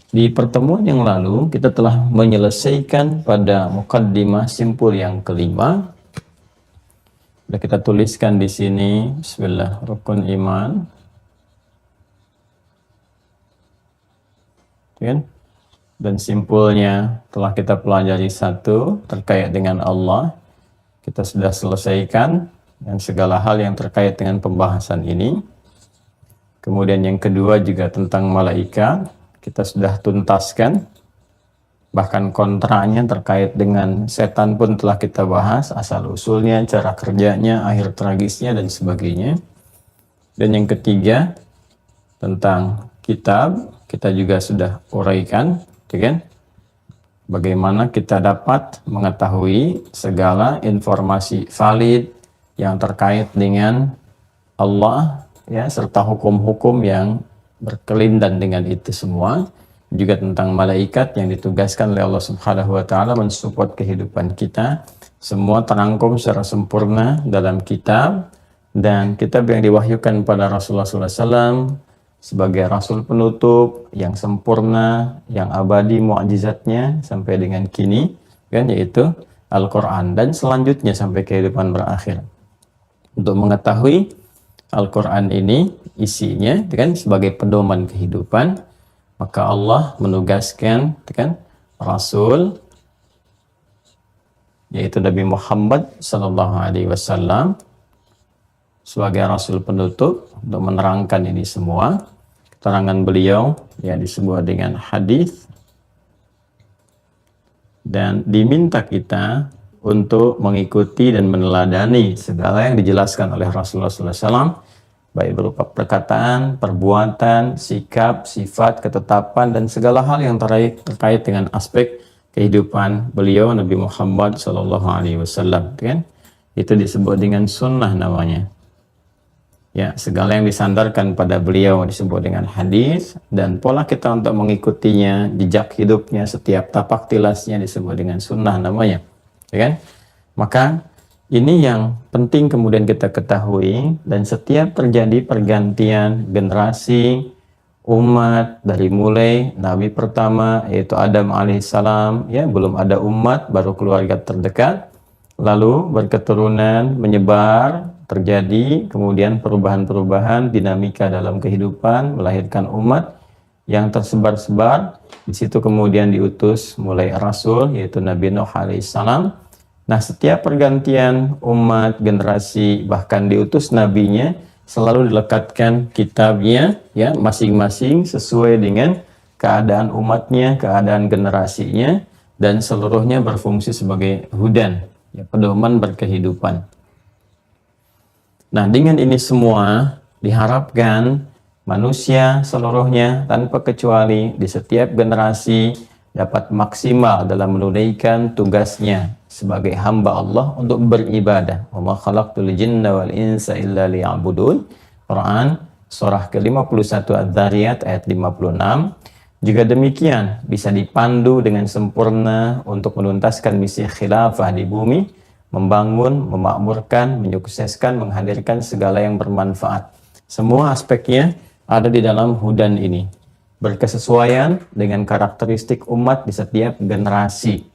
Di pertemuan yang lalu kita telah menyelesaikan pada mukaddimah simpul yang kelima. Sudah kita tuliskan di sini, bismillah, rukun iman. Kan? Dan simpulnya telah kita pelajari satu terkait dengan Allah. Kita sudah selesaikan dan segala hal yang terkait dengan pembahasan ini. Kemudian yang kedua juga tentang malaikat. Kita sudah tuntaskan, bahkan kontraknya terkait dengan setan pun telah kita bahas, asal-usulnya, cara kerjanya, akhir tragisnya, dan sebagainya. Dan yang ketiga, tentang kitab, kita juga sudah uraikan, kan? Bagaimana kita dapat mengetahui segala informasi valid yang terkait dengan Allah, ya, serta hukum-hukum yang berkelindan dengan itu semua, juga tentang malaikat yang ditugaskan oleh Allah Subhanahu wa taala mensupport kehidupan kita. Semua terangkum secara sempurna dalam kitab, dan kitab yang diwahyukan pada Rasulullah SAW sebagai rasul penutup yang sempurna, yang abadi mukjizatnya sampai dengan kini, kan, yaitu Al-Qur'an, dan selanjutnya sampai kehidupan berakhir. Untuk mengetahui Al-Quran ini isinya, kan, sebagai pedoman kehidupan, maka Allah menugaskan, kan, Rasul, yaitu Nabi Muhammad SAW sebagai Rasul penutup untuk menerangkan ini semua. Keterangan beliau yang disebut dengan hadis, dan diminta kita untuk mengikuti dan meneladani segala yang dijelaskan oleh Rasulullah SAW, baik berupa perkataan, perbuatan, sikap, sifat, ketetapan, dan segala hal yang terkait dengan aspek kehidupan beliau Nabi Muhammad SAW, kan? Itu disebut dengan sunnah namanya. Ya, segala yang disandarkan pada beliau disebut dengan hadis, dan pola kita untuk mengikutinya, jejak hidupnya, setiap tapak tilasnya disebut dengan sunnah namanya. Ya kan? Maka ini yang penting kemudian kita ketahui, dan setiap terjadi pergantian generasi umat dari mulai Nabi pertama yaitu Adam alaihissalam, ya, belum ada umat, baru keluarga terdekat, lalu berketurunan, menyebar, terjadi kemudian perubahan-perubahan, dinamika dalam kehidupan, melahirkan umat yang tersebar-sebar. Di situ kemudian diutus mulai Rasul yaitu Nabi Nuh alaihissalam. Nah, setiap pergantian umat, generasi, bahkan diutus nabinya, selalu dilekatkan kitabnya, ya, masing-masing sesuai dengan keadaan umatnya, keadaan generasinya, dan seluruhnya berfungsi sebagai hudan, ya, pedoman berkehidupan. Nah, dengan ini semua diharapkan manusia seluruhnya tanpa kecuali di setiap generasi dapat maksimal dalam menunaikan tugasnya sebagai hamba Allah untuk beribadah. Wa ma khalaqtul jinna wal insa illa liya'budun. Quran surah ke-51 Adz-Dzariyat ayat 56. Juga demikian bisa dipandu dengan sempurna untuk menuntaskan misi khilafah di bumi, membangun, memakmurkan, menyukseskan, menghadirkan segala yang bermanfaat. Semua aspeknya ada di dalam hudan ini, berkesesuaian dengan karakteristik umat di setiap generasi,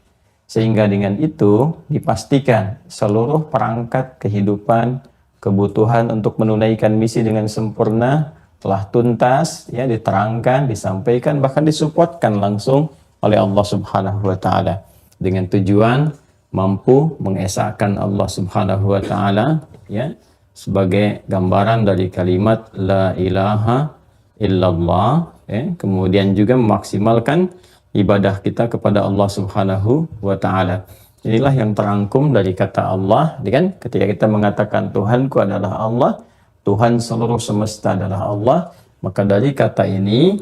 sehingga dengan itu dipastikan seluruh perangkat kehidupan, kebutuhan untuk menunaikan misi dengan sempurna telah tuntas, ya, diterangkan, disampaikan, bahkan disupportkan langsung oleh Allah Subhanahu wa taala, dengan tujuan mampu mengesahkan Allah Subhanahu wa taala, ya, sebagai gambaran dari kalimat la ilaha illallah, ya, kemudian juga memaksimalkan ibadah kita kepada Allah Subhanahu wa taala. Inilah yang terangkum dari kata Allah, kan? Ketika kita mengatakan Tuhanku adalah Allah, Tuhan seluruh semesta adalah Allah, maka dari kata ini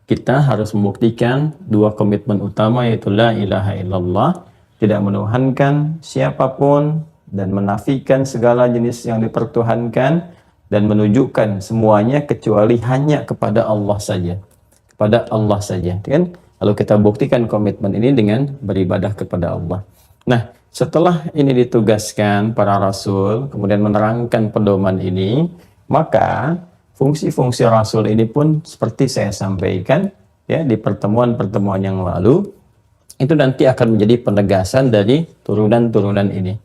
kita harus membuktikan dua komitmen utama, yaitu la ilaha illallah, tidak menuhankan siapapun dan menafikan segala jenis yang dipertuhankan, dan menunjukkan semuanya kecuali hanya kepada Allah saja. Kepada Allah saja, kan? Lalu kita buktikan komitmen ini dengan beribadah kepada Allah. Nah, setelah ini ditugaskan para rasul, kemudian menerangkan pedoman ini, maka fungsi-fungsi rasul ini pun seperti saya sampaikan, ya di pertemuan-pertemuan yang lalu, itu nanti akan menjadi penegasan dari turunan-turunan ini.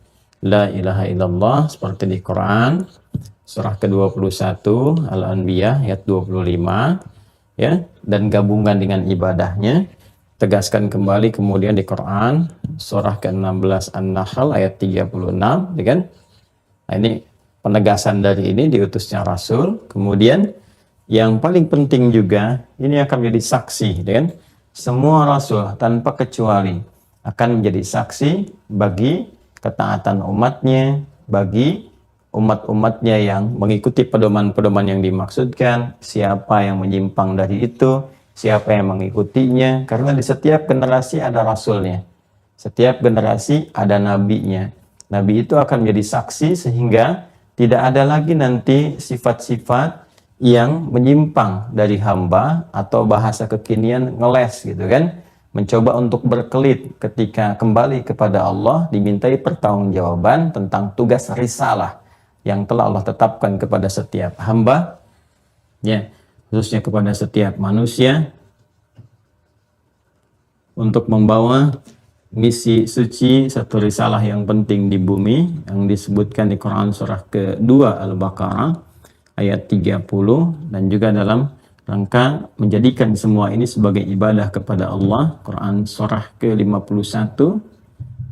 La ilaha illallah seperti di Quran surah ke-21 Al-Anbiya ayat 25, ya, dan gabungan dengan ibadahnya tegaskan kembali kemudian di Quran surah ke-16 An-Nahl ayat 36, ya kan? Nah, ini penegasan dari ini diutusnya Rasul. Kemudian yang paling penting juga ini akan menjadi saksi, ya kan? Semua Rasul tanpa kecuali akan menjadi saksi bagi ketaatan umatnya, bagi umat-umatnya yang mengikuti pedoman-pedoman yang dimaksudkan, siapa yang menyimpang dari itu, siapa yang mengikutinya, karena di setiap generasi ada rasulnya, setiap generasi ada nabinya. Nabi itu akan menjadi saksi sehingga tidak ada lagi nanti sifat-sifat yang menyimpang dari hamba, atau bahasa kekinian ngeles gitu kan, mencoba untuk berkelit ketika kembali kepada Allah, dimintai pertanggungjawaban tentang tugas risalah yang telah Allah tetapkan kepada setiap hamba, ya, khususnya kepada setiap manusia, untuk membawa misi suci satu risalah yang penting di bumi yang disebutkan di Quran surah ke-2 Al-Baqarah ayat 30, dan juga dalam rangka menjadikan semua ini sebagai ibadah kepada Allah. Quran surah ke-51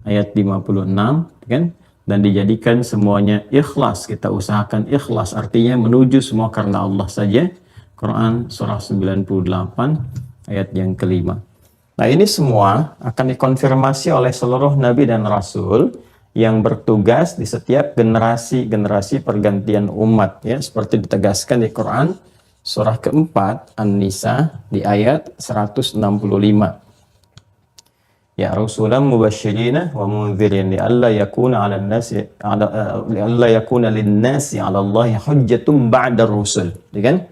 ayat 56, kan? Dan dijadikan semuanya ikhlas, kita usahakan ikhlas, artinya menuju semua karena Allah saja. Quran surah 98 ayat yang kelima. Nah, ini semua akan dikonfirmasi oleh seluruh nabi dan rasul yang bertugas di setiap generasi pergantian umat, ya, seperti ditegaskan di Quran surah keempat An-Nisa di ayat 165. Ya rasulan mubashirina wa mundzirin lialla yakuna 'alan nasi lialla yakuna lin-nasi 'ala Allahi hujjatun ba'da rusul, ya kan?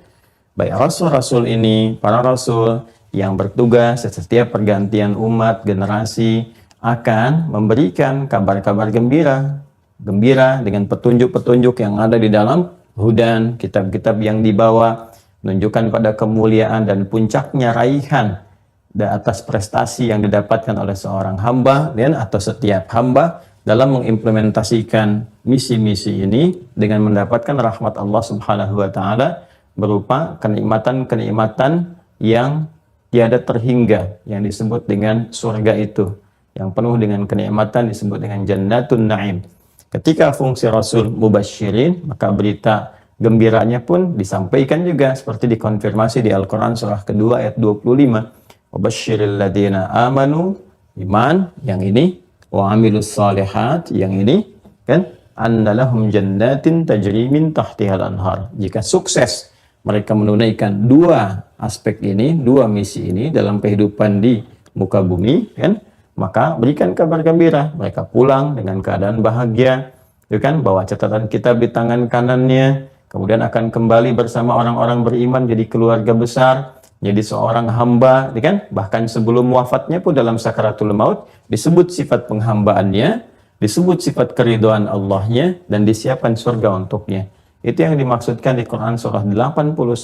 Baik rasul-rasul ini, para rasul yang bertugas setiap pergantian umat generasi akan memberikan kabar-kabar gembira dengan petunjuk-petunjuk yang ada di dalam hudan, kitab-kitab yang dibawa, menunjukkan pada kemuliaan dan puncaknya raihan atas prestasi yang didapatkan oleh seorang hamba dan atau setiap hamba dalam mengimplementasikan misi-misi ini dengan mendapatkan rahmat Allah Subhanahu wa taala berupa kenikmatan-kenikmatan yang tiada terhingga yang disebut dengan surga itu, yang penuh dengan kenikmatan disebut dengan Jannatun Na'im. Ketika fungsi Rasul mubasyirin, maka berita gembiranya pun disampaikan juga seperti dikonfirmasi di Al-Quran surah kedua ayat 25. Wabasyiril ladina amanu, iman yang ini, wa amilus salihat yang ini, kan, annalahum jannatin tajri min tahtihal anhar. Jika sukses mereka menunaikan dua aspek ini, dua misi ini dalam kehidupan di muka bumi, kan, maka berikan kabar gembira, mereka pulang dengan keadaan bahagia, itu kan, bawa catatan kitab di tangan kanannya, kemudian akan kembali bersama orang-orang beriman jadi keluarga besar, jadi seorang hamba, itu kan, bahkan sebelum wafatnya pun dalam sakaratul maut disebut sifat penghambaannya, disebut sifat keridhaan Allahnya, dan disiapkan surga untuknya. Itu yang dimaksudkan di Quran surah 89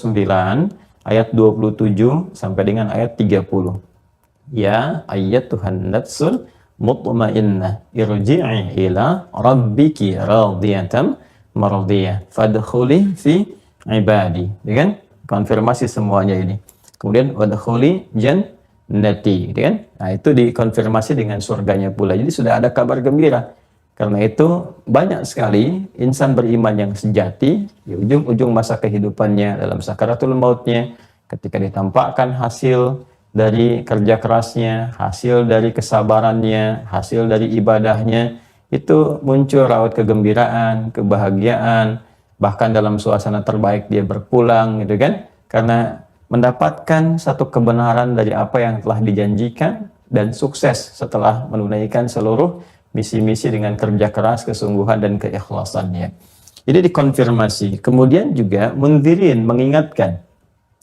ayat 27 sampai dengan ayat 30. Ya ayyatuhan nafsul mutmainnah irji'i ila rabbiki radiyatan mardiyah fadkhuli fi ibadi. Ya kan? Konfirmasi semuanya ini. Kemudian wadkhuli jannati, ya kan? Nah, itu dikonfirmasi dengan surganya pula. Jadi sudah ada kabar gembira. Karena itu banyak sekali insan beriman yang sejati di ujung-ujung masa kehidupannya dalam sakaratul mautnya, ketika ditampakkan hasil dari kerja kerasnya, hasil dari kesabarannya, hasil dari ibadahnya, itu muncul raut kegembiraan, kebahagiaan, bahkan dalam suasana terbaik dia berpulang, gitu kan? Karena mendapatkan satu kebenaran dari apa yang telah dijanjikan dan sukses setelah menunaikan seluruh misi-misi dengan kerja keras, kesungguhan, dan keikhlasannya. Jadi dikonfirmasi. Kemudian juga mundzirin, mengingatkan,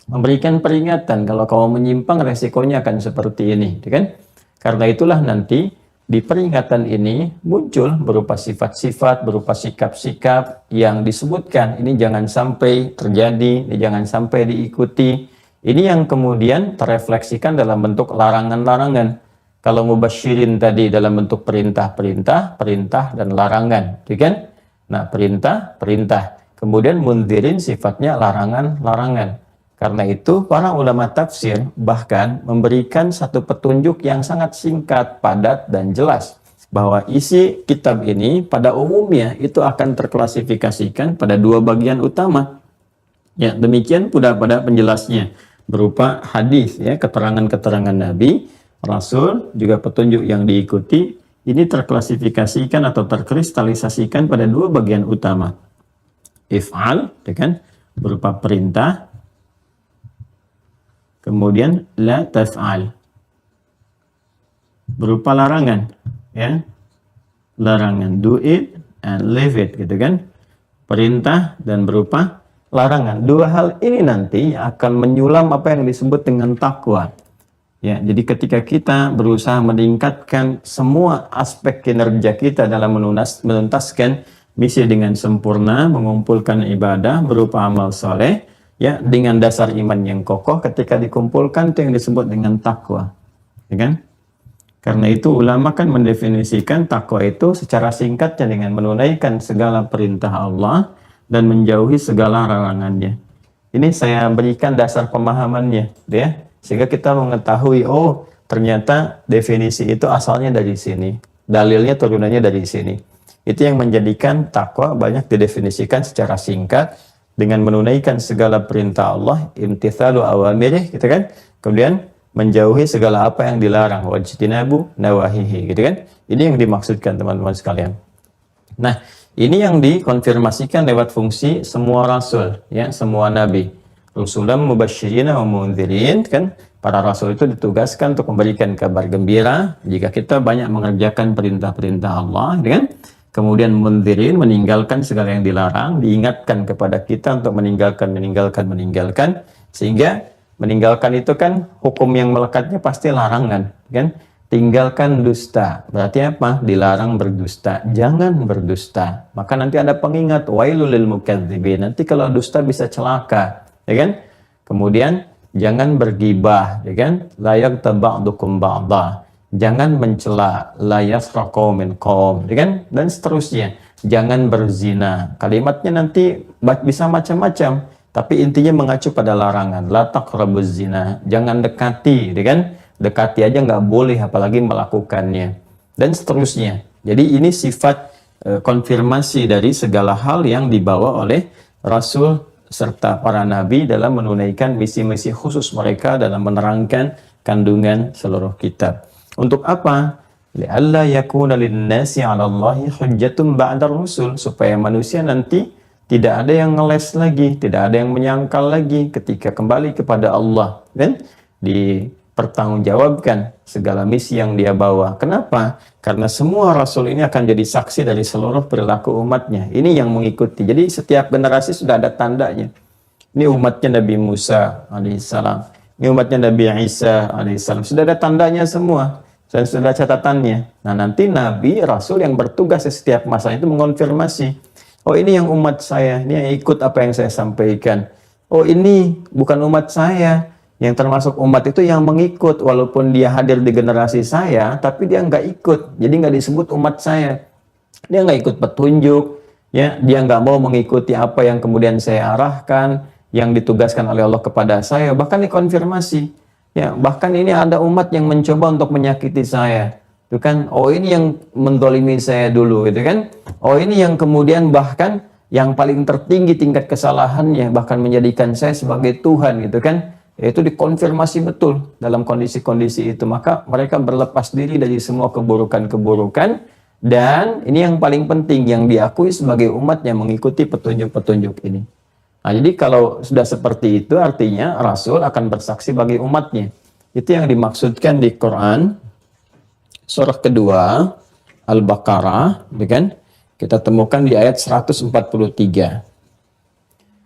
memberikan peringatan kalau kamu menyimpang resikonya akan seperti ini, kan? Karena itulah nanti di peringatan ini muncul berupa sifat-sifat, berupa sikap-sikap yang disebutkan ini jangan sampai terjadi, ini jangan sampai diikuti, Ini yang kemudian terefleksikan dalam bentuk larangan-larangan. Kalau mubasyirin tadi dalam bentuk perintah-perintah, perintah dan larangan, gitu kan? Nah, perintah, perintah. Kemudian mundzirin sifatnya larangan-larangan. Karena itu para ulama tafsir bahkan memberikan satu petunjuk yang sangat singkat, padat dan jelas bahwa isi kitab ini pada umumnya itu akan terklasifikasikan pada dua bagian utama. Ya, demikian pula pada penjelasnya berupa hadis, ya, keterangan-keterangan Nabi, Rasul, juga petunjuk yang diikuti. Ini terklasifikasikan atau terkristalisasikan pada dua bagian utama. If'al, ya kan, berupa perintah. Kemudian la taf'al, berupa larangan, ya. Larangan, do it and leave it, gitu kan. Perintah dan berupa larangan. Dua hal ini nanti akan menyulam apa yang disebut dengan takwa. Ya, jadi ketika kita berusaha meningkatkan semua aspek kinerja kita dalam menuntaskan misi dengan sempurna, mengumpulkan ibadah berupa amal soleh, ya, dengan dasar iman yang kokoh, ketika dikumpulkan itu yang disebut dengan takwa, ya kan? Karena itu ulama kan mendefinisikan takwa itu secara singkatnya dengan menunaikan segala perintah Allah dan menjauhi segala larangannya. Ini saya berikan dasar pemahamannya, ya, sehingga kita mengetahui, oh ternyata definisi itu asalnya dari sini, dalilnya turunannya dari sini. Itu yang menjadikan takwa banyak didefinisikan secara singkat dengan menunaikan segala perintah Allah, imtithalu awamirih, gitu kan, kemudian menjauhi segala apa yang dilarang, wajtinabu nawahihi, gitu kan. Ini yang dimaksudkan teman-teman sekalian. Nah, ini yang dikonfirmasikan lewat fungsi semua rasul, ya, semua nabi. Rusulam mubasysyirin wa mundzirin, kan, para rasul itu ditugaskan untuk memberikan kabar gembira jika kita banyak mengerjakan perintah-perintah Allah, kan. Kemudian mundzirin, meninggalkan segala yang dilarang, diingatkan kepada kita untuk meninggalkan, sehingga meninggalkan itu kan hukum yang melekatnya pasti larangan, kan. Tinggalkan dusta, berarti apa? Dilarang berdusta, jangan berdusta. Maka nanti ada pengingat, wailul lil mukadzibin, nanti kalau dusta bisa celaka, ya kan? Kemudian jangan bergibah, ya kan? La yaghtab ba'dukum ba'dha, jangan mencela, la yasraqu minkum, ya kan? Dan seterusnya. Jangan berzina. Kalimatnya nanti bisa macam-macam, tapi intinya mengacu pada larangan. La taqrabuz zina, jangan dekati, ya kan? Dekati aja nggak boleh, apalagi melakukannya, dan seterusnya. Jadi ini sifat konfirmasi dari segala hal yang dibawa oleh Rasul serta para nabi dalam menunaikan misi-misi khusus mereka dalam menerangkan kandungan seluruh kitab. Untuk apa? Li'alla yakuna linnasi 'ala Allahi hujjatun ba'da rusul, supaya manusia nanti tidak ada yang ngeles lagi, tidak ada yang menyangkal lagi ketika kembali kepada Allah, dan dipertanggungjawabkan segala misi yang dia bawa. Kenapa? Karena semua rasul ini akan jadi saksi dari seluruh perilaku umatnya. Ini yang mengikuti. Jadi setiap generasi sudah ada tandanya. Ini umatnya Nabi Musa alaihissalam, ini umatnya Nabi Isa alaihissalam, sudah ada tandanya semua dan sudah ada catatannya. Nah, nanti Nabi Rasul yang bertugas setiap masa itu mengonfirmasi, oh ini yang umat saya, ini yang ikut apa yang saya sampaikan. Oh ini bukan umat saya. Yang termasuk umat itu yang mengikut, walaupun dia hadir di generasi saya, tapi dia nggak ikut, jadi nggak disebut umat saya. Dia nggak ikut petunjuk, ya, dia nggak mau mengikuti apa yang kemudian saya arahkan, yang ditugaskan oleh Allah kepada saya. Bahkan dikonfirmasi, ya, bahkan ini ada umat yang mencoba untuk menyakiti saya, itu kan. Oh ini yang mendolimi saya dulu, itu kan. Oh ini yang kemudian bahkan yang paling tertinggi tingkat kesalahannya, bahkan menjadikan saya sebagai Tuhan, gitu kan. Itu dikonfirmasi betul dalam kondisi-kondisi itu. Maka mereka berlepas diri dari semua keburukan-keburukan, dan ini yang paling penting, yang diakui sebagai umat yang mengikuti petunjuk-petunjuk ini. Nah, jadi kalau sudah seperti itu, artinya Rasul akan bersaksi bagi umatnya. Itu yang dimaksudkan di Quran surah kedua Al-Baqarah, kan? Kita temukan di ayat 143.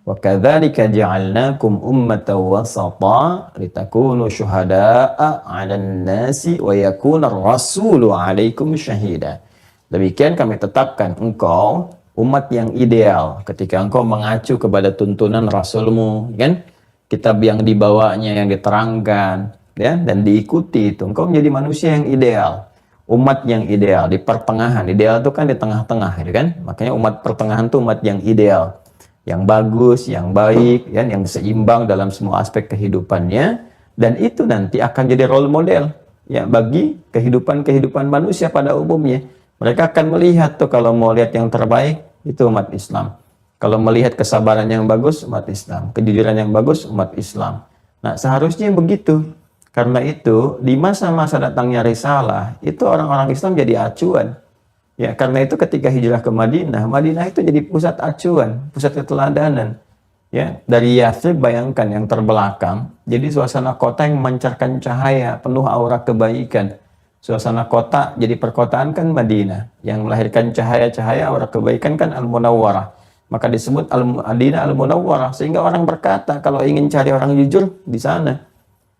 Wa kadzalika ja'alnakum ummatan wasata litakunu syuhada'a 'alan nasi wa yakuna ar-rasulu 'alaikum syahida. Demikian kami tetapkan engkau umat yang ideal ketika engkau mengacu kepada tuntunan Rasulmu, kan? kitab yang dibawanya, yang diterangkan, ya, dan diikuti itu, engkau menjadi manusia yang ideal, umat yang ideal, di pertengahan. Ideal itu kan di tengah-tengah, gitu kan? Makanya umat pertengahan itu umat yang ideal, yang bagus, yang baik, ya, yang seimbang dalam semua aspek kehidupannya, dan itu nanti akan jadi role model, ya, bagi kehidupan manusia pada umumnya. Mereka akan melihat tuh, kalau mau lihat yang terbaik itu umat Islam. Kalau melihat kesabaran yang bagus, umat Islam. Kejujuran yang bagus, umat Islam. Nah, seharusnya begitu. Karena itu, di masa-masa datangnya risalah, itu orang-orang Islam jadi acuan. Ya, karena itu ketika hijrah ke Madinah, Madinah itu jadi pusat acuan, pusat keteladanan. Ya, dari Yathrib, bayangkan yang terbelakang, jadi suasana kota yang memancarkan cahaya, penuh aura kebaikan. Suasana kota, jadi perkotaan kan Madinah, yang melahirkan cahaya-cahaya aura kebaikan kan Al-Munawwarah. Maka disebut Al-Madinah Al-Munawwarah, sehingga orang berkata kalau ingin cari orang jujur di sana,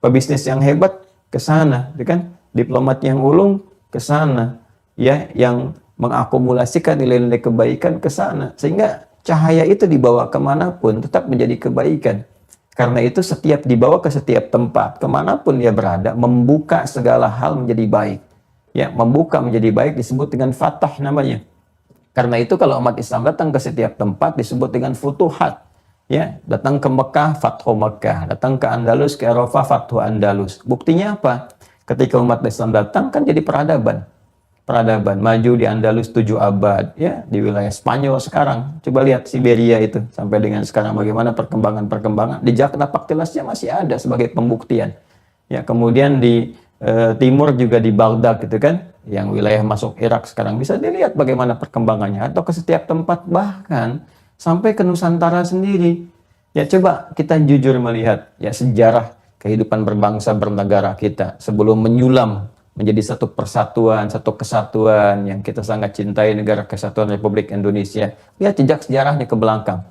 pebisnis yang hebat ke sana, kan? Diplomat yang ulung ke sana, ya, yang mengakumulasikan nilai-nilai kebaikan ke sana, sehingga cahaya itu dibawa kemanapun tetap menjadi kebaikan. Karena itu setiap dibawa ke setiap tempat, kemanapun dia berada, membuka segala hal menjadi baik. Ya, membuka menjadi baik disebut dengan fatah namanya. Karena itu kalau umat Islam datang ke setiap tempat disebut dengan futuhat. Ya, datang ke Mekah, Fathu Mekah. Datang ke Andalus, ke Eropa, Fathu Andalus. Buktinya apa? Ketika umat Islam datang kan jadi peradaban. Peradaban maju di Andalus 7 abad, ya, di wilayah Spanyol sekarang. Coba lihat Siberia itu sampai dengan sekarang bagaimana perkembangan-perkembangan. Jejak napak tilasnya masih ada sebagai pembuktian. Ya, kemudian di timur juga di Baghdad gitu kan, yang wilayah masuk Irak sekarang, bisa dilihat bagaimana perkembangannya, atau ke setiap tempat, bahkan sampai ke Nusantara sendiri. Ya, coba kita jujur melihat ya sejarah kehidupan berbangsa bernegara kita sebelum menyulam menjadi satu persatuan, satu kesatuan yang kita sangat cintai, Negara Kesatuan Republik Indonesia. Lihat jejak sejarahnya ke belakang.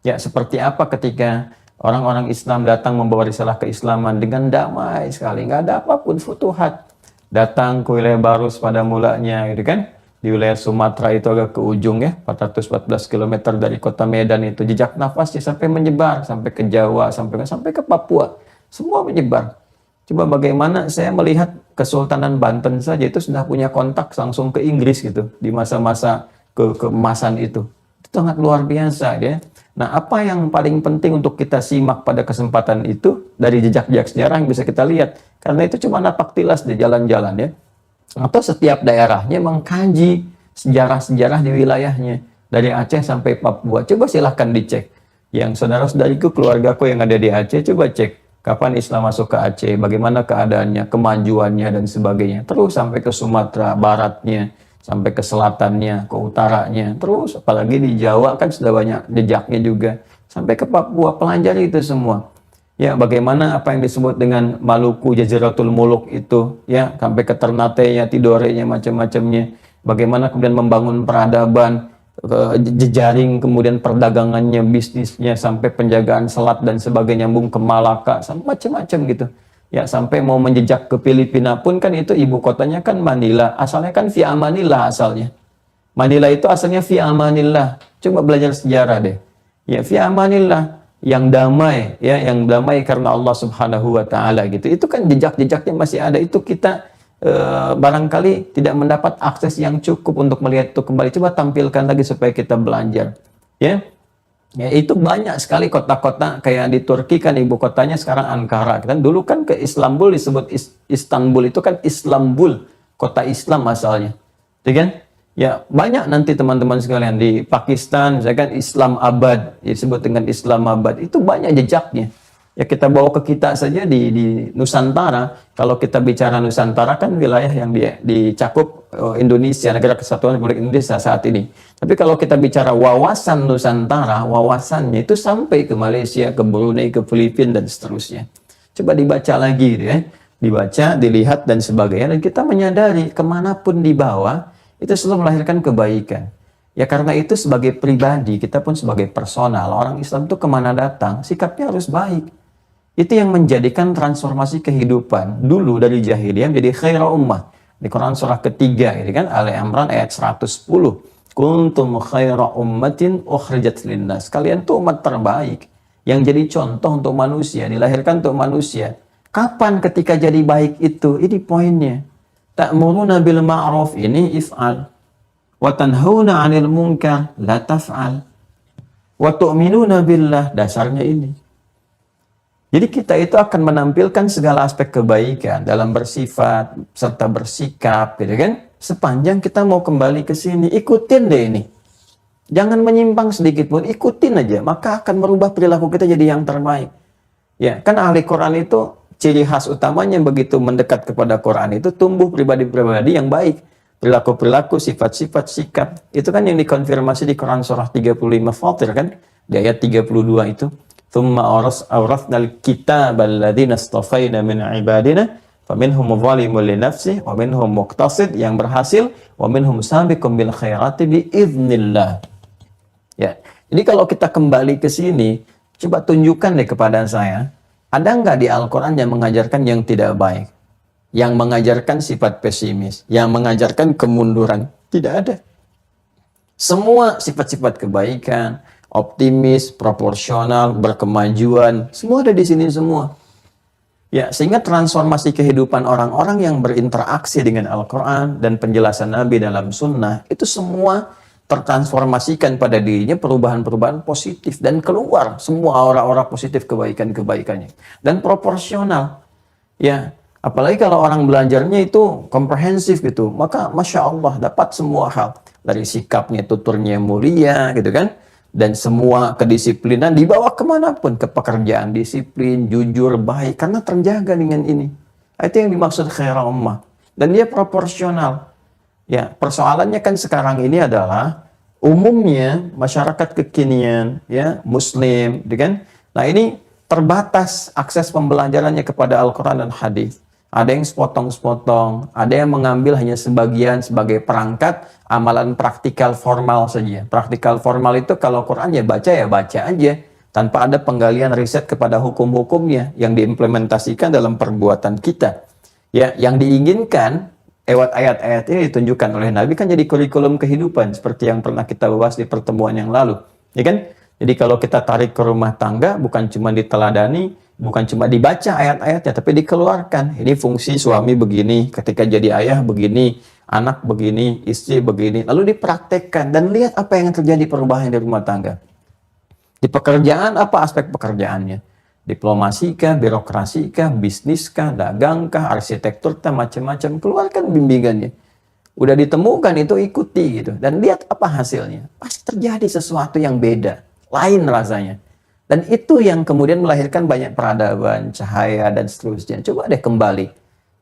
Ya, seperti apa ketika orang-orang Islam datang membawa risalah keislaman dengan damai sekali, nggak ada apapun, futuhat. Datang ke wilayah Barus pada mulanya, gitu kan? Di wilayah Sumatera itu agak ke ujung ya, 414 km dari kota Medan itu, jejak nafasnya sampai menyebar, sampai ke Jawa, sampai ke Papua, semua menyebar. Coba bagaimana saya melihat Kesultanan Banten saja itu sudah punya kontak langsung ke Inggris gitu, di masa-masa keemasan itu. Itu sangat luar biasa ya. Nah, apa yang paling penting untuk kita simak pada kesempatan itu dari jejak-jejak sejarah yang bisa kita lihat? Karena itu cuma napak tilas di jalan-jalan ya. Atau setiap daerahnya mengkaji sejarah-sejarah di wilayahnya. Dari Aceh sampai Papua. Coba silahkan dicek. Yang saudara-saudariku, keluargaku yang ada di Aceh, coba cek. Kapan Islam masuk ke Aceh, bagaimana keadaannya, kemajuannya, dan sebagainya. Terus sampai ke Sumatera Baratnya, sampai ke selatannya, ke utaranya, terus apalagi di Jawa kan sudah banyak jejaknya juga, sampai ke Papua, pelajari itu semua. Ya, bagaimana apa yang disebut dengan Maluku, Jaziratul Muluk itu, ya, sampai ke Ternate-nya, Tidore-nya, macam-macamnya. Bagaimana kemudian membangun peradaban, jejaring, kemudian perdagangannya, bisnisnya, sampai penjagaan selat dan sebagainya, nyambung ke Malaka, macam-macam gitu. Ya, sampai mau menjejak ke Filipina pun kan itu ibu kotanya kan Manila. Asalnya kan fi amanillah asalnya. Manila itu asalnya fi amanillah. Coba belajar sejarah deh. Ya, fi amanillah, yang damai, ya, yang damai karena Allah Subhanahu wa taala gitu. Itu kan jejak-jejaknya masih ada. Itu kita barangkali tidak mendapat akses yang cukup untuk melihat itu kembali. Coba tampilkan lagi supaya kita belajar. Ya. Ya, itu banyak sekali kota-kota kayak di Turki kan ibu kotanya sekarang Ankara. Kan dulu kan ke Istanbul disebut Istanbul, itu kan Islambul, kota Islam asalnya. Itu kan? Ya, banyak nanti teman-teman sekalian di Pakistan, saya kan Islamabad, disebut dengan Islamabad. Itu banyak jejaknya. Ya, kita bawa ke kita saja di Nusantara. Kalau kita bicara Nusantara kan wilayah yang dicakup Indonesia, Negara Kesatuan Republik Indonesia saat ini. Tapi kalau kita bicara wawasan Nusantara, wawasannya itu sampai ke Malaysia, ke Brunei, ke Filipina, dan seterusnya. Coba dibaca lagi gitu ya. Dibaca, dilihat, dan sebagainya. Dan kita menyadari kemanapun dibawa, itu selalu melahirkan kebaikan. Ya, karena itu sebagai pribadi, kita pun sebagai personal, orang Islam itu kemana datang, sikapnya harus baik. Itu yang menjadikan transformasi kehidupan dulu dari jahiliyah menjadi khairul ummah. Di Quran surah ketiga, ini kan Ali Imran ayat 110. Kuntum khaira ummatin ukhrijat linnas. Kalian tuh umat terbaik yang jadi contoh untuk manusia, dilahirkan untuk manusia. Kapan ketika jadi baik itu? Ini poinnya. Ta'muruna bil ma'ruf ini if'al. Wa tanhauna 'anil munkar la taf'al. Wa tu'minuna billah, dasarnya ini. Jadi kita itu akan menampilkan segala aspek kebaikan dalam bersifat serta bersikap, gitu kan? Sepanjang kita mau kembali ke sini, ikutin deh ini. Jangan menyimpang sedikit pun, ikutin aja, maka akan merubah perilaku kita jadi yang terbaik. Ya, kan ahli Quran itu ciri khas utamanya begitu mendekat kepada Quran itu tumbuh pribadi-pribadi yang baik. Perilaku-perilaku, sifat-sifat, sikap. Itu kan yang dikonfirmasi di Quran surah 35 Fatir kan? Di ayat 32 itu. Thumma awrathnal kitabal ladzina istafaina min ibadina faminhum zalimun li nafsihi wa minhum muqtasid yang berhasil wa minhum sabiqun bil khairati bi idznillah. Ya. Jadi kalau kita kembali ke sini, coba tunjukkan deh kepada saya, ada nggak di Al-Quran yang mengajarkan yang tidak baik? Yang mengajarkan sifat pesimis, yang mengajarkan kemunduran? Tidak ada. Semua sifat-sifat kebaikan, optimis, proporsional, berkemajuan, semua ada di sini semua. Ya, sehingga transformasi kehidupan orang-orang yang berinteraksi dengan Al-Quran dan penjelasan Nabi dalam sunnah, itu semua tertransformasikan pada dirinya perubahan-perubahan positif dan keluar semua aura-aura positif kebaikan-kebaikannya dan proporsional. Ya, apalagi kalau orang belajarnya itu komprehensif gitu, maka Masya Allah dapat semua hal dari sikapnya, tuturnya mulia gitu kan, dan semua kedisiplinan dibawa kemanapun, ke pekerjaan disiplin, jujur, baik, karena terjaga dengan ini. Itu yang dimaksud khairah ummah, dan dia proporsional. Ya, persoalannya kan sekarang ini adalah umumnya masyarakat kekinian, ya, Muslim, kan? Nah ini terbatas akses pembelajarannya kepada Al-Quran dan Hadis. Ada yang sepotong-sepotong, ada yang mengambil hanya sebagian sebagai perangkat amalan praktikal formal saja. Praktikal formal itu kalau Quran ya baca aja, tanpa ada penggalian riset kepada hukum-hukumnya yang diimplementasikan dalam perbuatan kita. Ya, yang diinginkan lewat ayat-ayat ini ditunjukkan oleh Nabi kan jadi kurikulum kehidupan seperti yang pernah kita bahas di pertemuan yang lalu, ya kan? Jadi kalau kita tarik ke rumah tangga bukan cuma diteladani, bukan cuma dibaca ayat-ayatnya, tapi dikeluarkan. Ini fungsi suami begini, ketika jadi ayah begini, anak begini, istri begini, lalu dipraktekkan dan lihat apa yang terjadi perubahan di rumah tangga. Di pekerjaan apa aspek pekerjaannya? Diplomasi kah, birokrasi kah, bisnis kah, dagang kah, arsitektur kah, macam-macam, keluarkan bimbingannya. Udah ditemukan itu ikuti gitu dan lihat apa hasilnya. Pasti terjadi sesuatu yang beda, lain rasanya. Dan itu yang kemudian melahirkan banyak peradaban, cahaya dan seterusnya. Coba deh kembali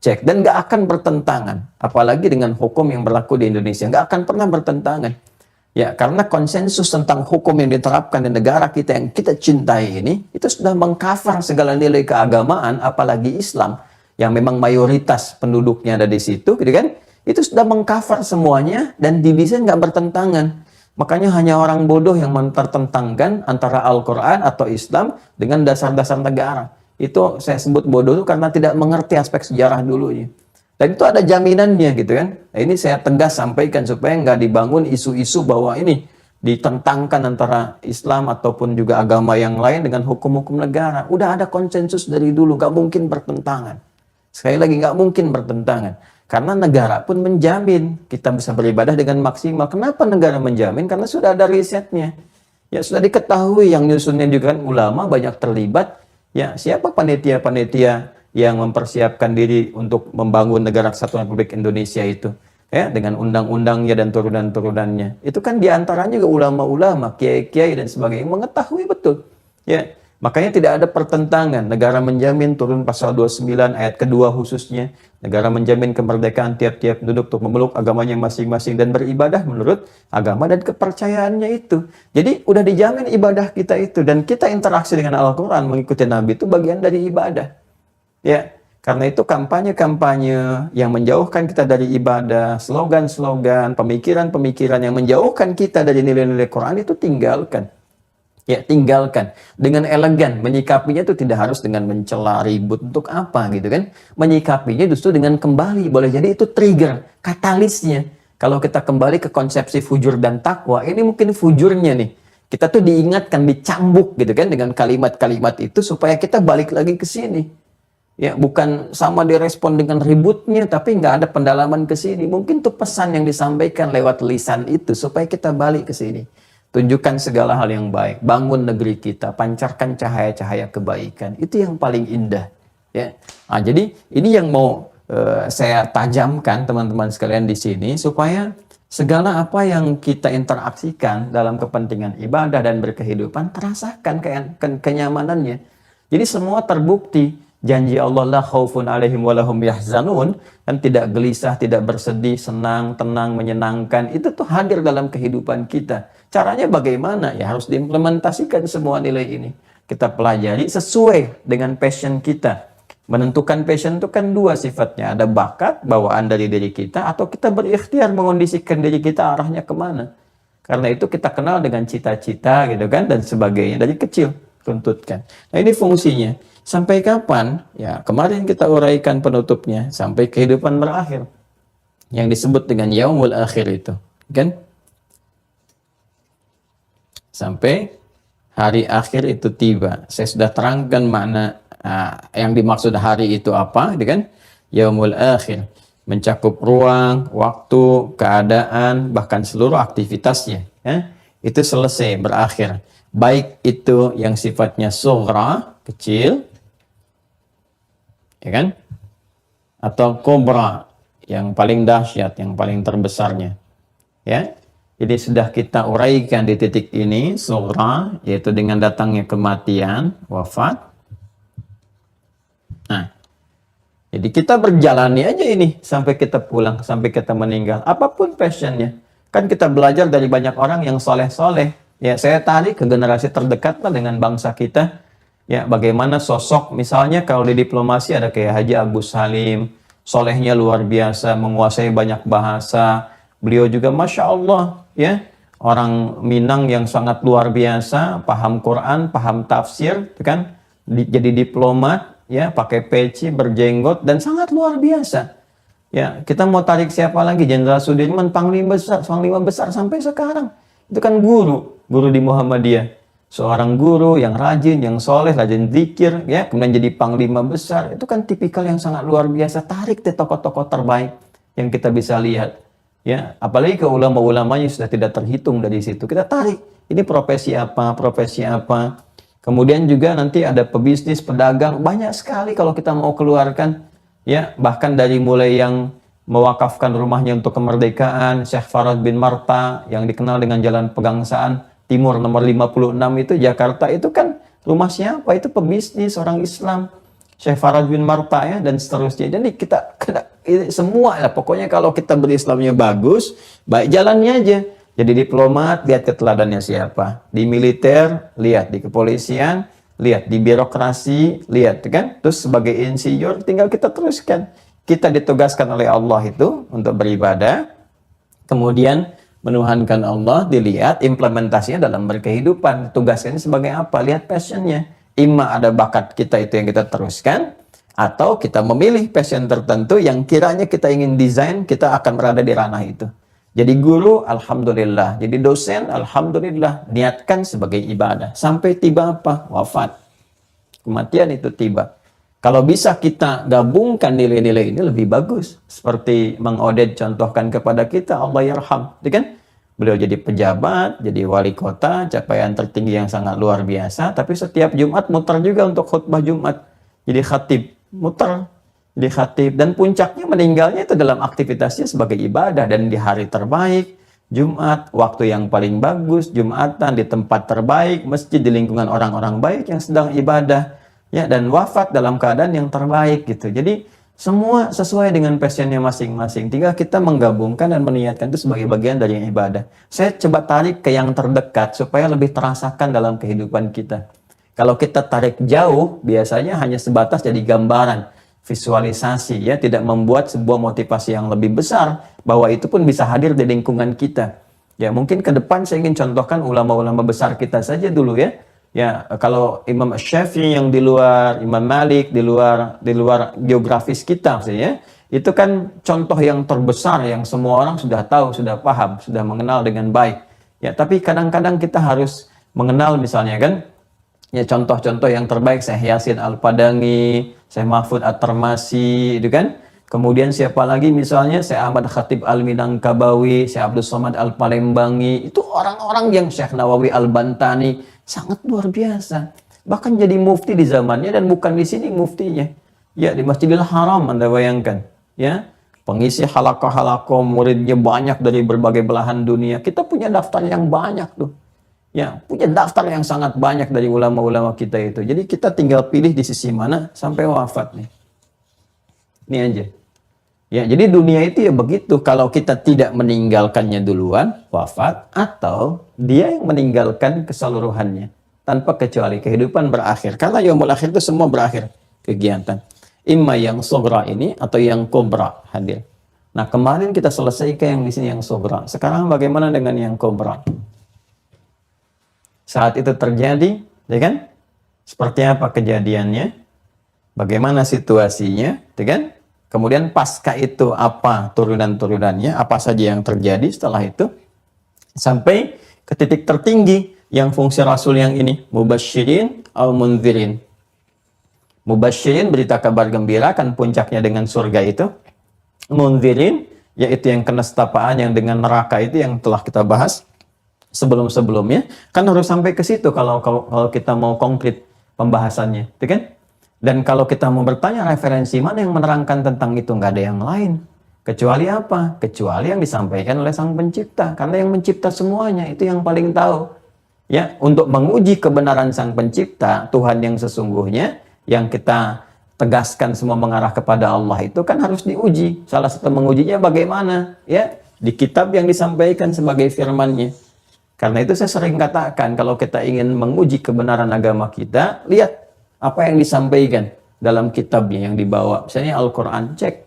cek dan gak akan bertentangan, apalagi dengan hukum yang berlaku di Indonesia, gak akan pernah bertentangan. Ya, karena konsensus tentang hukum yang diterapkan di negara kita yang kita cintai ini, itu sudah mengcover segala nilai keagamaan, apalagi Islam, yang memang mayoritas penduduknya ada di situ, gitu kan? Itu sudah mengcover semuanya, dan didesain nggak bertentangan. Makanya hanya orang bodoh yang mempertentangkan antara Al-Quran atau Islam dengan dasar-dasar negara. Itu saya sebut bodoh itu karena tidak mengerti aspek sejarah dulunya. Dan itu ada jaminannya gitu kan. Nah, ini saya tegas sampaikan supaya nggak dibangun isu-isu bahwa ini ditentangkan antara Islam ataupun juga agama yang lain dengan hukum-hukum negara. Udah ada konsensus dari dulu, nggak mungkin bertentangan. Sekali lagi nggak mungkin bertentangan. Karena negara pun menjamin kita bisa beribadah dengan maksimal. Kenapa negara menjamin? Karena sudah ada risetnya. Ya sudah diketahui yang nyusunnya juga kan ulama banyak terlibat. Ya siapa panitia-panitia yang mempersiapkan diri untuk membangun negara kesatuan Republik Indonesia itu, ya, dengan undang-undangnya dan turunan-turunannya. Itu kan diantaranya juga ulama-ulama, kiai-kiai dan sebagainya mengetahui betul. Ya, makanya tidak ada pertentangan. Negara menjamin turun pasal 29 ayat kedua khususnya. Negara menjamin kemerdekaan tiap-tiap penduduk untuk memeluk agamanya masing-masing dan beribadah menurut agama dan kepercayaannya itu. Jadi udah dijamin ibadah kita itu dan kita interaksi dengan Al-Quran mengikuti Nabi itu bagian dari ibadah. Ya, karena itu kampanye-kampanye yang menjauhkan kita dari ibadah, slogan-slogan, pemikiran-pemikiran yang menjauhkan kita dari nilai-nilai Quran itu tinggalkan. Ya, tinggalkan. Dengan elegan, menyikapinya itu tidak harus dengan mencela ribut untuk apa gitu kan. Menyikapinya justru dengan kembali. Boleh jadi itu trigger, katalisnya. Kalau kita kembali ke konsepsi fujur dan takwa, ini mungkin fujurnya nih. Kita tuh diingatkan, dicambuk gitu kan dengan kalimat-kalimat itu supaya kita balik lagi ke sini. Ya, bukan sama direspon dengan ributnya, tapi nggak ada pendalaman ke sini. Mungkin tuh pesan yang disampaikan lewat lisan itu supaya kita balik ke sini. Tunjukkan segala hal yang baik, bangun negeri kita, pancarkan cahaya-cahaya kebaikan. Itu yang paling indah. Ya, nah, jadi ini yang mau saya tajamkan teman-teman sekalian di sini supaya segala apa yang kita interaksikan dalam kepentingan ibadah dan berkehidupan terasakan kenyamanannya. Jadi semua terbukti. Janji Allah la khaufun alaihim walahum yahzanun, kan tidak gelisah, tidak bersedih, senang, tenang, menyenangkan. Itu tuh hadir dalam kehidupan kita. Caranya bagaimana? Ya harus diimplementasikan semua nilai ini. Kita pelajari sesuai dengan passion kita. Menentukan passion itu kan dua sifatnya. Ada bakat, bawaan dari diri kita, atau kita berikhtiar mengondisikan diri kita arahnya kemana. Karena itu kita kenal dengan cita-cita gitu kan, dan sebagainya. Dari kecil tuntutkan. Nah ini fungsinya. Sampai kapan? Ya, kemarin kita uraikan penutupnya. Sampai kehidupan berakhir. Yang disebut dengan yaumul akhir itu. Kan? Sampai hari akhir itu tiba. Saya sudah terangkan makna yang dimaksud hari itu apa. Kan? Yaumul akhir. Mencakup ruang, waktu, keadaan, bahkan seluruh aktivitasnya. Ya? Itu selesai, berakhir. Baik itu yang sifatnya sughra, kecil, ya kan? Atau kubra, yang paling dahsyat, yang paling terbesarnya. Ya. Jadi sudah kita uraikan di titik ini, sughra, yaitu dengan datangnya kematian, wafat. Nah, jadi kita berjalani aja ini sampai kita pulang, sampai kita meninggal. Apapun passionnya. Kan kita belajar dari banyak orang yang soleh-soleh. Ya, saya tarik ke generasi terdekat lah dengan bangsa kita. Ya, bagaimana sosok, misalnya kalau di diplomasi ada kayak Haji Agus Salim, solehnya luar biasa, menguasai banyak bahasa. Beliau juga Masya Allah, ya, orang Minang yang sangat luar biasa, paham Quran, paham tafsir, kan, jadi diplomat, ya, pakai peci, berjenggot, dan sangat luar biasa. Ya, kita mau tarik siapa lagi? Jenderal Sudirman, panglima besar sampai sekarang. Itu kan guru di Muhammadiyah. Seorang guru yang rajin, yang soleh, rajin zikir, ya, kemudian jadi panglima besar. Itu kan tipikal yang sangat luar biasa. Tarik deh tokoh-tokoh terbaik yang kita bisa lihat. Ya, apalagi ke ulama-ulamanya sudah tidak terhitung dari situ. Kita tarik, ini profesi apa. Kemudian juga nanti ada pebisnis, pedagang, banyak sekali kalau kita mau keluarkan. Ya, bahkan dari mulai yang mewakafkan rumahnya untuk kemerdekaan, Syekh Farad bin Marta, yang dikenal dengan Jalan Pegangsaan Timur nomor 56 itu Jakarta, itu kan rumah siapa? Itu pebisnis orang Islam, Syekh Farad bin Marta, ya, dan seterusnya. Jadi kita semua ya, pokoknya kalau kita berislamnya bagus, baik jalannya aja. Jadi diplomat, lihat keteladannya siapa. Di militer, lihat. Di kepolisian, lihat. Di birokrasi, lihat, kan. Terus sebagai insinyur, tinggal kita teruskan. Kita ditugaskan oleh Allah itu untuk beribadah. Kemudian menuhankan Allah, dilihat implementasinya dalam berkehidupan. Tugasnya sebagai apa? Lihat passionnya. Ima ada bakat kita itu yang kita teruskan, atau kita memilih passion tertentu yang kiranya kita ingin desain, kita akan berada di ranah itu. Jadi guru, alhamdulillah. Jadi dosen, alhamdulillah. Niatkan sebagai ibadah. Sampai tiba apa? Wafat. Kematian itu tiba. Kalau bisa kita gabungkan nilai-nilai ini lebih bagus. Seperti Mang Oded contohkan kepada kita, Allah yarham. Kan? Beliau jadi pejabat, jadi wali kota, capaian tertinggi yang sangat luar biasa. Tapi setiap Jumat muter juga untuk khutbah Jumat. Jadi khatib, muter. Jadi khatib. Dan puncaknya meninggalnya itu dalam aktivitasnya sebagai ibadah. Dan di hari terbaik, Jumat, waktu yang paling bagus, Jumatan di tempat terbaik, masjid di lingkungan orang-orang baik yang sedang ibadah. Ya, dan wafat dalam keadaan yang terbaik gitu. Jadi semua sesuai dengan passionnya masing-masing. Tinggal kita menggabungkan dan meniatkan itu sebagai bagian dari ibadah. Saya coba tarik ke yang terdekat supaya lebih terasakan dalam kehidupan kita. Kalau kita tarik jauh, biasanya hanya sebatas jadi gambaran, visualisasi, ya, tidak membuat sebuah motivasi yang lebih besar bahwa itu pun bisa hadir di lingkungan kita. Ya, mungkin ke depan saya ingin contohkan ulama-ulama besar kita saja dulu, ya. Ya, kalau Imam Syafi'i yang di luar, Imam Malik di luar geografis kita, maksudnya, itu kan contoh yang terbesar yang semua orang sudah tahu, sudah paham, sudah mengenal dengan baik. Ya, tapi kadang-kadang kita harus mengenal misalnya kan, ya contoh-contoh yang terbaik Syekh Yasin Al-Padangi, Syekh Mahfud At-Tarmasi, itu kan. Kemudian siapa lagi misalnya Syekh Ahmad Khatib Al-Minangkabawi, Syekh Abdul Somad Al-Palembangi, itu orang-orang yang Syekh Nawawi Al-Bantani sangat luar biasa. Bahkan jadi mufti di zamannya, dan bukan di sini muftinya. Ya, di Masjidil Haram Anda bayangkan, ya. Pengisi halaqah-halaqah, muridnya banyak dari berbagai belahan dunia. Kita punya daftar yang banyak tuh. Ya, punya daftar yang sangat banyak dari ulama-ulama kita itu. Jadi kita tinggal pilih di sisi mana sampai wafat nih. Ini aja. Ya, jadi dunia itu ya begitu. Kalau kita tidak meninggalkannya duluan, wafat, atau dia yang meninggalkan keseluruhannya. Tanpa kecuali kehidupan berakhir. Karena yaumul akhir itu semua berakhir kegiatan. Imma yang sobra ini atau yang kobra hadir. Nah, kemarin kita selesaikan yang di sini yang sobra. Sekarang bagaimana dengan yang kobra? Saat itu terjadi, ya kan? Seperti apa kejadiannya? Bagaimana situasinya, ya kan? Kemudian pasca itu apa turunan-turunannya, apa saja yang terjadi setelah itu, sampai ke titik tertinggi yang fungsi Rasul yang ini, mubasyirin au munzirin. Mubasyirin, berita kabar gembira, kan puncaknya dengan surga itu. Munzirin, yaitu yang kenestapaan yang dengan neraka itu yang telah kita bahas sebelum-sebelumnya, kan harus sampai ke situ kalau kita mau konkret pembahasannya, itu kan? Dan kalau kita mau bertanya referensi mana yang menerangkan tentang itu, nggak ada yang lain. Kecuali apa? Kecuali yang disampaikan oleh Sang Pencipta. Karena yang mencipta semuanya, itu yang paling tahu. Ya, untuk menguji kebenaran Sang Pencipta, Tuhan yang sesungguhnya, yang kita tegaskan semua mengarah kepada Allah, itu kan harus diuji. Salah satu mengujinya bagaimana? Ya, di kitab yang disampaikan sebagai firman-Nya. Karena itu saya sering katakan, kalau kita ingin menguji kebenaran agama kita, lihat apa yang disampaikan dalam kitabnya yang dibawa. Misalnya Al-Quran, cek.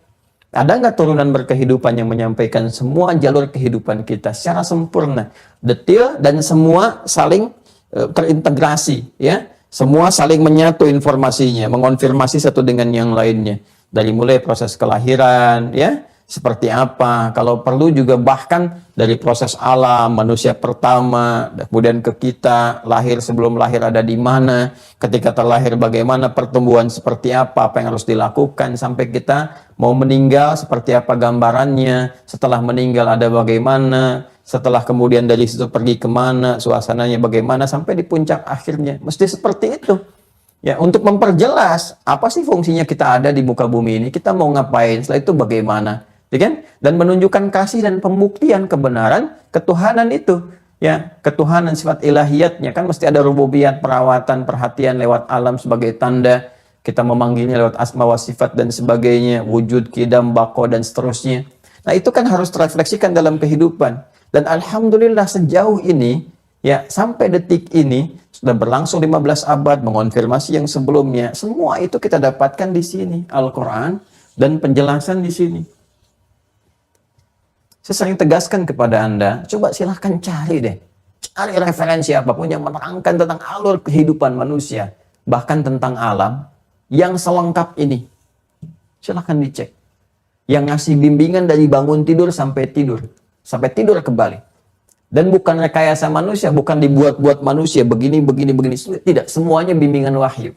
Ada nggak turunan berkehidupan yang menyampaikan semua jalur kehidupan kita secara sempurna, detail, dan semua saling terintegrasi, ya. Semua saling menyatu informasinya, mengonfirmasi satu dengan yang lainnya. Dari mulai proses kelahiran, ya, seperti apa, kalau perlu juga bahkan dari proses alam, manusia pertama, kemudian ke kita, lahir sebelum lahir ada di mana, ketika terlahir bagaimana, pertumbuhan seperti apa yang harus dilakukan, sampai kita mau meninggal seperti apa gambarannya, setelah meninggal ada bagaimana, setelah kemudian dari situ pergi kemana, suasananya bagaimana, sampai di puncak akhirnya, mesti seperti itu. Ya, untuk memperjelas apa sih fungsinya kita ada di muka bumi ini, kita mau ngapain, setelah itu bagaimana. Ya kan? Dan menunjukkan kasih dan pembuktian kebenaran ketuhanan itu, ya, ketuhanan sifat ilahiyatnya, kan mesti ada rububiyat, perawatan, perhatian lewat alam sebagai tanda, kita memanggilnya lewat asma wa sifat dan sebagainya, wujud, qidam, baqo, dan seterusnya. Nah, itu kan harus terefleksikan dalam kehidupan. Dan alhamdulillah sejauh ini, ya, sampai detik ini sudah berlangsung 15 abad, mengonfirmasi yang sebelumnya, semua itu kita dapatkan di sini, Al-Quran dan penjelasan di sini. Saya sering tegaskan kepada Anda, coba silahkan cari deh. Cari referensi apapun yang menerangkan tentang alur kehidupan manusia, bahkan tentang alam, yang selengkap ini. Silahkan dicek. Yang ngasih bimbingan dari bangun tidur sampai tidur kembali. Dan bukan rekayasa manusia, bukan dibuat-buat manusia, begini. Tidak, semuanya bimbingan wahyu.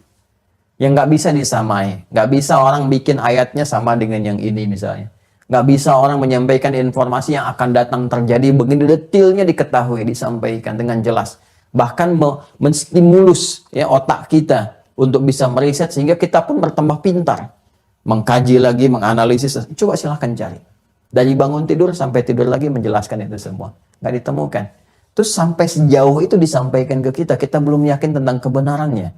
Yang nggak bisa disamai. Nggak bisa orang bikin ayatnya sama dengan yang ini misalnya. Nggak bisa orang menyampaikan informasi yang akan datang terjadi, begini detailnya diketahui, disampaikan dengan jelas. Bahkan menstimulus ya, otak kita untuk bisa meriset sehingga kita pun bertambah pintar. Mengkaji lagi, menganalisis. Coba silahkan cari. Dari bangun tidur sampai tidur lagi menjelaskan itu semua. Nggak ditemukan. Terus sampai sejauh itu disampaikan ke kita belum yakin tentang kebenarannya.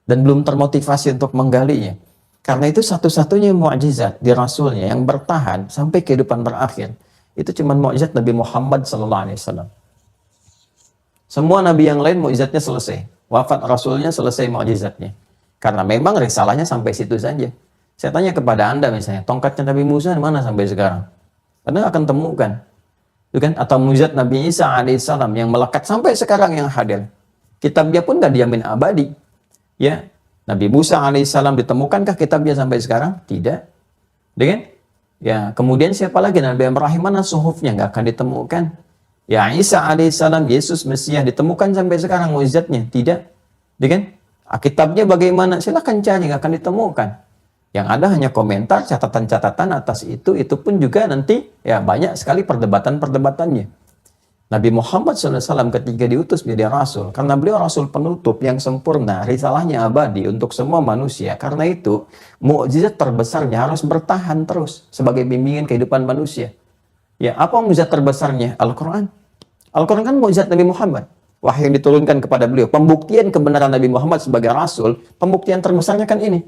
Dan belum termotivasi untuk menggalinya. Karena itu satu-satunya mukjizat di Rasulnya yang bertahan sampai kehidupan berakhir. Itu cuma mukjizat Nabi Muhammad SAW. Semua Nabi yang lain mukjizatnya selesai. Wafat Rasulnya selesai mukjizatnya. Karena memang risalahnya sampai situ saja. Saya tanya kepada Anda misalnya, tongkatnya Nabi Musa di mana sampai sekarang? Anda akan temukan. Itu kan? Atau mukjizat Nabi Isa alaihissalam yang melekat sampai sekarang yang hadir. Kitabnya pun nggak dijamin abadi. Ya. Nabi Musa alaihissalam ditemukankah kitabnya sampai sekarang? Tidak. Dengan ya, kemudian siapa lagi? Nabi Ibrahim mana suhufnya? Nggak akan ditemukan. Ya Isa alaihissalam, Yesus Mesias, ditemukan sampai sekarang mukjizatnya? Tidak. Ya kan? Kitabnya bagaimana? Silahkan cari, nggak akan ditemukan. Yang ada hanya komentar, catatan-catatan atas itu pun juga nanti ya banyak sekali perdebatan-perdebatannya. Nabi Muhammad SAW ketika diutus menjadi Rasul, karena beliau Rasul penutup yang sempurna, risalahnya abadi untuk semua manusia. Karena itu, mukjizat terbesarnya harus bertahan terus sebagai bimbingan kehidupan manusia. Ya, apa mukjizat terbesarnya? Al-Quran. Al-Quran kan mukjizat Nabi Muhammad. Wahyu yang diturunkan kepada beliau. Pembuktian kebenaran Nabi Muhammad sebagai Rasul, pembuktian terbesarnya kan ini.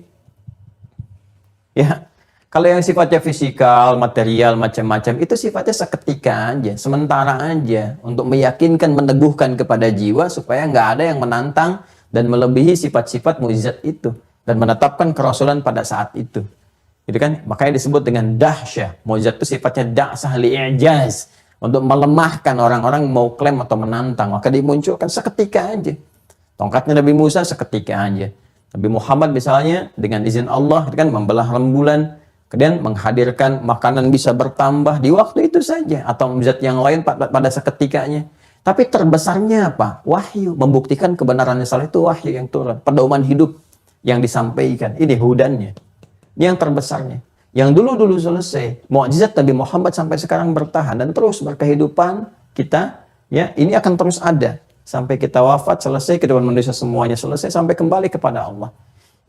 Ya, kalau yang sifatnya fisikal, material, macam-macam, itu sifatnya seketika aja, sementara aja, untuk meyakinkan, meneguhkan kepada jiwa, supaya nggak ada yang menantang dan melebihi sifat-sifat mukjizat itu, dan menetapkan kerasulan pada saat itu. Itu kan, makanya disebut dengan dahsyah. Mukjizat itu sifatnya da'sah li'ijaz, untuk melemahkan orang-orang mau klaim atau menantang, maka dimunculkan seketika aja. Tongkatnya Nabi Musa seketika aja. Nabi Muhammad misalnya, dengan izin Allah, kan membelah rembulan, kemudian menghadirkan makanan bisa bertambah di waktu itu saja, atau zat yang lain pada seketikanya. Tapi terbesarnya apa? Wahyu, membuktikan kebenaran risalah itu wahyu yang turun, pedoman hidup yang disampaikan. Ini hudannya. Ini yang terbesarnya. Yang dulu-dulu selesai, mukjizat Nabi Muhammad sampai sekarang bertahan dan terus berkehidupan kita, ya, ini akan terus ada sampai kita wafat, selesai, kehidupan manusia semuanya selesai, sampai kembali kepada Allah.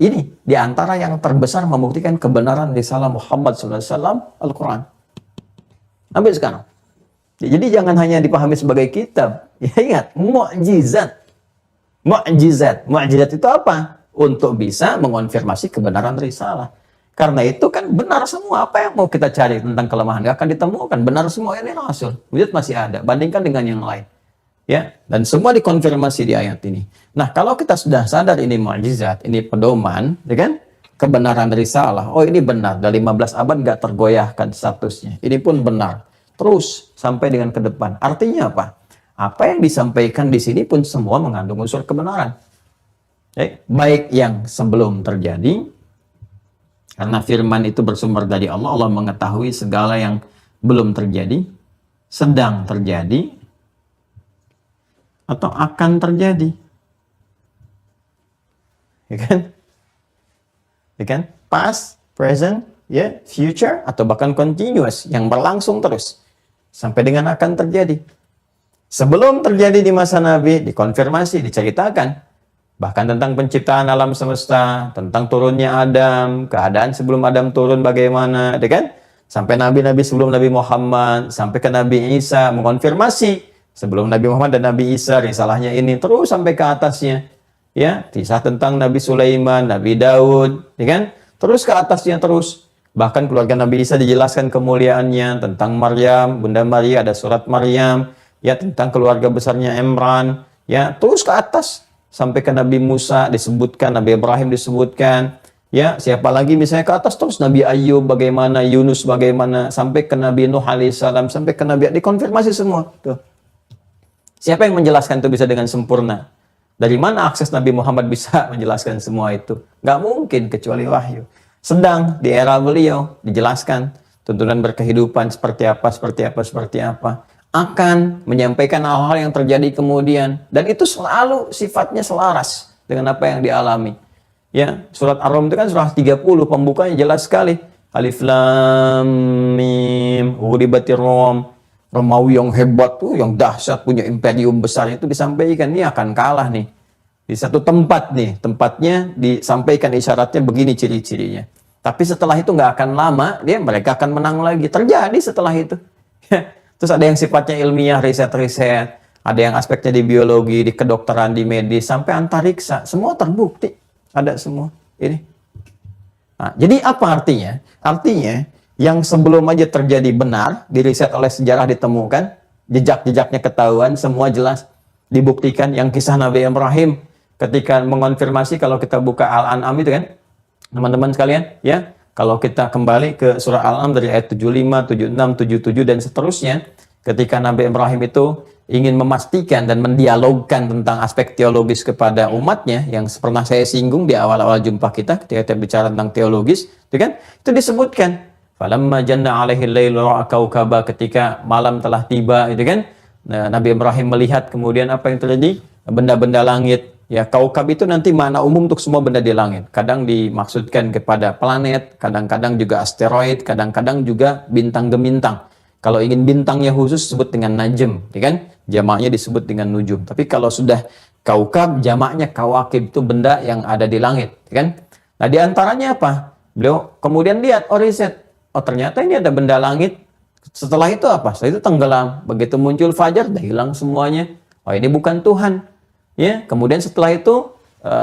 Ini diantara yang terbesar membuktikan kebenaran risalah Muhammad SAW, Al-Quran. Sampai sekarang. Jadi jangan hanya dipahami sebagai kitab. Ya, ingat, mukjizat. Mukjizat. Mukjizat itu apa? Untuk bisa mengonfirmasi kebenaran risalah. Karena itu kan benar semua. Apa yang mau kita cari tentang kelemahan? Gak akan ditemukan. Benar semua, ini Rasul. Mukjizat masih ada. Bandingkan dengan yang lain. Ya, dan semua dikonfirmasi di ayat ini. Nah, kalau kita sudah sadar ini mukjizat, ini pedoman, ya kan? Kebenaran risalah. Oh, ini benar. Dari 15 abad nggak tergoyahkan statusnya. Ini pun benar. Terus sampai dengan ke depan. Artinya apa? Apa yang disampaikan di sini pun semua mengandung unsur kebenaran. Ya, baik yang sebelum terjadi, karena firman itu bersumber dari Allah, Allah mengetahui segala yang belum terjadi, sedang terjadi, atau akan terjadi. Ya kan? Ya kan? Past, present, ya, future, atau bahkan continuous, yang berlangsung terus sampai dengan akan terjadi. Sebelum terjadi di masa Nabi, dikonfirmasi, diceritakan bahkan tentang penciptaan alam semesta, tentang turunnya Adam, keadaan sebelum Adam turun bagaimana, ya kan? Sampai nabi-nabi sebelum Nabi Muhammad, sampai ke Nabi Isa, mengonfirmasi sebelum Nabi Muhammad dan Nabi Isa, risalahnya ini terus sampai ke atasnya. Ya, kisah tentang Nabi Sulaiman, Nabi Daud, ya kan? Terus ke atasnya terus. Bahkan keluarga Nabi Isa dijelaskan kemuliaannya, tentang Maryam, Bunda Maria, ada surat Maryam, ya, tentang keluarga besarnya Imran, ya, terus ke atas sampai ke Nabi Musa disebutkan, Nabi Ibrahim disebutkan, ya, siapa lagi misalnya ke atas terus Nabi Ayub bagaimana, Yunus bagaimana, sampai ke Nabi Nuh alaihissalam, sampai ke Nabi, dikonfirmasi semua tuh. Siapa yang menjelaskan itu bisa dengan sempurna? Dari mana akses Nabi Muhammad bisa menjelaskan semua itu? Nggak mungkin kecuali wahyu. Sedang di era beliau dijelaskan tuntunan berkehidupan seperti apa, seperti apa, seperti apa. Akan menyampaikan hal-hal yang terjadi kemudian. Dan itu selalu sifatnya selaras dengan apa yang dialami. Ya, surat Ar-Rum itu kan surah 30, pembukanya jelas sekali. Alif Lam Mim, ghulibatir Rum. Romawi yang hebat tuh, yang dahsyat, punya imperium besar itu disampaikan, ini akan kalah nih. Di satu tempat nih, tempatnya disampaikan isyaratnya begini ciri-cirinya. Tapi setelah itu nggak akan lama, mereka akan menang lagi. Terjadi setelah itu. Terus ada yang sifatnya ilmiah, riset-riset. Ada yang aspeknya di biologi, di kedokteran, di medis, sampai antariksa. Semua terbukti. Ada semua. Ini. Nah, jadi apa artinya? Artinya, yang sebelum aja terjadi benar, diriset oleh sejarah ditemukan, jejak-jejaknya ketahuan, semua jelas dibuktikan. Yang kisah Nabi Ibrahim ketika mengonfirmasi, kalau kita buka Al-An'am itu kan, teman-teman sekalian, ya, kalau kita kembali ke surah Al-An'am dari ayat 75, 76, 77 dan seterusnya, ketika Nabi Ibrahim itu ingin memastikan dan mendialogkan tentang aspek teologis kepada umatnya, yang pernah saya singgung di awal-awal jumpa kita ketika kita bicara tentang teologis, itu kan, itu disebutkan falamma janna alaihi lailu ra'a kaukaba, ketika malam telah tiba, itu kan, Nabi Ibrahim melihat kemudian apa yang terjadi? Benda-benda langit. Ya, kaukab itu nanti makna umum untuk semua benda di langit. Kadang dimaksudkan kepada planet, kadang-kadang juga asteroid, kadang-kadang juga bintang gemintang. Kalau ingin bintangnya khusus sebut dengan najm, ya kan? Jamaknya disebut dengan nujum. Tapi kalau sudah kaukab, jamaknya kawakib, itu benda yang ada di langit, ya kan? Nah, di antaranya apa? Beliau kemudian lihat, riset. Oh, ternyata ini ada benda langit. Setelah itu apa? Setelah itu tenggelam. Begitu muncul fajar, dah hilang semuanya. Oh, ini bukan Tuhan. Ya, kemudian setelah itu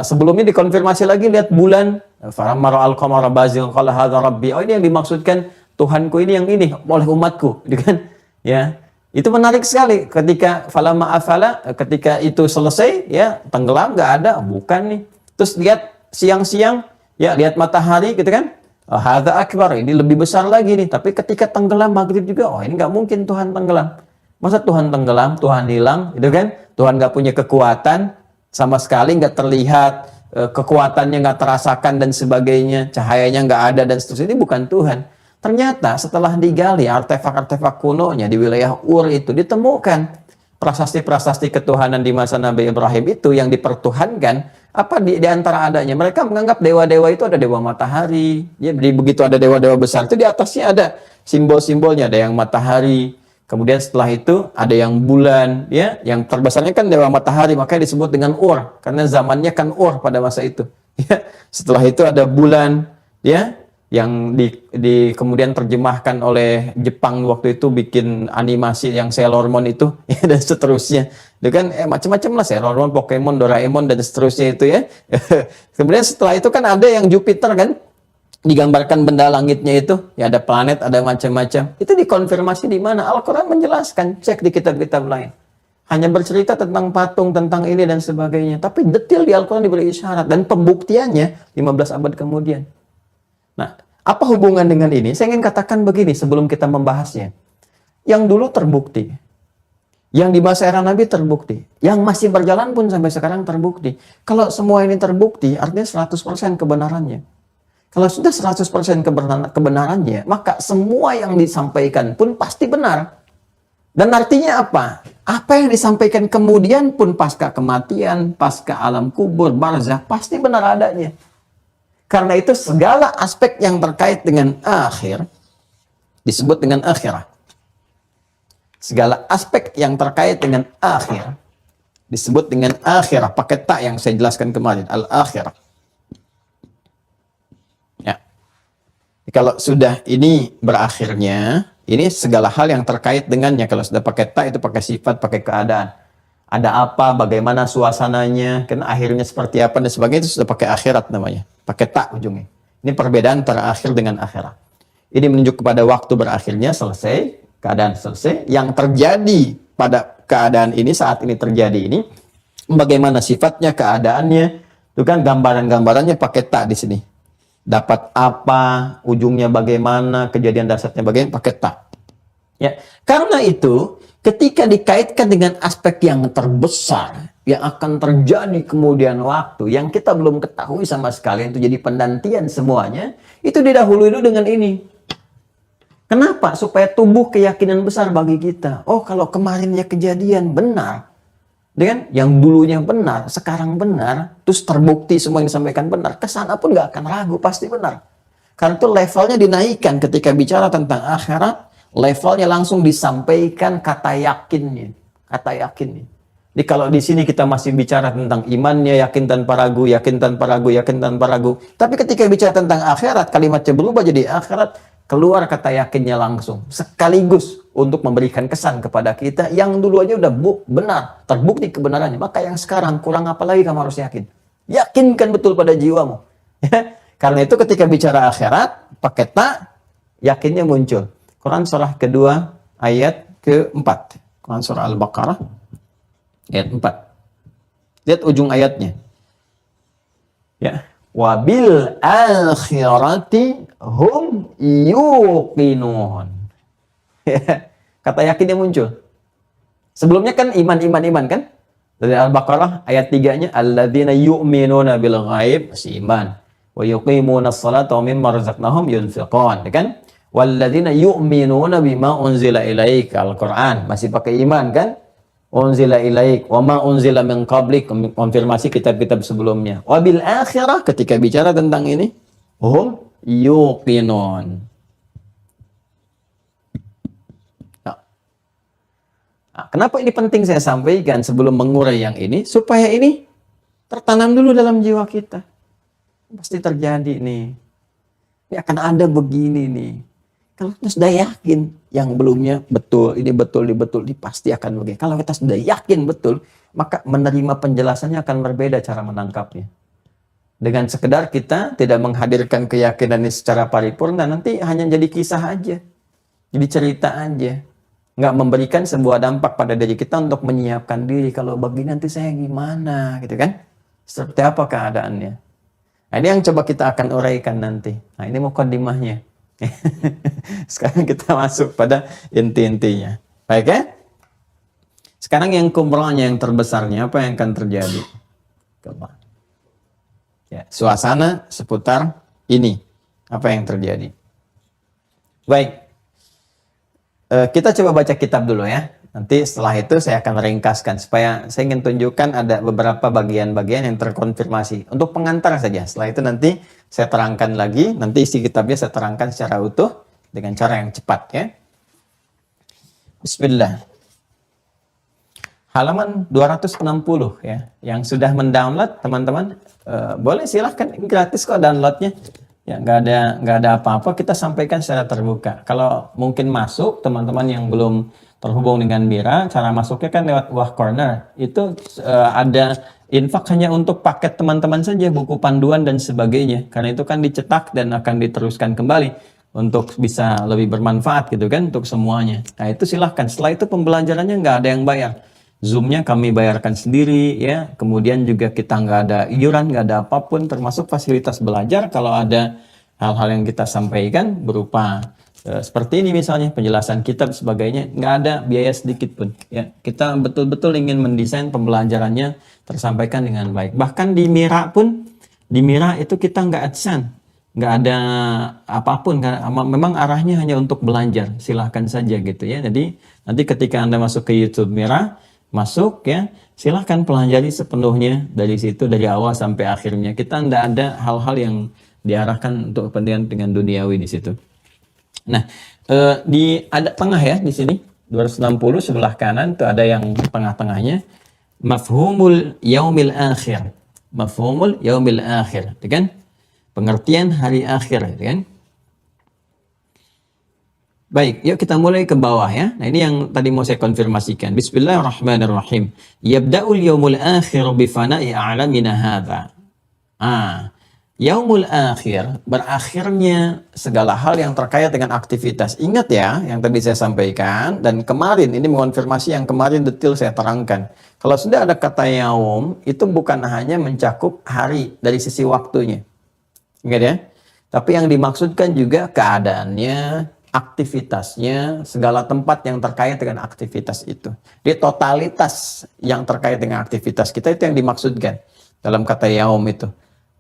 sebelumnya dikonfirmasi lagi, lihat bulan, falamma ra'al qamara bazighan qala hadza rabbi. Oh, ini yang dimaksudkan Tuhanku ini yang ini oleh umatku, gitu kan? Ya. Itu menarik sekali ketika falamma afala, ketika itu selesai, ya, tenggelam, nggak ada, bukan nih. Terus lihat siang-siang, ya, lihat matahari, gitu kan? Hadza akbar, ini lebih besar lagi nih. Tapi ketika tenggelam maghrib juga, oh ini nggak mungkin Tuhan tenggelam. Masa Tuhan tenggelam, Tuhan hilang, gitu kan? Tuhan nggak punya kekuatan sama sekali, nggak terlihat, kekuatannya nggak terasakan dan sebagainya, cahayanya nggak ada dan seterusnya. Ini bukan Tuhan. Ternyata setelah digali artefak-artefak kunonya di wilayah Ur itu ditemukan prasasti-prasasti ketuhanan di masa Nabi Ibrahim itu yang dipertuhankan. Apa di antara adanya? Mereka menganggap dewa-dewa itu ada dewa matahari. Ya, begitu ada dewa-dewa besar itu di atasnya ada simbol-simbolnya, ada yang matahari. Kemudian setelah itu ada yang bulan, ya, yang terbesarnya kan dewa matahari, makanya disebut dengan Ur, karena zamannya kan Ur pada masa itu. Ya. Setelah itu ada bulan, ya, yang kemudian terjemahkan oleh Jepang waktu itu, bikin animasi yang Sailor Moon itu, ya, dan seterusnya. Itu kan macam-macam lah, Sailor Moon, Pokemon, Doraemon dan seterusnya itu, ya. Kemudian setelah itu kan ada yang Jupiter kan, digambarkan benda langitnya itu, ya, ada planet, ada macam-macam. Itu dikonfirmasi di mana? Al-Quran menjelaskan, cek di kitab-kitab lain. Hanya bercerita tentang patung, tentang ini dan sebagainya. Tapi detail di Al-Quran diberi isyarat, dan pembuktiannya 15 abad kemudian. Nah, apa hubungan dengan ini? Saya ingin katakan begini sebelum kita membahasnya. Yang dulu terbukti, yang di masa era Nabi terbukti, yang masih berjalan pun sampai sekarang terbukti. Kalau semua ini terbukti, artinya 100% kebenarannya. Kalau sudah 100% kebenarannya, maka semua yang disampaikan pun pasti benar. Dan artinya apa? Apa yang disampaikan kemudian pun pasca kematian, pasca alam kubur, barzah, pasti benar adanya. Karena itu segala aspek yang terkait dengan akhir disebut dengan akhirah. Segala aspek yang terkait dengan akhir disebut dengan akhirah. Pakai tak yang saya jelaskan kemarin, al-akhirah. Kalau sudah ini berakhirnya, ini segala hal yang terkait dengannya. Kalau sudah pakai tak, itu pakai sifat, pakai keadaan. Ada apa, bagaimana suasananya, kan akhirnya seperti apa, dan sebagainya, itu sudah pakai akhirat namanya. Pakai tak ujungnya. Ini perbedaan antara akhir dengan akhirat. Ini menunjuk kepada waktu berakhirnya, selesai, keadaan selesai. Yang terjadi pada keadaan ini, saat ini terjadi ini, bagaimana sifatnya, keadaannya, itu kan gambaran-gambarannya pakai tak di sini. Dapat apa, ujungnya bagaimana, kejadian dasarnya bagaimana, pakai tak. Ya, karena itu ketika dikaitkan dengan aspek yang terbesar yang akan terjadi kemudian waktu, yang kita belum ketahui sama sekali, itu jadi penantian semuanya, itu didahului dulu dengan ini. Kenapa? Supaya tumbuh keyakinan besar bagi kita. Oh, kalau kemarinnya kejadian benar, dengan yang dulunya benar, sekarang benar, terus terbukti semua yang disampaikan benar, kesana pun nggak akan ragu, pasti benar. Karena itu levelnya dinaikkan ketika bicara tentang akhirat, levelnya langsung disampaikan kata yakinnya, kata yakinnya. Jadi kalau di sini kita masih bicara tentang imannya, yakin tanpa ragu, yakin tanpa ragu, yakin tanpa ragu. Tapi ketika bicara tentang akhirat, kalimatnya berubah jadi akhirat, keluar kata yakinnya langsung, sekaligus untuk memberikan kesan kepada kita yang dulu aja udah benar, terbukti kebenarannya. Maka yang sekarang kurang apa lagi kamu harus yakin? Yakinkan betul pada jiwamu. Karena itu ketika bicara akhirat, pakai tak, yakinnya muncul. Quran surah kedua ayat keempat. Quran surah Al-Baqarah ayat 4. Lihat ujung ayatnya. Ya. Wabil akhirati hum yuqinun. Kata yakinnya muncul. Sebelumnya kan iman kan? Dari Al-Baqarah ayat 3-nya alladzina yu'minuna bil ghaib, masih iman. Wa yuqimunas salata wa mimma razaqnahum yunfiqun, kan? Walladzina yu'minuna bima unzila ilaika, Al-Qur'an, masih pakai iman kan? unzila ilaik wa ma unzila min qablik, konfirmasi kitab-kitab sebelumnya. Wa bil akhirah, ketika bicara tentang ini, hum yuqinun. Nah, kenapa ini penting saya sampaikan sebelum mengurai yang ini? Supaya ini tertanam dulu dalam jiwa kita. Pasti terjadi nih. Ini akan ada begini nih. Kalau kita sudah yakin yang belumnya betul, ini pasti akan begini. Kalau kita sudah yakin betul, maka menerima penjelasannya akan berbeda cara menangkapnya. Dengan sekedar kita tidak menghadirkan keyakinan ini secara paripurna, nanti hanya jadi kisah aja. Jadi cerita aja. Nggak memberikan sebuah dampak pada diri kita untuk menyiapkan diri. Kalau begini nanti saya gimana, gitu kan? Seperti apa keadaannya? Nah, ini yang coba kita akan uraikan nanti. Nah, ini mukadimahnya. Sekarang kita masuk pada inti-intinya. Baik ya? Sekarang yang kumrohnya, yang terbesarnya, apa yang akan terjadi? Coba. Ya, suasana seputar ini. Apa yang terjadi? Baik. Kita coba baca kitab dulu ya. Nanti setelah itu saya akan ringkaskan supaya saya ingin tunjukkan ada beberapa bagian-bagian yang terkonfirmasi. Untuk pengantar saja. Setelah itu nanti saya terangkan lagi. Nanti isi kitabnya saya terangkan secara utuh dengan cara yang cepat ya. Bismillah. Halaman 260 ya. Yang sudah mendownload teman-teman, boleh silahkan, gratis kok downloadnya. Ya, nggak ada apa-apa, kita sampaikan secara terbuka. Kalau mungkin masuk teman-teman yang belum terhubung dengan Mira, cara masuknya kan lewat Wah Corner. Itu ada infak hanya untuk paket teman-teman saja, buku panduan dan sebagainya. Karena itu kan dicetak dan akan diteruskan kembali untuk bisa lebih bermanfaat gitu kan untuk semuanya. Nah, itu silahkan. Setelah itu pembelajarannya nggak ada yang bayar. Zoom-nya kami bayarkan sendiri ya. Kemudian juga kita nggak ada iuran, nggak ada apapun, termasuk fasilitas belajar. Kalau ada hal-hal yang kita sampaikan berupa seperti ini misalnya penjelasan kitab sebagainya, nggak ada biaya sedikit pun ya. Kita betul-betul ingin mendesain pembelajarannya tersampaikan dengan baik. Bahkan di Mira pun, di Mira itu kita nggak adsan, nggak ada apapun karena memang arahnya hanya untuk belajar. Silahkan saja gitu ya. Jadi nanti ketika Anda masuk ke YouTube Mira, masuk ya, silahkan pelajari sepenuhnya dari situ, dari awal sampai akhirnya. Kita tidak ada hal-hal yang diarahkan untuk kepentingan dengan duniawi di situ. Nah, ada tengah ya di sini 260 sebelah kanan tuh ada yang tengah-tengahnya mafhumul yaumil akhir. Mafhumul yaumil akhir, gitu kan? Pengertian hari akhir, gitu kan? Baik, yuk kita mulai ke bawah ya. Nah, ini yang tadi mau saya konfirmasikan. Bismillahirrahmanirrahim. Yabda'ul yaumul akhir bi fana'i a'lamina hadza. Yaumul akhir, berakhirnya segala hal yang terkait dengan aktivitas. Ingat ya, yang tadi saya sampaikan dan kemarin ini mengonfirmasi yang kemarin detail saya terangkan. Kalau sudah ada kata yaum, itu bukan hanya mencakup hari dari sisi waktunya. Ingat ya? Tapi yang dimaksudkan juga keadaannya, aktivitasnya, segala tempat yang terkait dengan aktivitas itu. Di totalitas yang terkait dengan aktivitas kita itu yang dimaksudkan dalam kata yaum itu.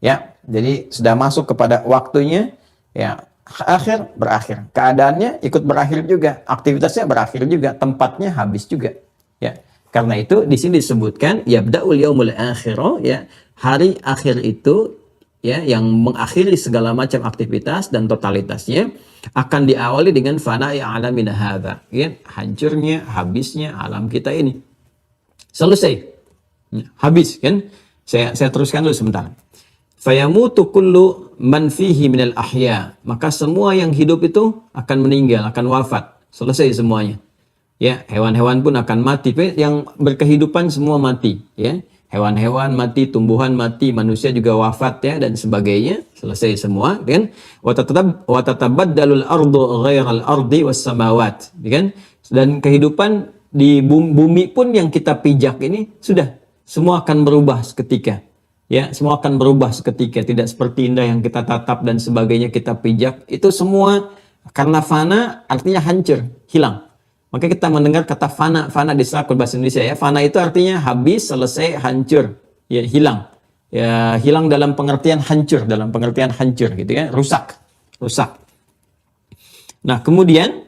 Ya, jadi sudah masuk kepada waktunya, ya akhir berakhir. Keadaannya ikut berakhir juga, aktivitasnya berakhir juga, tempatnya habis juga. Ya, karena itu di sini disebutkan yabda'ul yaumul akhir, ya hari akhir itu. Ya, yang mengakhiri segala macam aktivitas dan totalitasnya akan diawali dengan fana'i alamin hadza, ya, hancurnya, habisnya alam kita ini. Selesai. Habis kan? Saya teruskan dulu sebentar. Fayamutu kullu man fihi minal ahya. Maka semua yang hidup itu akan meninggal, akan wafat. Selesai semuanya. Ya, hewan-hewan pun akan mati. Yang berkehidupan semua mati, ya. Hewan-hewan mati, tumbuhan mati, manusia juga wafat ya dan sebagainya. Selesai semua kan. Wa tatabaddalul ardu ghairal ardi was samawat, kan? Dan kehidupan di bumi pun yang kita pijak ini sudah semua akan berubah seketika. Ya, semua akan berubah seketika, tidak seperti indah yang kita tatap dan sebagainya kita pijak. Itu semua karena fana artinya hancur, hilang. Maka kita mendengar kata fana, fana di serakul bahasa Indonesia ya. Fana itu artinya habis, selesai, hancur, ya hilang. Ya hilang dalam pengertian hancur, gitu ya, rusak. Nah, kemudian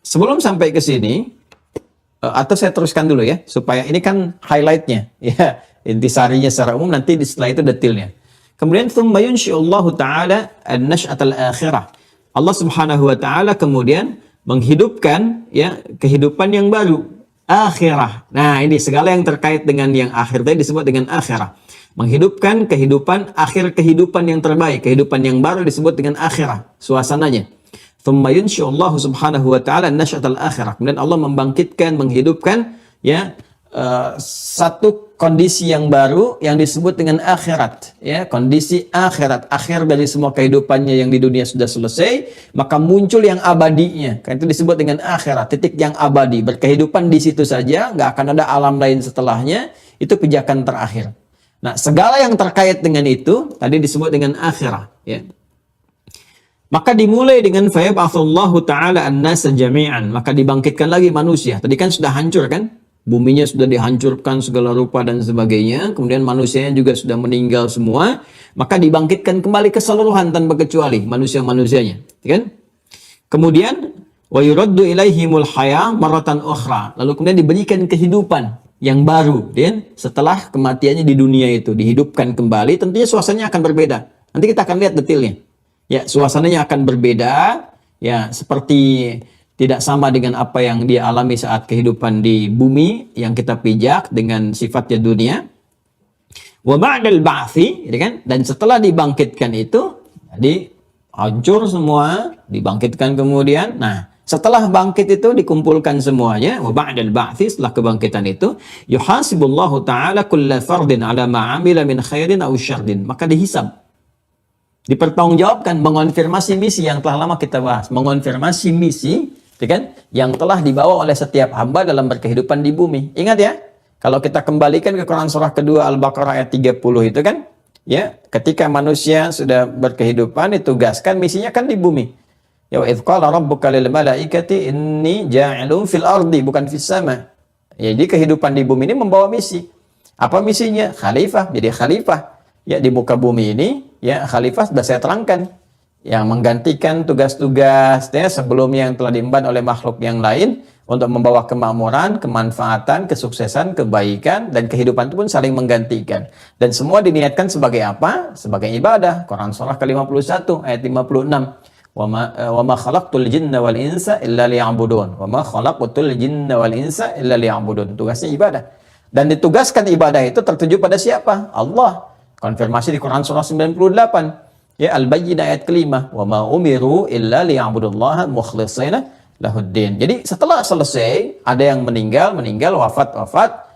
sebelum sampai ke sini, atau saya teruskan dulu ya, supaya ini kan highlightnya, ya, intisarinya secara umum, nanti setelah itu detailnya. Kemudian thumma yunsyi'ullahu ta'ala an-nash'atal akhirah. Allah Subhanahu wa taala kemudian menghidupkan ya kehidupan yang baru, akhirah. Nah, ini segala yang terkait dengan yang akhir tadi disebut dengan akhirah. Menghidupkan kehidupan, akhir kehidupan yang terbaik, kehidupan yang baru disebut dengan akhirah, suasananya. Thumma yunsyi'ullahu subhanahu wa ta'ala an-nash'atal akhirah. Kemudian Allah membangkitkan, menghidupkan ya satu kondisi yang baru yang disebut dengan akhirat, ya, kondisi akhirat, akhir dari semua kehidupannya yang di dunia sudah selesai, maka muncul yang abadinya, kan itu disebut dengan akhirat, titik yang abadi, berkehidupan di situ saja, nggak akan ada alam lain setelahnya, itu pijakan terakhir. Nah, segala yang terkait dengan itu tadi disebut dengan akhirah, ya. Maka dimulai dengan fayab'atsullahu ta'ala an-nasa jami'an, maka dibangkitkan lagi manusia. Tadi kan sudah hancur kan? Buminya sudah dihancurkan segala rupa dan sebagainya, kemudian manusianya juga sudah meninggal semua, maka dibangkitkan kembali keseluruhan tanpa kecuali manusia-manusianya, kan? Kemudian wa yuraddu ilaihimul haya maratan ukhra, lalu kemudian diberikan kehidupan yang baru, kan? Setelah kematiannya di dunia itu dihidupkan kembali, tentunya suasananya akan berbeda. Nanti kita akan lihat detailnya. Ya, suasananya akan berbeda, ya, seperti tidak sama dengan apa yang dia alami saat kehidupan di bumi yang kita pijak dengan sifatnya dunia. Wa ba'dal ba'thi, kan? Dan setelah dibangkitkan itu, jadi hancur semua, dibangkitkan kemudian. Nah, setelah bangkit itu dikumpulkan semuanya, wa ba'dal ba'thi, setelah kebangkitan itu, yuhasibullahu ta'ala kulla fardin ala ma'amila min khairin aw syarrin, maka dihisab. Dipertanggungjawabkan, mengonfirmasi misi yang telah lama kita bahas, mengonfirmasi misi, kan, yang telah dibawa oleh setiap hamba dalam berkehidupan di bumi. Ingat ya, kalau kita kembalikan ke Quran surah kedua Al-Baqarah ayat 30 itu kan, ya, ketika manusia sudah berkehidupan ditugaskan misinya kan di bumi. Ya, wa idz qala rabbuka lil malaikati inni ja'ilun fil ardi bukan fis sama. Ya, jadi kehidupan di bumi ini membawa misi. Apa misinya? Khalifah, jadi khalifah. Ya, di muka bumi ini, ya, khalifah sudah saya terangkan, yang menggantikan tugas-tugas ya, sebelumnya yang telah diemban oleh makhluk yang lain untuk membawa kemakmuran, kemanfaatan, kesuksesan, kebaikan, dan kehidupan itu pun saling menggantikan. Dan semua diniatkan sebagai apa? Sebagai ibadah. Quran surah ke-51 ayat 56. Wa ma khalaqtul jinna wal insa illa liya'budun. Wa ma khalaqtul jinna wal insa illa liya'budun. Tugasnya ibadah. Dan ditugaskan ibadah itu tertuju pada siapa? Allah. Konfirmasi di Quran surah 98. Ya, Al-Bayyinah ayat kelima. Wa ma umiru illa liya'budullaha mukhlishina lahuddin. Jadi setelah selesai, ada yang meninggal, wafat,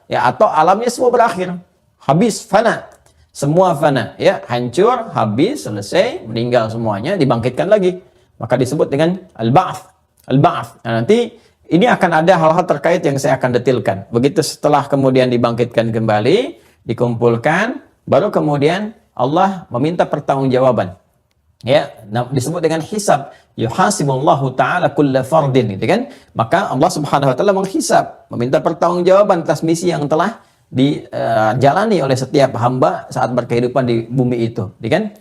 ya, atau alamnya semua berakhir. Habis, fana. Semua fana, ya, hancur, habis, selesai, meninggal semuanya, dibangkitkan lagi. Maka disebut dengan al-ba'ats. Al-ba'ats. Nah, nanti ini akan ada hal-hal terkait yang saya akan detilkan. Begitu setelah kemudian dibangkitkan kembali, dikumpulkan, baru kemudian Allah meminta pertanggungjawaban. Ya, disebut dengan hisab. Yuhasibullahu ta'ala kulla fardin, gitu kan? Maka Allah Subhanahu wa taala menghisab, meminta pertanggungjawaban atas misi yang telah dijalani oleh setiap hamba saat berkehidupan di bumi itu, gitu kan?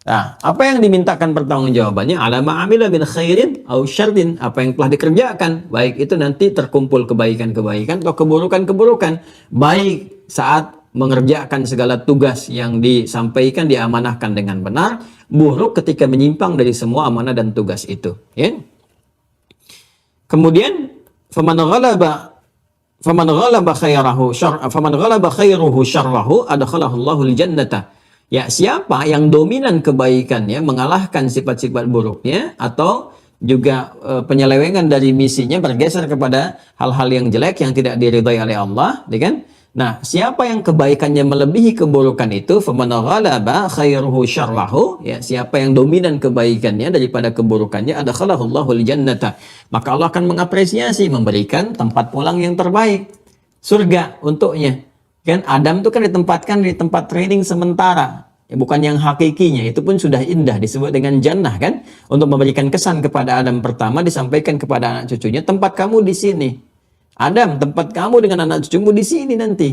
Nah, apa yang dimintakan pertanggungjawabannya? Ala ma'amila min khairin aw syarrin, apa yang telah dikerjakan, baik itu nanti terkumpul kebaikan-kebaikan atau keburukan-keburukan, baik saat mengerjakan segala tugas yang disampaikan, diamanahkan dengan benar, buruk ketika menyimpang dari semua amanah dan tugas itu, ya. Kemudian faman ghalaba khairuhu syarrahu adkhalahu Allahul jannata. Ya, siapa yang dominan kebaikannya mengalahkan sifat-sifat buruknya atau juga penyelewengan dari misinya, bergeser kepada hal-hal yang jelek yang tidak diridhai oleh Allah, ya kan? Nah, siapa yang kebaikannya melebihi keburukan itu, faman ghalaba khairuhu syarrahu, ya, siapa yang dominan kebaikannya daripada keburukannya, adkhalahu Allahul jannata, maka Allah akan mengapresiasi, memberikan tempat pulang yang terbaik, surga untuknya. Kan Adam itu kan ditempatkan di tempat training sementara, ya, bukan yang hakikinya, itu pun sudah indah, disebut dengan jannah kan, untuk memberikan kesan kepada Adam pertama, disampaikan kepada anak cucunya, tempat kamu di sini. Adam, tempat kamu dengan anak cucumu di sini nanti,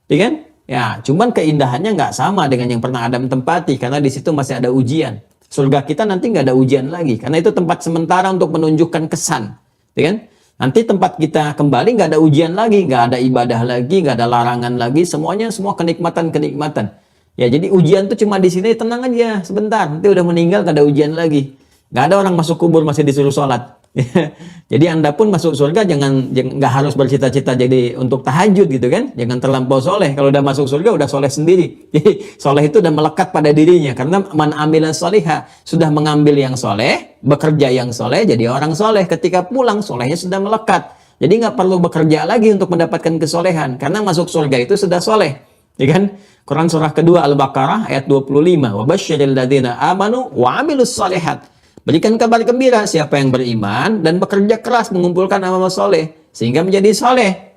ya kan? Ya, cuman keindahannya nggak sama dengan yang pernah Adam tempati, karena di situ masih ada ujian. Surga kita nanti nggak ada ujian lagi, karena itu tempat sementara untuk menunjukkan kesan, ya kan? Nanti tempat kita kembali nggak ada ujian lagi, nggak ada ibadah lagi, nggak ada larangan lagi, semuanya semua kenikmatan-kenikmatan. Ya, jadi ujian tuh cuma di sini, tenang aja sebentar, nanti udah meninggal nggak ada ujian lagi. Nggak ada orang masuk kubur masih disuruh sholat. Jadi Anda pun masuk surga nggak harus bercita-cita jadi untuk tahajud gitu kan. Jangan terlampau soleh. Kalau udah masuk surga udah soleh sendiri. Jadi soleh itu udah melekat pada dirinya. Karena man amila solihah, sudah mengambil yang soleh, bekerja yang soleh, jadi orang soleh. Ketika pulang solehnya sudah melekat. Jadi nggak perlu bekerja lagi untuk mendapatkan kesolehan. Karena masuk surga itu sudah soleh. Ya kan? Quran surah kedua Al-Baqarah ayat 25. Wa basyiril ladzina amanu wa amilus solihat. Berikan kabar gembira siapa yang beriman dan bekerja keras mengumpulkan amal soleh sehingga menjadi soleh.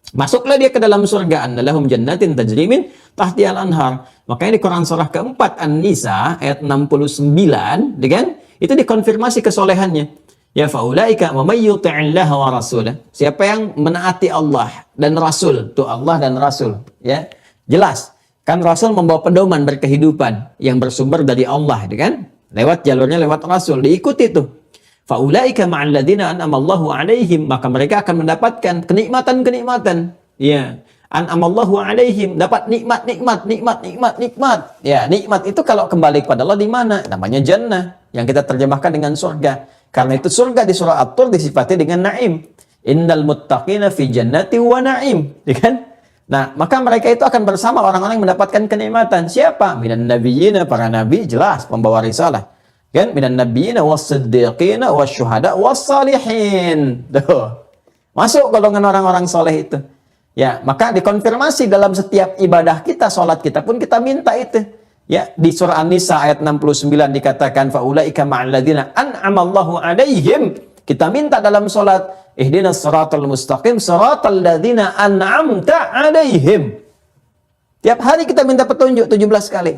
Masuklah dia ke dalam surga. Annalahum jannatin tajri min tahtihal anhar. Makanya di Quran surah keempat An-Nisa ayat 69, kan? Itu dikonfirmasi kesolehannya. Ya faulaika wa may yuti'illaha wa rasulah. Siapa yang menaati Allah dan Rasul, tuh Allah dan Rasul, ya. Jelas. Kan Rasul membawa pedoman berkehidupan yang bersumber dari Allah, kan? Lewat jalurnya lewat Rasul, diikuti tuh. Faulaika ma'al ladzina an'amallahu 'alaihim, maka mereka akan mendapatkan kenikmatan-kenikmatan. Ya, an'amallahu 'alaihim, dapat nikmat. Ya, nikmat itu kalau kembali kepada Allah di mana? Namanya jannah, yang kita terjemahkan dengan surga. Karena itu surga di surah At-Tur disifati dengan naim. Innal muttaqina fi jannati wa na'im, ya kan? Nah, maka mereka itu akan bersama orang-orang yang mendapatkan kenikmatan. Siapa? Minan nabiyyina, para nabi, jelas pembawa risalah. Kan? Minan nabiyyina was-siddiqina wasyuhada was-salihin. Tuh. Masuk golongan orang-orang soleh itu. Ya, maka dikonfirmasi dalam setiap ibadah kita, salat kita pun kita minta itu. Ya, di surah An-Nisa ayat 69 dikatakan faulaika ma'al ladzina an'amallahu 'alaihim. Kita minta dalam salat ihdinas siratal mustaqim siratal ladzina an'amta 'alaihim. Tiap hari kita minta petunjuk 17 kali.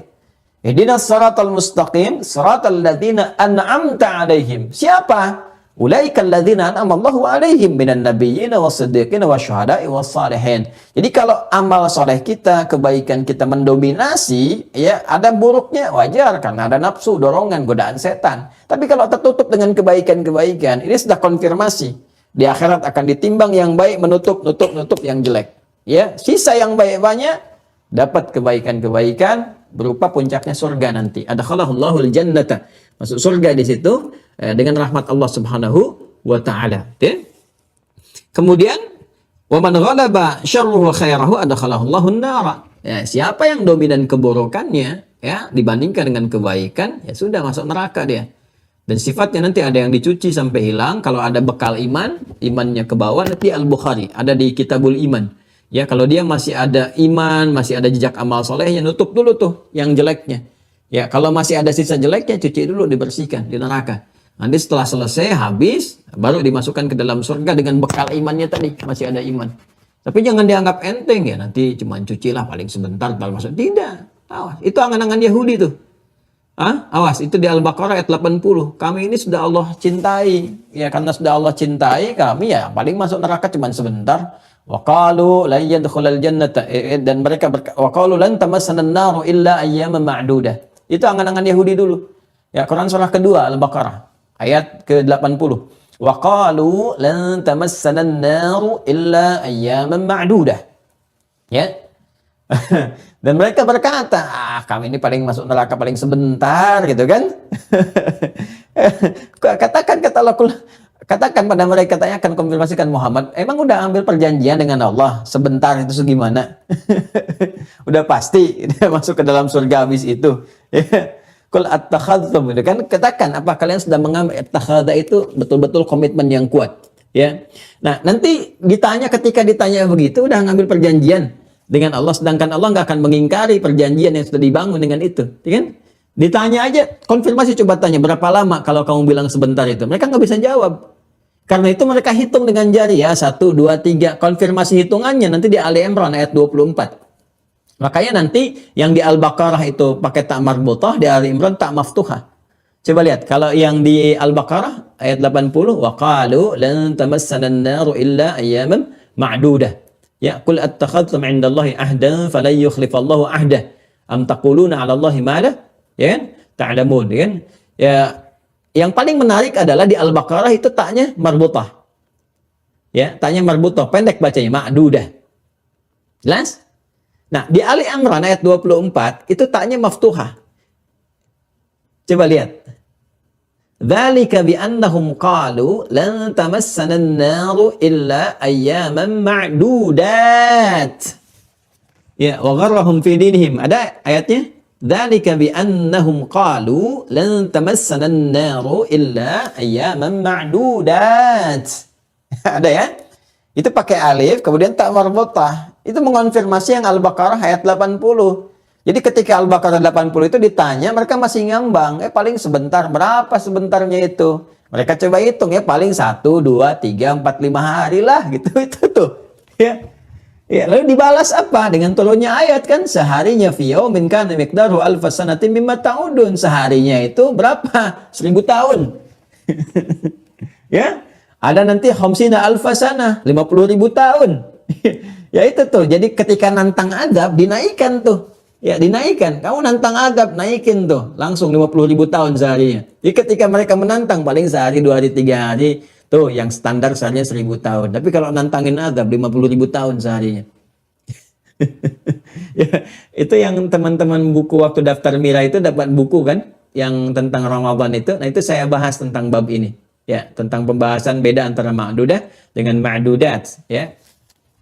Ihdinas siratal mustaqim siratal ladzina an'amta 'alaihim. Siapa? Ulaikal ladzina an'amallahu 'alaihim minan nabiyyina was-siddiqina wasyuhada'i was-salihin. Jadi kalau amal soleh kita, kebaikan kita mendominasi, ya ada buruknya, wajar karena ada nafsu, dorongan, godaan setan. Tapi kalau tertutup dengan kebaikan-kebaikan, ini sudah konfirmasi. Di akhirat akan ditimbang yang baik, menutup yang jelek. Ya, sisa yang baik banyak, dapat kebaikan-kebaikan berupa puncaknya surga nanti. Adkhalahallahul jannata. Masuk surga di situ dengan rahmat Allah Subhanahu wa taala. Ya. Kemudian wa man ghalaba syarruhu khairahu adkhalahullahu an-nara. Ya, siapa yang dominan keburukannya ya dibandingkan dengan kebaikan, ya sudah masuk neraka dia. Dan sifatnya nanti ada yang dicuci sampai hilang. Kalau ada bekal iman, imannya ke bawah, nanti Al-Bukhari ada di Kitabul Iman. Ya, kalau dia masih ada iman, masih ada jejak amal solehnya, nutup dulu tuh yang jeleknya. Ya, kalau masih ada sisa jeleknya, cuci dulu, dibersihkan di neraka. Nanti setelah selesai, habis, baru dimasukkan ke dalam surga dengan bekal imannya tadi, masih ada iman. Tapi jangan dianggap enteng ya, nanti cuma cucilah paling sebentar, baru masuk. Tidak, awas. Itu angan-angan Yahudi tuh. Awas, itu di Al-Baqarah ayat 80. Kami ini sudah Allah cintai. Ya, karena sudah Allah cintai kami, ya paling masuk neraka cuma sebentar. Wa qalu lan yadkhulal jannata, dan mereka wa qalu lan tamassana an-naru illa ayyaman ma'dudah. Itu angan-angan Yahudi dulu. Ya, Quran surah kedua Al-Baqarah ayat ke-80. Wa qalu lan tamassana an-naru illa ayyaman ma'dudah. Ya. Dan mereka berkata, kami ini paling masuk neraka paling sebentar gitu kan. Katakan pada mereka, tanyakan, konfirmasikan Muhammad, emang udah ambil perjanjian dengan Allah sebentar itu segimana? Udah pasti dia masuk ke dalam surga habis itu. Qul attakhadhtum, gitu kan? Katakan, apa kalian sudah mengambil attakhadha itu betul-betul komitmen yang kuat, ya. Nah, nanti ketika ditanya begitu udah ngambil perjanjian dengan Allah, sedangkan Allah nggak akan mengingkari perjanjian yang sudah dibangun dengan itu, ya kan? Ditanya aja, konfirmasi, coba tanya berapa lama kalau kamu bilang sebentar itu. Mereka nggak bisa jawab. Karena itu mereka hitung dengan jari ya, 1, 2, 3. Konfirmasi hitungannya nanti di Ali Imran ayat 24. Makanya nanti yang di Al-Baqarah itu pakai tak marbutah, di Ali Imran tak maftuhah. Coba lihat, kalau yang di Al-Baqarah ayat 80, wa qalu lan tamassana an-naru illa ayyaman ma'dudah. Ya, qul attakhadhtum 'indallahi ahdan falan yukhlifallahu ahdah. Am taquluna 'ala Allahi ma la ya kan? Ta'lamun, ya kan? Ya, yang paling menarik adalah di Al-Baqarah itu taknya marbutah. Ya, ta'nya marbutoh, pendek bacanya, ma'dudah. Jelas? Nah, di Ali Imran ayat 24 itu ta'nya maftuhah. Coba lihat. Dzalika bi annahum qalu lan tamassana an-naru illa ayyaman ma'dudat. Ya, wa gharrahum fi dinihim. Ada ayatnya? Dzalika bi annahum qalu lan tamassana an-naru illa ayyaman ma'dudat. Ada ya? Itu pakai alif, kemudian ta marbutah. Itu mengonfirmasi yang Al-Baqarah ayat 80. Jadi ketika Al-Baqarah 80 itu ditanya, mereka masih ngambang. Paling sebentar. Berapa sebentarnya itu? Mereka coba hitung ya, paling 1, 2, 3, 4, 5 hari lah gitu. Itu tuh. Ya. Ya, lalu dibalas apa? Dengan turunnya ayat kan, seharinya fi yaumin kana miqdaruhu alfa sanatin mimma ta'udun. Seharinya itu berapa? 1000 tahun. Ya. Ada nanti khamsina alfa sana, 50.000 tahun. Ya itu tuh. Jadi ketika nantang adab dinaikkan tuh. Ya dinaikkan, kamu nantang adab, naikin tuh, langsung 50.000 tahun seharinya. Jadi ketika mereka menantang, paling sehari, 2 hari, 3 hari, tuh yang standar seharinya 1000 tahun. Tapi kalau nantangin adab, 50.000 tahun seharinya. Ya, itu yang teman-teman buku waktu daftar Mira itu dapat buku kan, yang tentang Ramadan itu. Nah itu saya bahas tentang bab ini. Ya, tentang pembahasan beda antara ma'dudah dengan ma'dudat. Ya.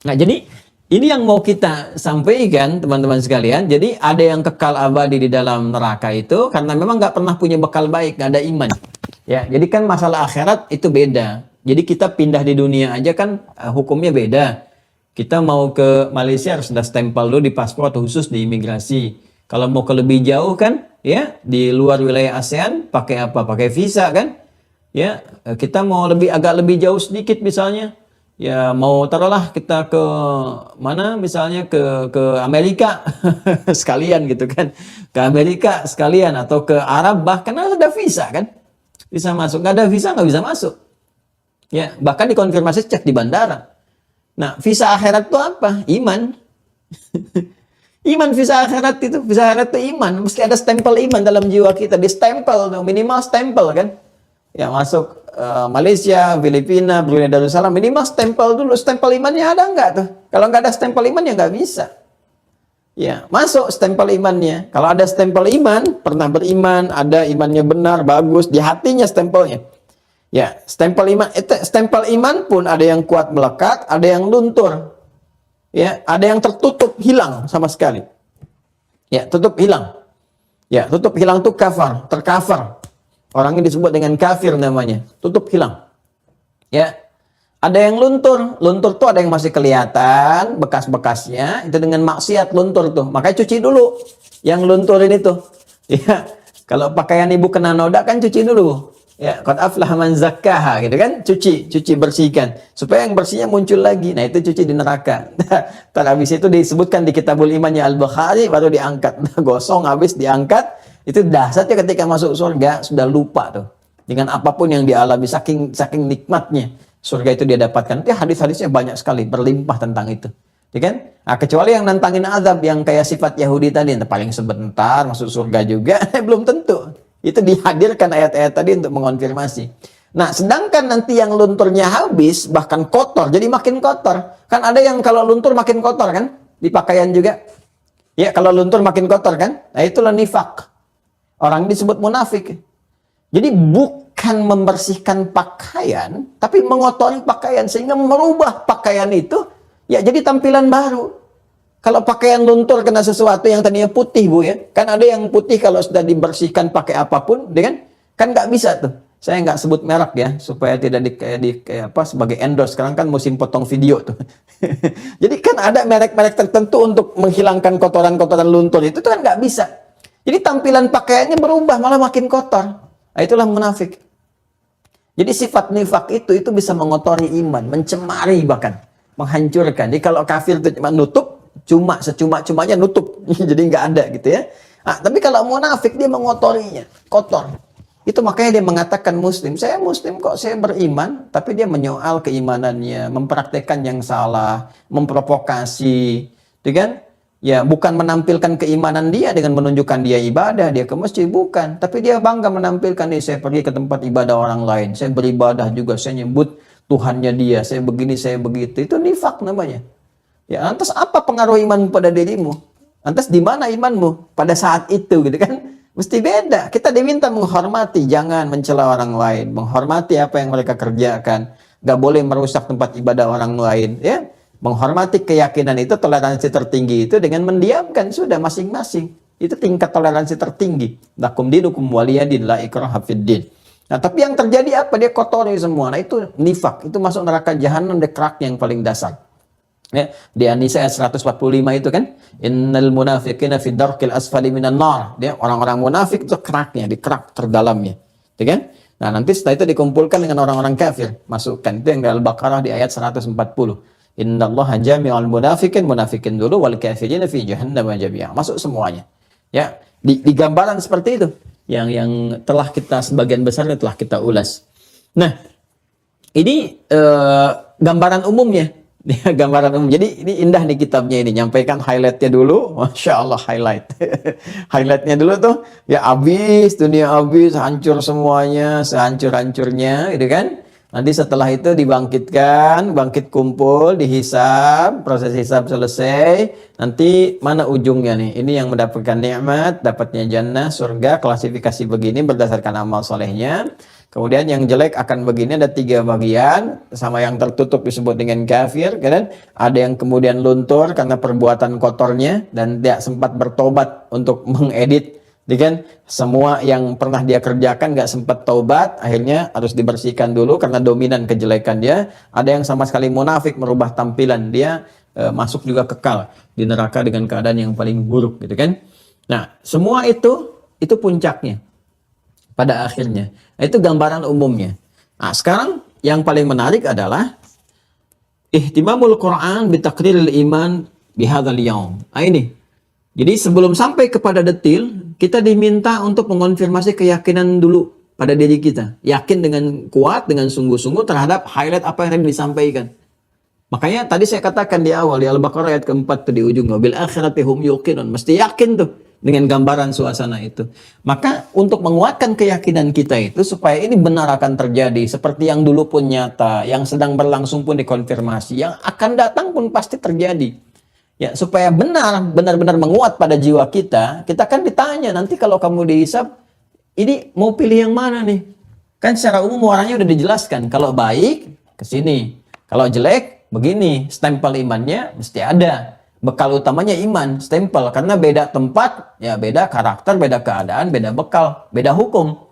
Nah jadi ini yang mau kita sampaikan teman-teman sekalian. Jadi ada yang kekal abadi di dalam neraka itu karena memang nggak pernah punya bekal baik, nggak ada iman. Ya, jadi kan masalah akhirat itu beda. Jadi kita pindah di dunia aja kan hukumnya beda. Kita mau ke Malaysia harus sudah stempel dulu di paspor khusus di imigrasi. Kalau mau ke lebih jauh kan, ya di luar wilayah ASEAN pakai apa? Pakai visa kan? Ya, kita mau agak lebih jauh sedikit misalnya. Ya mau taruhlah kita ke mana misalnya ke Amerika sekalian gitu kan, ke Amerika sekalian atau ke Arab, bahkan ada visa kan, bisa masuk. Nggak ada visa nggak bisa masuk. Ya bahkan dikonfirmasi cek di bandara. Nah visa akhirat itu apa? Iman. Iman visa akhirat itu, visa akhirat itu iman, mesti ada stempel iman dalam jiwa kita, di stempel tuh, minimal stempel kan. Ya masuk Malaysia, Filipina, Brunei Darussalam, minimal stempel dulu. Stempel imannya ada nggak tuh? Kalau nggak ada stempel iman ya nggak bisa. Ya masuk stempel imannya. Kalau ada stempel iman, pernah beriman, ada imannya benar, bagus, di hatinya stempelnya. Ya stempel iman pun ada yang kuat melekat, ada yang luntur. Ya ada yang tertutup hilang sama sekali. Ya tutup hilang. Ya tutup hilang tuh kafar, terkafar. Orangnya disebut dengan kafir namanya. Tutup hilang. Ya. Ada yang luntur. Luntur tuh ada yang masih kelihatan bekas-bekasnya. Itu dengan maksiat luntur tuh. Makanya cuci dulu. Yang lunturin itu. Ya. Kalau pakaian ibu kena noda kan cuci dulu. Ya, qad aflaha man zakkaha gitu kan? Cuci bersihkan supaya yang bersihnya muncul lagi. Nah, itu cuci di neraka. Terus habis itu disebutkan di Kitabul Imannya Al-Bukhari baru diangkat. Gosong habis diangkat. Itu dahsyatnya ketika masuk surga sudah lupa tuh dengan apapun yang dialami, saking nikmatnya surga itu dia dapatkan. Itu hadis-hadisnya banyak sekali berlimpah tentang itu, ya kan? Nah, kecuali yang nantangin azab yang kayak sifat Yahudi tadi, yang paling sebentar masuk surga juga, belum tentu. Itu dihadirkan ayat-ayat tadi untuk mengonfirmasi. Nah, sedangkan nanti yang lunturnya habis bahkan kotor, jadi makin kotor. Kan ada yang kalau luntur makin kotor kan di pakaian juga. Ya, kalau luntur makin kotor kan? Nah, itulah nifak. Orang disebut munafik. Jadi bukan membersihkan pakaian, tapi mengotori pakaian sehingga merubah pakaian itu ya jadi tampilan baru. Kalau pakaian luntur kena sesuatu yang tadinya putih, Bu ya. Kan ada yang putih kalau sudah dibersihkan pakai apapun, kan nggak bisa tuh. Saya nggak sebut merek ya, supaya tidak sebagai endorse. Sekarang kan musim potong video tuh. Jadi kan ada merek-merek tertentu untuk menghilangkan kotoran-kotoran luntur itu kan nggak bisa. Jadi tampilan pakaiannya berubah, malah makin kotor. Nah, itulah munafik. Jadi sifat nifak itu bisa mengotori iman, mencemari bahkan, menghancurkan. Jadi kalau kafir itu cuma nutup, secuma-cumanya nutup. Jadi nggak ada gitu ya. Nah, tapi kalau munafik dia mengotorinya, kotor. Itu makanya dia mengatakan muslim. Saya muslim kok, saya beriman. Tapi dia menyoal keimanannya, mempraktekkan yang salah, memprovokasi. Gitu kan? Ya, bukan menampilkan keimanan dia dengan menunjukkan dia ibadah, dia ke masjid, bukan. Tapi dia bangga menampilkan, nih saya pergi ke tempat ibadah orang lain, saya beribadah juga, saya nyebut Tuhannya dia, saya begini, saya begitu. Itu nifak namanya. Ya, lantas apa pengaruh iman pada dirimu? Lantas di mana imanmu pada saat itu gitu kan? Mesti beda. Kita diminta menghormati, jangan mencela orang lain, menghormati apa yang mereka kerjakan. Gak boleh merusak tempat ibadah orang lain, ya. Menghormati keyakinan itu, toleransi tertinggi itu dengan mendiamkan, sudah masing-masing. Itu tingkat toleransi tertinggi. Lakum dinukum waliyadin la ikraha fiddin. Nah, tapi yang terjadi apa? Dia kotori semua. Nah, itu nifak. Itu masuk neraka jahanam, dekrak yang paling dasar. Ya, di An-Nisa ayat 145 itu kan, innal munafiqina fi darkil asfali minan nar. Dia orang-orang munafik itu keraknya, di kerak terdalamnya. Ya kan? Nah, nanti setelah itu dikumpulkan dengan orang-orang kafir, masukkan. Itu yang di Al-Baqarah di ayat 140. Innallaha jami'ul munafikin dulu wal kafirina fi jahannam jami'a. Masuk semuanya. Ya, di gambaran seperti itu yang telah kita sebagian besar telah kita ulas. Nah, ini gambaran umumnya. Gambaran umum. Jadi ini indah nih kitabnya ini. Nyampaikan highlightnya dulu. Masya Allah highlight. Highlightnya dulu tuh. Ya habis, dunia habis, hancur semuanya, sehancur-hancurnya gitu kan. Nanti setelah itu dibangkitkan, bangkit kumpul, dihisab, proses hisab selesai. Nanti mana ujungnya nih? Ini yang mendapatkan nikmat, dapatnya jannah, surga, klasifikasi begini berdasarkan amal solehnya. Kemudian yang jelek akan begini, ada 3 bagian, sama yang tertutup disebut dengan kafir, kan? Ada yang kemudian luntur karena perbuatan kotornya dan tidak sempat bertobat untuk mengedit, kan? Semua yang pernah dia kerjakan nggak sempat taubat, akhirnya harus dibersihkan dulu karena dominan kejelekan dia. Ada yang sama sekali munafik, merubah tampilan dia, masuk juga kekal di neraka dengan keadaan yang paling buruk, gitu kan? Nah, semua itu puncaknya pada akhirnya. Nah, itu gambaran umumnya. Nah, sekarang yang paling menarik adalah ihtimamul Quran bitaqriril iman bihadzal yaum. Nah, ini. Jadi sebelum sampai kepada detil, kita diminta untuk mengonfirmasi keyakinan dulu pada diri kita. Yakin dengan kuat, dengan sungguh-sungguh terhadap highlight apa yang tadi disampaikan. Makanya tadi saya katakan di awal, di Al-Baqarah ayat keempat tuh di ujung, bil akhirati hum yuqinun. Mesti yakin tuh dengan gambaran suasana itu. Maka untuk menguatkan keyakinan kita itu supaya ini benar akan terjadi seperti yang dulu pun nyata, yang sedang berlangsung pun dikonfirmasi, yang akan datang pun pasti terjadi. Ya, supaya benar-benar menguat pada jiwa kita kan ditanya nanti kalau kamu dihisab, ini mau pilih yang mana nih? Kan secara umum warnanya udah dijelaskan. Kalau baik ke sini, kalau jelek begini. Stempel imannya mesti ada. Bekal utamanya iman, stempel, karena beda tempat, ya beda karakter, beda keadaan, beda bekal, beda hukum.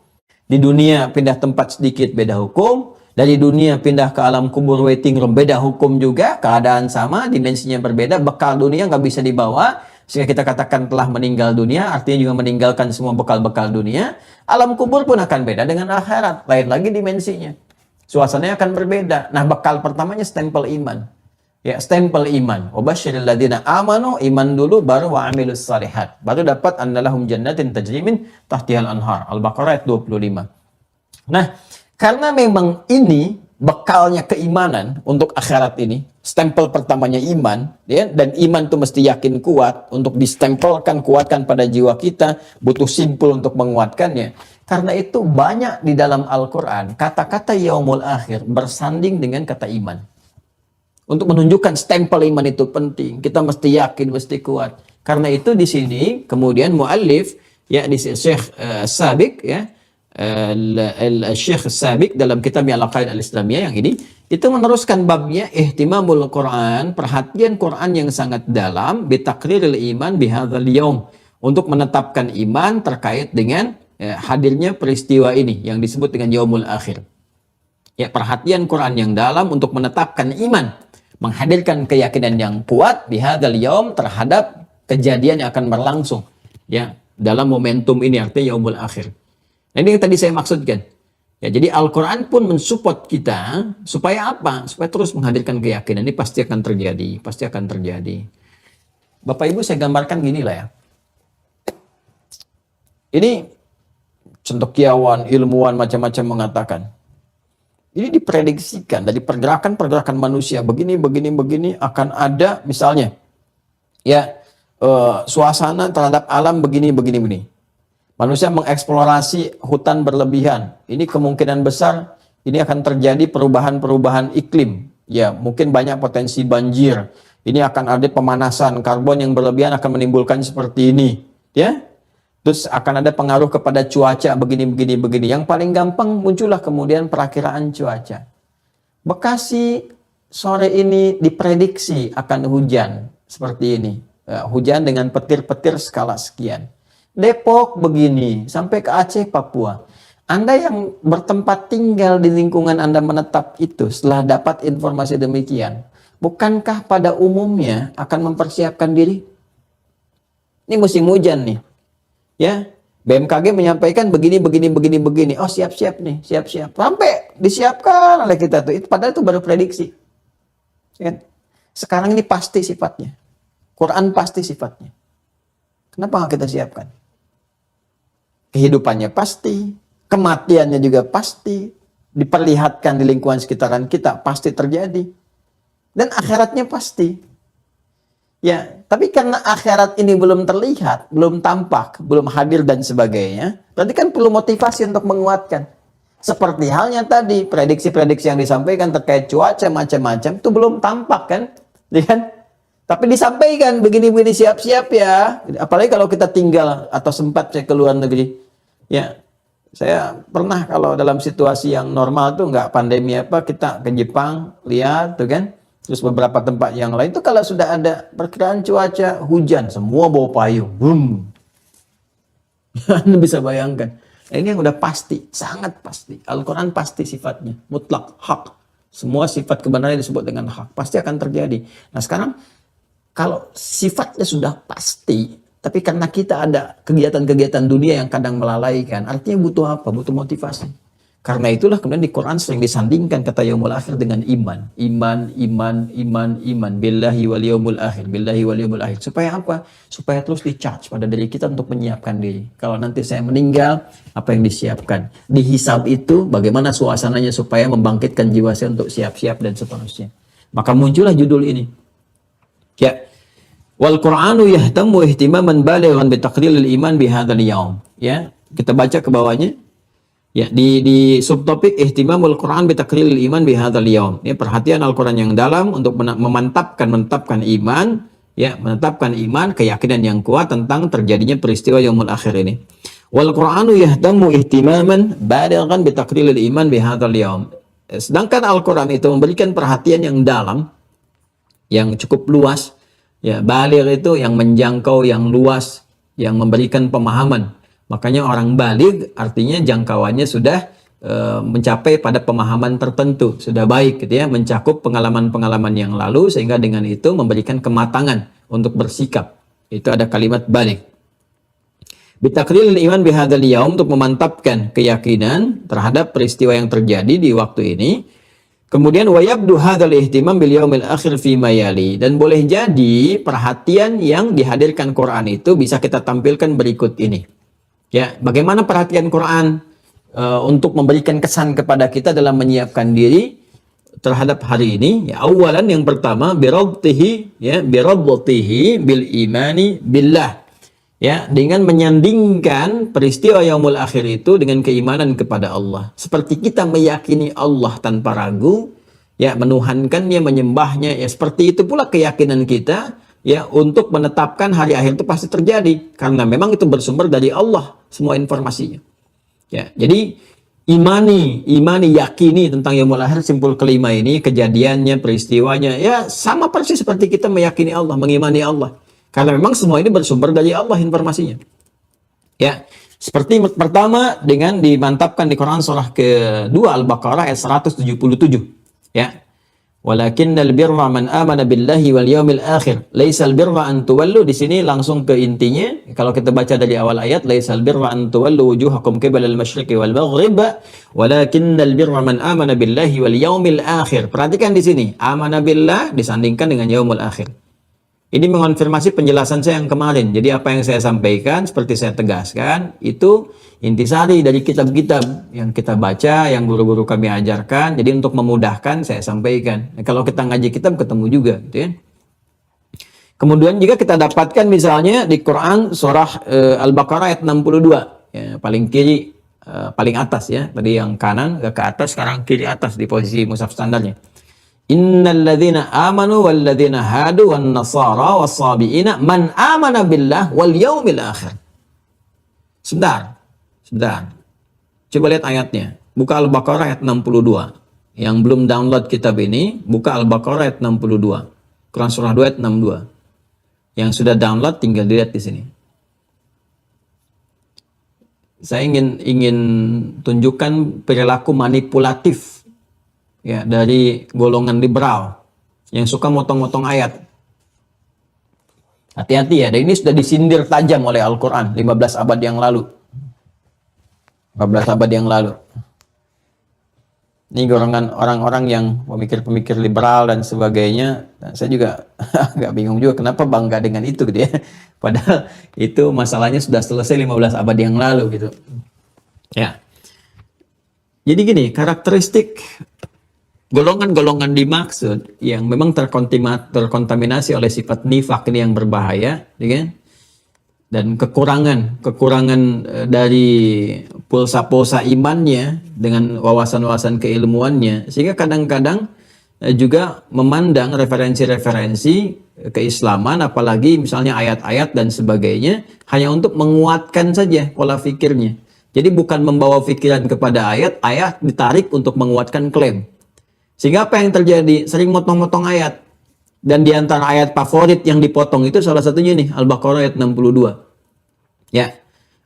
Di dunia pindah tempat sedikit beda hukum, dari dunia pindah ke alam kubur waiting room beda hukum juga, keadaan sama, dimensinya berbeda, bekal dunia nggak bisa dibawa, sehingga kita katakan telah meninggal dunia, artinya juga meninggalkan semua bekal-bekal dunia. Alam kubur pun akan beda dengan akhirat, lain lagi dimensinya. Suasananya akan berbeda. Nah, bekal pertamanya stempel iman. Ya, stempel iman. Wabasyiril ladzina amanu, iman dulu baru wa amilus salihat. Baru dapat annalahum jannatin tajri min tahtihal anhar. Al-Baqarah ayat 25. Nah, karena memang ini bekalnya keimanan untuk akhirat ini, stempel pertamanya iman, ya, dan iman itu mesti yakin kuat untuk distempelkan, kuatkan pada jiwa kita, butuh simpul untuk menguatkannya. Karena itu banyak di dalam Al-Quran kata-kata yaumul akhir bersanding dengan kata iman. Untuk menunjukkan stempel iman itu penting, kita mesti yakin, mesti kuat. Karena itu di sini kemudian muallif, ya di Syekh Sabiq, ya Syekh Sabiq dalam kitabnya Al-Aqaid Al-Islamiyah yang ini, itu meneruskan babnya ihtimamul Quran, perhatian Quran yang sangat dalam bitaqriril iman bihadzal yaum, untuk menetapkan iman terkait dengan hadirnya peristiwa ini yang disebut dengan yaumul akhir. Ya, perhatian Quran yang dalam untuk menetapkan iman, menghadirkan keyakinan yang kuat bihadzal yaum terhadap kejadian yang akan berlangsung, ya, dalam momentum ini, artinya yaumul akhir. Nah, ini yang tadi saya maksudkan. Ya, jadi Al-Quran pun mensupport kita supaya apa? Supaya terus menghadirkan keyakinan ini pasti akan terjadi, pasti akan terjadi. Bapak Ibu, saya gambarkan gini lah ya. Ini cendekiawan, ilmuwan macam-macam mengatakan, ini diprediksikan dari pergerakan-pergerakan manusia begini akan ada misalnya, ya, suasana terhadap alam begini. Manusia mengeksplorasi hutan berlebihan. Ini kemungkinan besar Ini akan terjadi perubahan-perubahan iklim. Ya, mungkin banyak potensi banjir. Ini akan ada pemanasan, karbon yang berlebihan akan menimbulkan seperti ini. Ya, terus akan ada pengaruh kepada cuaca begini. Yang paling gampang muncullah kemudian perakiraan cuaca. Bekasi sore ini diprediksi akan hujan seperti ini. Hujan dengan petir-petir skala sekian. Depok begini, sampai ke Aceh, Papua. Anda yang bertempat tinggal di lingkungan Anda menetap itu setelah dapat informasi demikian, bukankah pada umumnya akan mempersiapkan diri? Ini musim hujan nih. Ya, BMKG menyampaikan begini. Oh, siap-siap nih, siap-siap. Sampai disiapkan oleh kita tuh. Padahal itu baru prediksi. Ya, sekarang ini pasti sifatnya. Quran pasti sifatnya. Kenapa nggak kita siapkan? Kehidupannya pasti, kematiannya juga pasti, diperlihatkan di lingkungan sekitaran kita pasti terjadi. Dan akhiratnya pasti. Ya, tapi karena akhirat ini belum terlihat, belum tampak, belum hadir dan sebagainya, berarti kan perlu motivasi untuk menguatkan. Seperti halnya tadi, prediksi-prediksi yang disampaikan terkait cuaca macam-macam, itu belum tampak kan? Ya kan? Tapi disampaikan begini-begini, siap-siap ya. Apalagi kalau kita tinggal atau sempat saya ke luar negeri. Ya, saya pernah kalau dalam situasi yang normal tuh nggak pandemi apa, kita ke Jepang, lihat tuh kan. Terus beberapa tempat yang lain tuh kalau sudah ada perkiraan cuaca hujan, semua bawa payung. Boom. Anda bisa bayangkan. Ini yang udah pasti, sangat pasti. Al-Quran pasti sifatnya, mutlak, hak. Semua sifat kebenaran disebut dengan hak. Pasti akan terjadi. Nah sekarang, kalau sifatnya sudah pasti, tapi karena kita ada kegiatan-kegiatan dunia yang kadang melalaikan, artinya butuh apa? Butuh motivasi. Karena itulah kemudian di Quran sering disandingkan kata yaumul akhir dengan iman. Iman. Billahi wal yaumul akhir. Billahi wal yaumul akhir. Supaya apa? Supaya terus di-charge pada diri kita untuk menyiapkan diri. Kalau nanti saya meninggal, apa yang disiapkan? Dihisab itu bagaimana suasananya supaya membangkitkan jiwa saya untuk siap-siap dan seterusnya. Maka muncullah judul ini. Ya. Wal Qur'anu yahtamu ihtimaman balighan bi taqriril iman bi hadzal yaum. Ya, kita baca ke bawahnya. Ya, di subtopik ihtimamul Quran bi taqriril iman bi hadzal yaum. Ya, perhatian Al-Qur'an yang dalam untuk menetapkan iman, ya, menetapkan iman, keyakinan yang kuat tentang terjadinya peristiwa yaumul akhir ini. Wal Qur'anu yahtamu ihtimaman balighan bi taqriril iman bi hadzal yaum. Sedangkan Al-Qur'an itu memberikan perhatian yang dalam, yang cukup luas. Ya, baligh itu yang menjangkau, yang luas, yang memberikan pemahaman. Makanya orang baligh artinya jangkauannya sudah mencapai pada pemahaman tertentu, sudah baik gitu ya, mencakup pengalaman-pengalaman yang lalu sehingga dengan itu memberikan kematangan untuk bersikap. Itu ada kalimat baligh. Bitakrilil iman bihadzal yaum, untuk memantapkan keyakinan terhadap peristiwa yang terjadi di waktu ini. Kemudian wayabdu hadzal ihtimam bil yaumil akhir fi mayali, dan boleh jadi perhatian yang dihadirkan Quran itu bisa kita tampilkan berikut ini. Ya, bagaimana perhatian Quran untuk memberikan kesan kepada kita dalam menyiapkan diri terhadap hari ini? Ya, awalan yang pertama birabtihi, ya, birabtihi bil imani billah. Ya, dengan menyandingkan peristiwa yaumul akhir itu dengan keimanan kepada Allah. Seperti kita meyakini Allah tanpa ragu, ya, menuhankannya, menyembahnya, ya, seperti itu pula keyakinan kita, ya, untuk menetapkan hari akhir itu pasti terjadi karena memang itu bersumber dari Allah semua informasinya. Ya, jadi imani, yakini tentang yaumul akhir, simpul kelima ini, kejadiannya, peristiwanya, ya sama persis seperti kita meyakini Allah, mengimani Allah. Karena memang semua ini bersumber dari Allah informasinya. Ya, seperti pertama dengan dimantapkan di Quran surah kedua Al-Baqarah ayat 177. Ya. Walakinnal birra man amana billahi wal yaumil akhir. Laisal birra an tuwallu, di sini langsung ke intinya. Kalau kita baca dari awal ayat, laisal birra an tuwallu wujuhakum qibala al-masyriqi wal maghrib, walakinnal birra man amana billahi wal yaumil akhir. Perhatikan di sini, amana billah disandingkan dengan yaumul akhir. Ini mengonfirmasi penjelasan saya yang kemarin. Jadi apa yang saya sampaikan, seperti saya tegaskan, itu intisari dari kitab-kitab yang kita baca, yang guru-guru kami ajarkan. Jadi untuk memudahkan saya sampaikan. Nah, kalau kita ngaji kitab ketemu juga, gitu ya. Kemudian juga kita dapatkan misalnya di Quran surah Al-Baqarah ayat 62. Ya, paling kiri paling atas ya. Tadi yang kanan ke atas, sekarang kiri atas di posisi mushaf standarnya. Innal ladzina amanu wal ladzina hadu wan nasara was sabiina man amana billah wal yaumil akhir. Sebentar. Coba lihat ayatnya. Buka Al-Baqarah ayat 62. Yang belum download kitab ini, buka Al-Baqarah ayat 62. Quran surah 2 ayat 62. Yang sudah download tinggal dilihat di sini. Saya ingin tunjukkan perilaku manipulatif ya dari golongan liberal yang suka motong-motong ayat. Hati-hati ya, dan ini sudah disindir tajam oleh Al-Quran 15 abad yang lalu. 15 abad yang lalu. Ini golongan orang-orang yang pemikir-pemikir liberal dan sebagainya. Saya juga agak bingung juga kenapa bangga dengan itu gitu ya. Padahal itu masalahnya sudah selesai 15 abad yang lalu gitu. Ya. Jadi gini, karakteristik golongan-golongan dimaksud yang memang terkontaminasi oleh sifat nifak ini yang berbahaya, ya kan? Dan kekurangan dari pulsa-pulsa imannya dengan wawasan-wawasan keilmuannya, sehingga kadang-kadang juga memandang referensi-referensi keislaman, apalagi misalnya ayat-ayat dan sebagainya, hanya untuk menguatkan saja pola pikirnya. Jadi bukan membawa pikiran kepada ayat ditarik untuk menguatkan klaim. Sehingga apa yang terjadi? Sering motong-motong ayat. Dan di antara ayat favorit yang dipotong itu salah satunya nih, Al-Baqarah ayat 62. Ya.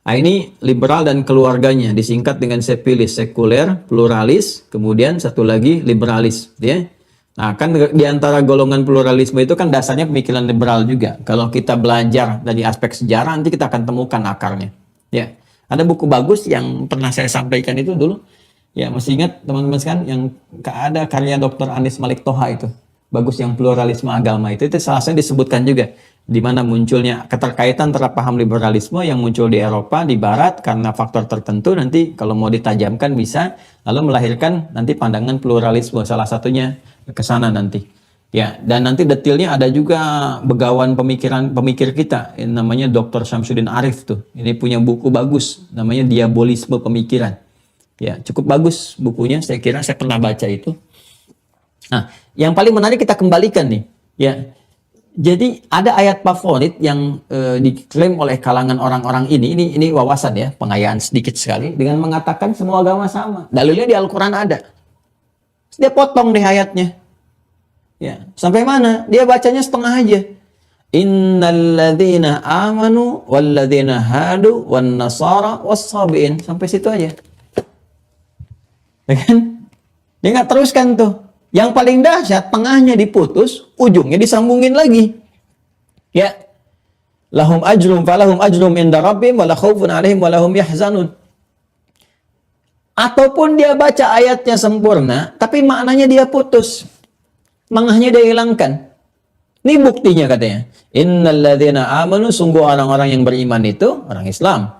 Nah, ini liberal dan keluarganya disingkat dengan sepilis, sekuler, pluralis, kemudian satu lagi liberalis, ya. Nah, kan di antara golongan pluralisme itu kan dasarnya pemikiran liberal juga. Kalau kita belajar dari aspek sejarah nanti kita akan temukan akarnya. Ya. Ada buku bagus yang pernah saya sampaikan itu dulu. Ya, masih ingat teman-teman sekalian yang ada karya Dr. Anies Malik Toha itu. Bagus yang pluralisme agama itu salah satu disebutkan juga di mana munculnya keterkaitan antara paham liberalisme yang muncul di Eropa, di Barat karena faktor tertentu nanti kalau mau ditajamkan bisa lalu melahirkan nanti pandangan pluralisme salah satunya ke sana nanti. Ya, dan nanti detailnya ada juga begawan pemikir kita namanya Dr. Syamsuddin Arif tuh. Ini punya buku bagus namanya Diabolisme Pemikiran. Ya, cukup bagus bukunya, saya kira saya pernah baca itu. Nah, yang paling menarik kita kembalikan nih, ya. Jadi ada ayat favorit yang diklaim oleh kalangan orang-orang ini wawasan ya, pengayaan sedikit sekali dengan mengatakan semua agama sama. Dalilnya di Al-Qur'an ada. Dia potong deh ayatnya. Ya, sampai mana? Dia bacanya setengah aja. Innalladzina amanu walladzina hadu wan nasara was-sabiin. Sampai situ aja. Ya kan? Dia nggak teruskan tuh. Yang paling dahsyat, tengahnya diputus, ujungnya disambungin lagi. Ya. Lahum ajrum falahum ajrum inda rabbihim wala khaufun 'alaihim wala hum yahzanun. Ataupun dia baca ayatnya sempurna, tapi maknanya dia putus. Mangahnya dia hilangkan. Ini buktinya katanya. Innalladzina amanu, sungguh orang-orang yang beriman itu orang Islam.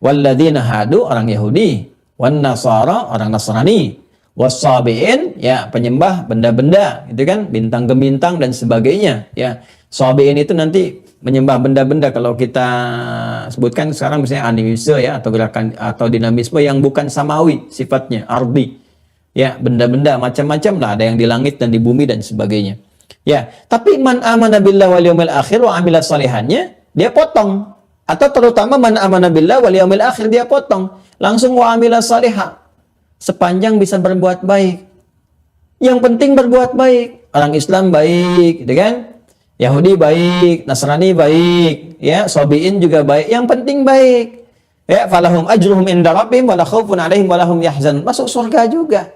Walladzina hadu, orang Yahudi. Wan nasara, orang Nasrani. Wasabiin, ya penyembah benda-benda, itu kan bintang gemintang dan sebagainya. Ya, sabiin itu nanti menyembah benda-benda. Kalau kita sebutkan sekarang misalnya animisme ya atau gerakan atau dinamisme yang bukan samawi sifatnya, ardi. Ya, benda-benda macam-macam lah, ada yang di langit dan di bumi dan sebagainya. Ya, tapi man amana billahi wal yaumil akhir wa amila shalihannya dia potong. Atau terutama man amana billahi wal yaumil akhir dia potong. Langsung wa amila shalihah. Sepanjang bisa berbuat baik. Yang penting berbuat baik. Orang Islam baik, gitu kan? Yahudi baik, Nasrani baik, ya, Sabiin juga baik. Yang penting baik. Ya, falahum ajruhum inda rabbihim wala khaufun 'alaihim wala hum yahzanun. Masuk surga juga.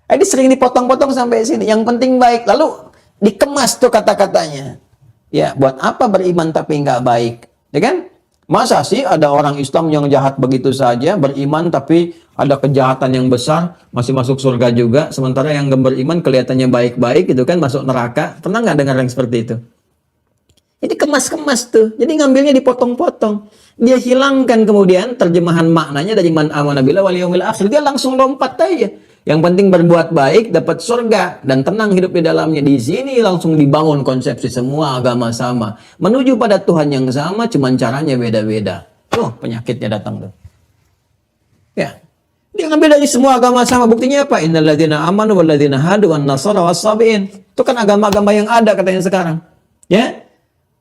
Ini sering dipotong-potong sampai sini. Yang penting baik. Lalu dikemas tuh kata-katanya. Ya, buat apa beriman tapi nggak baik? Ya kan? Masa sih ada orang Islam yang jahat begitu saja, beriman tapi ada kejahatan yang besar, masih masuk surga juga, sementara yang beriman kelihatannya baik-baik gitu kan, masuk neraka. Pernah nggak dengar yang seperti itu? Jadi kemas-kemas tuh, jadi ngambilnya dipotong-potong. Dia hilangkan kemudian terjemahan maknanya dari man amana billahi wal yaumil akhir, dia langsung lompat aja. Yang penting berbuat baik, dapat surga, dan tenang hidup di dalamnya. Di sini langsung dibangun konsepsi semua agama sama. Menuju pada Tuhan yang sama, cuman caranya beda-beda. Tuh, penyakitnya datang tuh. Dia ngambil dari semua agama sama. Buktinya apa? Innalladzina amanu walladzina hadu wan nasara was-sabiin. Itu kan agama-agama yang ada katanya sekarang. Ya.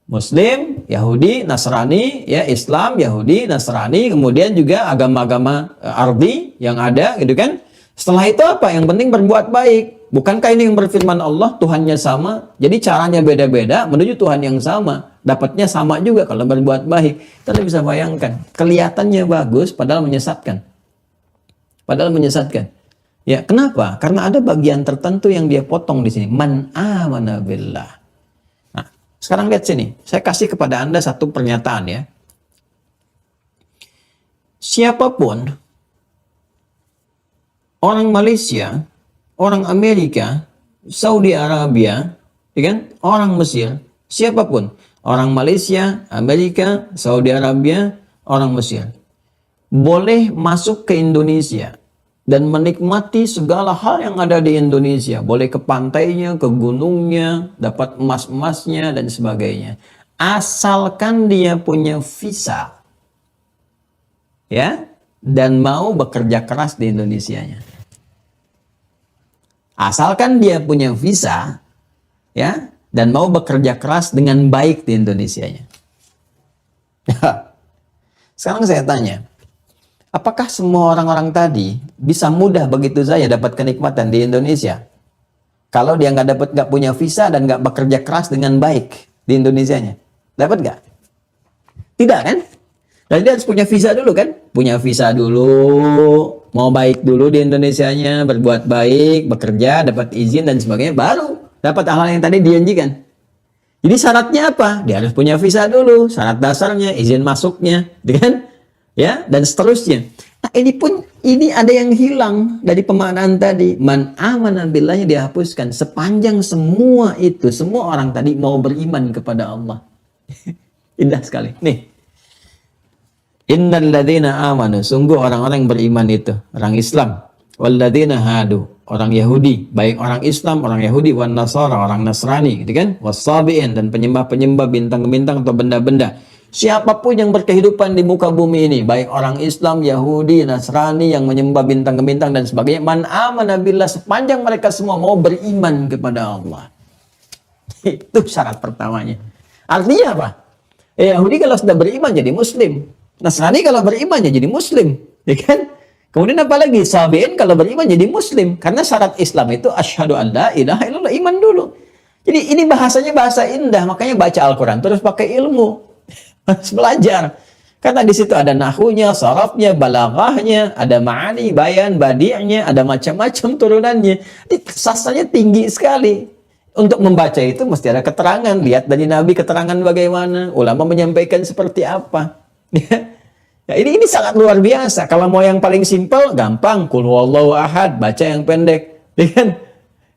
Muslim, Yahudi, Nasrani, ya Islam, Yahudi, Nasrani, kemudian juga agama-agama ardi yang ada, gitu kan? Setelah itu apa? Yang penting berbuat baik. Bukankah ini yang berfirman Allah, Tuhannya sama? Jadi caranya beda-beda menuju Tuhan yang sama. Dapatnya sama juga kalau berbuat baik. Kita bisa bayangkan, kelihatannya bagus, padahal menyesatkan. Padahal menyesatkan. Ya, kenapa? Karena ada bagian tertentu yang dia potong di sini. Man amana billah. Sekarang lihat sini, saya kasih kepada Anda satu pernyataan ya. Siapapun, orang Malaysia, orang Amerika, Saudi Arabia, ya kan? Orang Mesir, siapapun, orang Malaysia, Amerika, Saudi Arabia, orang Mesir, boleh masuk ke Indonesia dan menikmati segala hal yang ada di Indonesia. Boleh ke pantainya, ke gunungnya, dapat emas-emasnya, dan sebagainya. Asalkan dia punya visa. Ya, dan mau bekerja keras di Indonesianya. Asalkan dia punya visa, ya, dan mau bekerja keras dengan baik di Indonesianya. Sekarang saya tanya, apakah semua orang-orang tadi bisa mudah begitu saja dapat kenikmatan di Indonesia? Kalau dia nggak punya visa dan nggak bekerja keras dengan baik di Indonesianya, dapat nggak? Tidak kan? Dan dia harus punya visa dulu kan? Punya visa dulu, mau baik dulu di Indonesianya, berbuat baik, bekerja, dapat izin dan sebagainya, baru dapat hal-hal yang tadi dijanjikan. Jadi syaratnya apa? Dia harus punya visa dulu, syarat dasarnya, izin masuknya, kan? Ya, dan seterusnya. Nah, ini ada yang hilang dari pemaknaan tadi. Man amana billahnya dihapuskan. Sepanjang semua itu, semua orang tadi mau beriman kepada Allah. Indah sekali. Nih. Innal ladzina amanu, sungguh orang-orang yang beriman itu, orang Islam. Wal ladzina hadu, orang Yahudi, baik orang Islam, orang Yahudi, wan nasara, orang Nasrani, gitu kan? Wasabiin, dan penyembah-penyembah bintang-bintang atau benda-benda. Siapapun yang berkehidupan di muka bumi ini, baik orang Islam, Yahudi, Nasrani yang menyembah bintang-bintang dan sebagainya, man amana billah, sepanjang mereka semua mau beriman kepada Allah. Itu syarat pertamanya. Artinya apa? Yahudi kalau sudah beriman jadi Muslim. Nasrani kalau beriman jadi Muslim, ya kan? Kemudian apalagi Sabiin kalau beriman jadi Muslim, karena syarat Islam itu asyhadu an la ilaha illallah, iman dulu. Jadi ini bahasanya bahasa indah, makanya baca Al-Quran terus pakai ilmu. Harus belajar. Karena di situ ada nahunya, sarafnya, balaghahnya, ada ma'ani, bayan, badi'nya, ada macam-macam turunannya. Jadi sastranya tinggi sekali. Untuk membaca itu mesti ada keterangan. Lihat dari Nabi keterangan bagaimana. Ulama menyampaikan seperti apa. Ya, ini sangat luar biasa. Kalau mau yang paling simpel, gampang. Qul huwallahu ahad, baca yang pendek. Kan?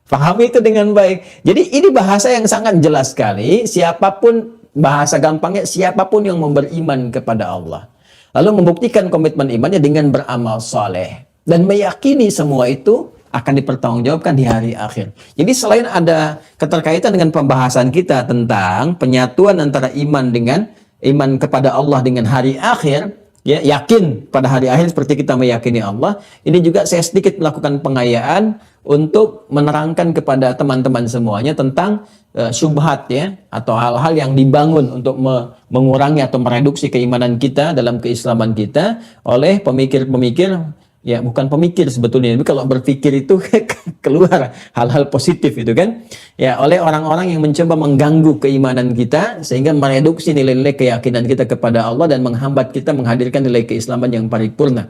Pahami itu dengan baik. Jadi ini bahasa yang sangat jelas sekali. Siapapun, bahasa gampangnya, siapapun yang mau beriman kepada Allah, lalu membuktikan komitmen imannya dengan beramal soleh dan meyakini semua itu akan dipertanggungjawabkan di hari akhir. Jadi selain ada keterkaitan dengan pembahasan kita tentang penyatuan antara iman dengan iman kepada Allah dengan hari akhir, ya, yakin pada hari akhir seperti kita meyakini Allah, ini juga saya sedikit melakukan pengayaan untuk menerangkan kepada teman-teman semuanya tentang syubhat, ya, atau hal-hal yang dibangun untuk mengurangi atau mereduksi keimanan kita dalam keislaman kita oleh pemikir-pemikir, ya bukan pemikir sebetulnya, tapi kalau berpikir itu keluar hal-hal positif itu kan, ya, oleh orang-orang yang mencoba mengganggu keimanan kita sehingga mereduksi nilai-nilai keyakinan kita kepada Allah dan menghambat kita menghadirkan nilai keislaman yang paripurna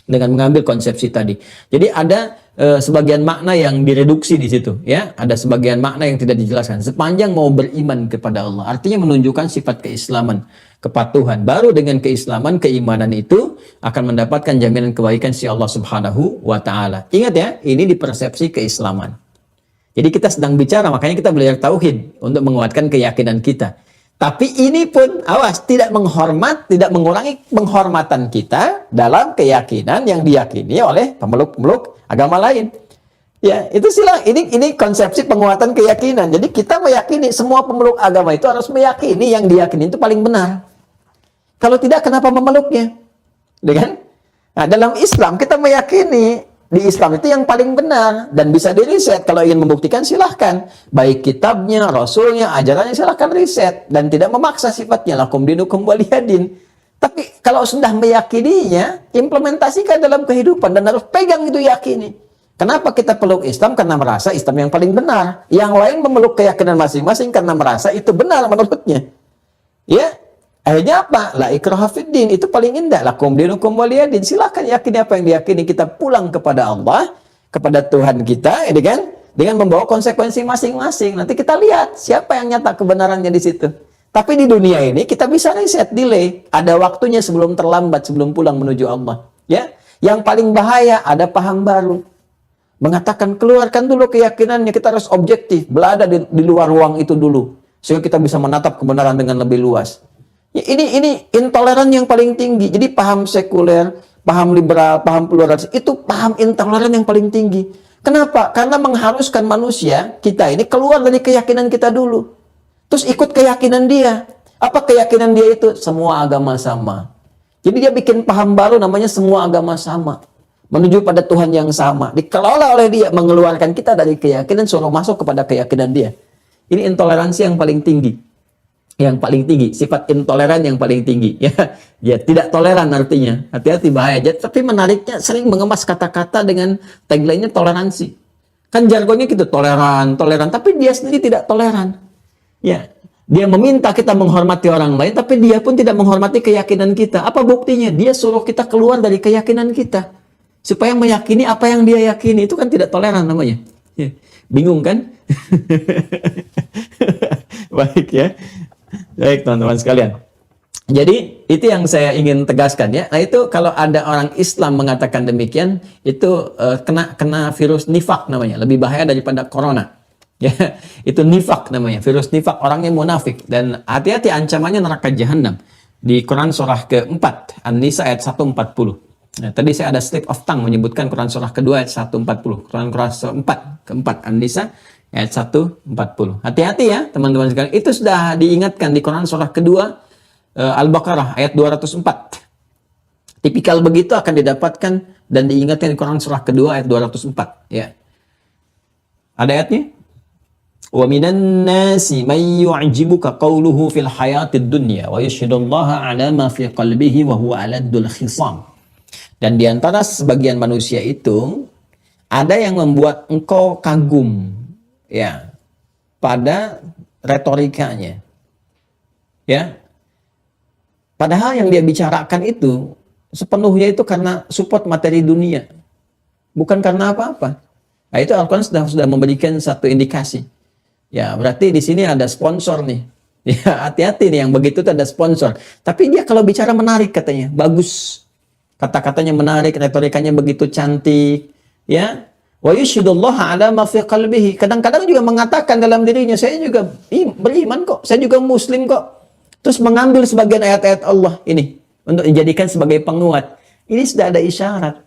dengan mengambil konsepsi tadi. Jadi ada sebagian makna yang direduksi di situ, ya, ada sebagian makna yang tidak dijelaskan sepanjang mau beriman kepada Allah, artinya menunjukkan sifat keislaman, kepatuhan. Baru dengan keislaman, keimanan itu akan mendapatkan jaminan kebaikan si Allah Subhanahu wa Ta'ala. Ingat ya, ini di persepsi keislaman. Jadi kita sedang bicara, makanya kita belajar tauhid untuk menguatkan keyakinan kita. Tapi ini pun, awas, tidak mengurangi penghormatan kita dalam keyakinan yang diyakini oleh pemeluk-pemeluk agama lain. Ya, itu ini konsepsi penguatan keyakinan. Jadi kita meyakini semua pemeluk agama itu harus meyakini yang diyakini itu paling benar. Kalau tidak, kenapa memeluknya? Dengan Nah, dalam Islam kita meyakini di Islam itu yang paling benar dan bisa diriset. Kalau ingin membuktikan silahkan, baik kitabnya, rasulnya, ajarannya silahkan riset dan tidak memaksa sifatnya. Lakum dinukum waliyadin. Tapi kalau sudah meyakininya, implementasikan dalam kehidupan dan harus pegang itu yakini. Kenapa kita peluk Islam? Karena merasa Islam yang paling benar. Yang lain memeluk keyakinan masing-masing karena merasa itu benar menurutnya. Ya, akhirnya apa? La ikraha fiddin, itu paling indah. Lakum dinukum waliyadin. Silakan yakini apa yang diyakini, kita pulang kepada Allah, kepada Tuhan kita, ini kan, dengan membawa konsekuensi masing-masing. Nanti kita lihat siapa yang nyata kebenarannya di situ. Tapi di dunia ini kita bisa riset, delay. Ada waktunya sebelum terlambat, sebelum pulang menuju Allah. Ya, yang paling bahaya ada paham baru. Mengatakan keluarkan dulu keyakinannya, kita harus objektif, berada di luar ruang itu dulu, sehingga kita bisa menatap kebenaran dengan lebih luas. Ya, ini intoleran yang paling tinggi. Jadi paham sekuler, paham liberal, paham pluralis, itu paham intoleran yang paling tinggi. Kenapa? Karena mengharuskan manusia, kita ini keluar dari keyakinan kita dulu. Terus ikut keyakinan dia. Apa keyakinan dia itu? Semua agama sama. Jadi dia bikin paham baru namanya semua agama sama. Menuju pada Tuhan yang sama. Dikelola oleh dia, mengeluarkan kita dari keyakinan, suruh masuk kepada keyakinan dia. Ini intoleransi yang paling tinggi. Yang paling tinggi, sifat intoleran yang paling tinggi. Ya, tidak toleran artinya. Hati-hati, bahaya. Tapi menariknya sering mengemas kata-kata dengan tagline-nya toleransi. Kan jargonnya gitu, toleran, toleran. Tapi dia sendiri tidak toleran. Ya, dia meminta kita menghormati orang lain, tapi dia pun tidak menghormati keyakinan kita. Apa buktinya? Dia suruh kita keluar dari keyakinan kita. Supaya meyakini apa yang dia yakini. Itu kan tidak toleran namanya. Ya. Bingung kan? Baik ya. Baik teman-teman sekalian. Jadi itu yang saya ingin tegaskan ya. Nah itu kalau ada orang Islam mengatakan demikian, itu kena virus nifak namanya. Lebih bahaya daripada corona. Ya, itu nifak namanya. Virus nifak, orangnya munafik. Dan hati-hati, ancamannya neraka jahanam. Di Quran surah ke-4, An-Nisa ayat 140. Nah, tadi saya ada slip of tongue menyebutkan Quran surah kedua ayat 140. Quran surah keempat An-Nisa ayat 140. Hati-hati ya teman-teman sekalian. Itu sudah diingatkan di Quran surah kedua Al-Baqarah ayat 204. Tipikal begitu akan didapatkan dan diingatkan di Quran surah kedua ayat 204. Ya. Ada ayatnya? Wa minan nasi may yu'jibuka qawluhu fil hayatid dunya wa yashhadullaha 'ala ma fi qalbihi wa huwa 'aladdul khisam. Dan di antara sebagian manusia itu ada yang membuat engkau kagum ya pada retorikanya. Ya. Padahal yang dia bicarakan itu sepenuhnya itu karena support materi dunia. Bukan karena apa-apa. Nah, itu Al-Quran sudah memberikan satu indikasi. Ya, berarti di sini ada sponsor nih. Ya, hati-hati nih yang begitu tuh ada sponsor. Tapi dia kalau bicara menarik katanya, bagus. Kata-katanya menarik, retorikanya begitu cantik, ya. Wa yusyhidullaha 'ala ma fi qalbihi. Kadang-kadang juga mengatakan dalam dirinya, saya juga beriman kok, saya juga muslim kok. Terus mengambil sebagian ayat-ayat Allah ini untuk dijadikan sebagai penguat. Ini sudah ada isyarat.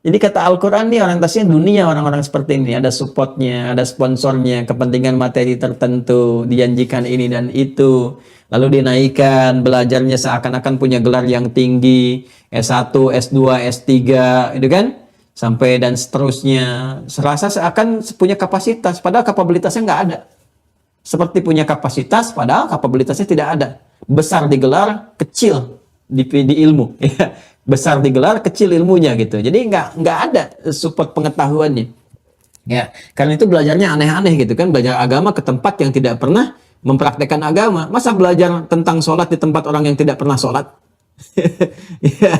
Jadi kata Al-Quran ini orientasinya dunia, orang-orang seperti ini. Ada supportnya, ada sponsornya, kepentingan materi tertentu, dijanjikan ini dan itu. Lalu dinaikkan, belajarnya seakan-akan punya gelar yang tinggi, S1, S2, S3, itu kan? Sampai dan seterusnya. Serasa seakan punya kapasitas, padahal kapabilitasnya nggak ada. Seperti punya kapasitas, padahal kapabilitasnya tidak ada. Besar di gelar, kecil di ilmu. Besar di gelar, kecil ilmunya gitu. Jadi nggak ada support pengetahuannya. Ya, karena itu belajarnya aneh-aneh gitu kan. Belajar agama ke tempat yang tidak pernah mempraktekkan agama. Masa belajar tentang sholat di tempat orang yang tidak pernah sholat? Ya,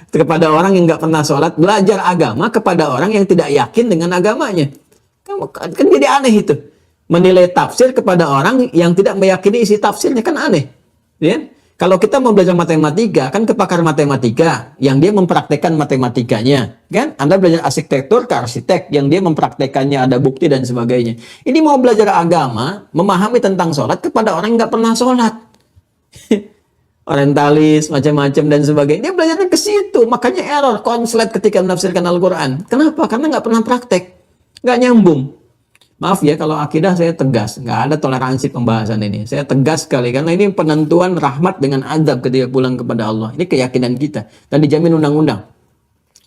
kepada orang yang nggak pernah sholat, belajar agama kepada orang yang tidak yakin dengan agamanya. Kan jadi aneh itu. Menilai tafsir kepada orang yang tidak meyakini isi tafsirnya, kan aneh. Ya? Kalau kita mau belajar matematika, kan ke pakar matematika yang dia mempraktekkan matematikanya, kan? Anda belajar arsitektur ke arsitek yang dia mempraktekannya, ada bukti dan sebagainya. Ini mau belajar agama, memahami tentang sholat kepada orang yang nggak pernah sholat. Orientalis, macam-macam dan sebagainya. Dia belajarnya ke situ, makanya error, konslet ketika menafsirkan Al-Quran. Kenapa? Karena nggak pernah praktek, nggak nyambung. Maaf ya kalau akidah saya tegas, nggak ada toleransi pembahasan ini. Saya tegas sekali karena ini penentuan rahmat dengan adab ketika pulang kepada Allah. Ini keyakinan kita dan dijamin undang-undang.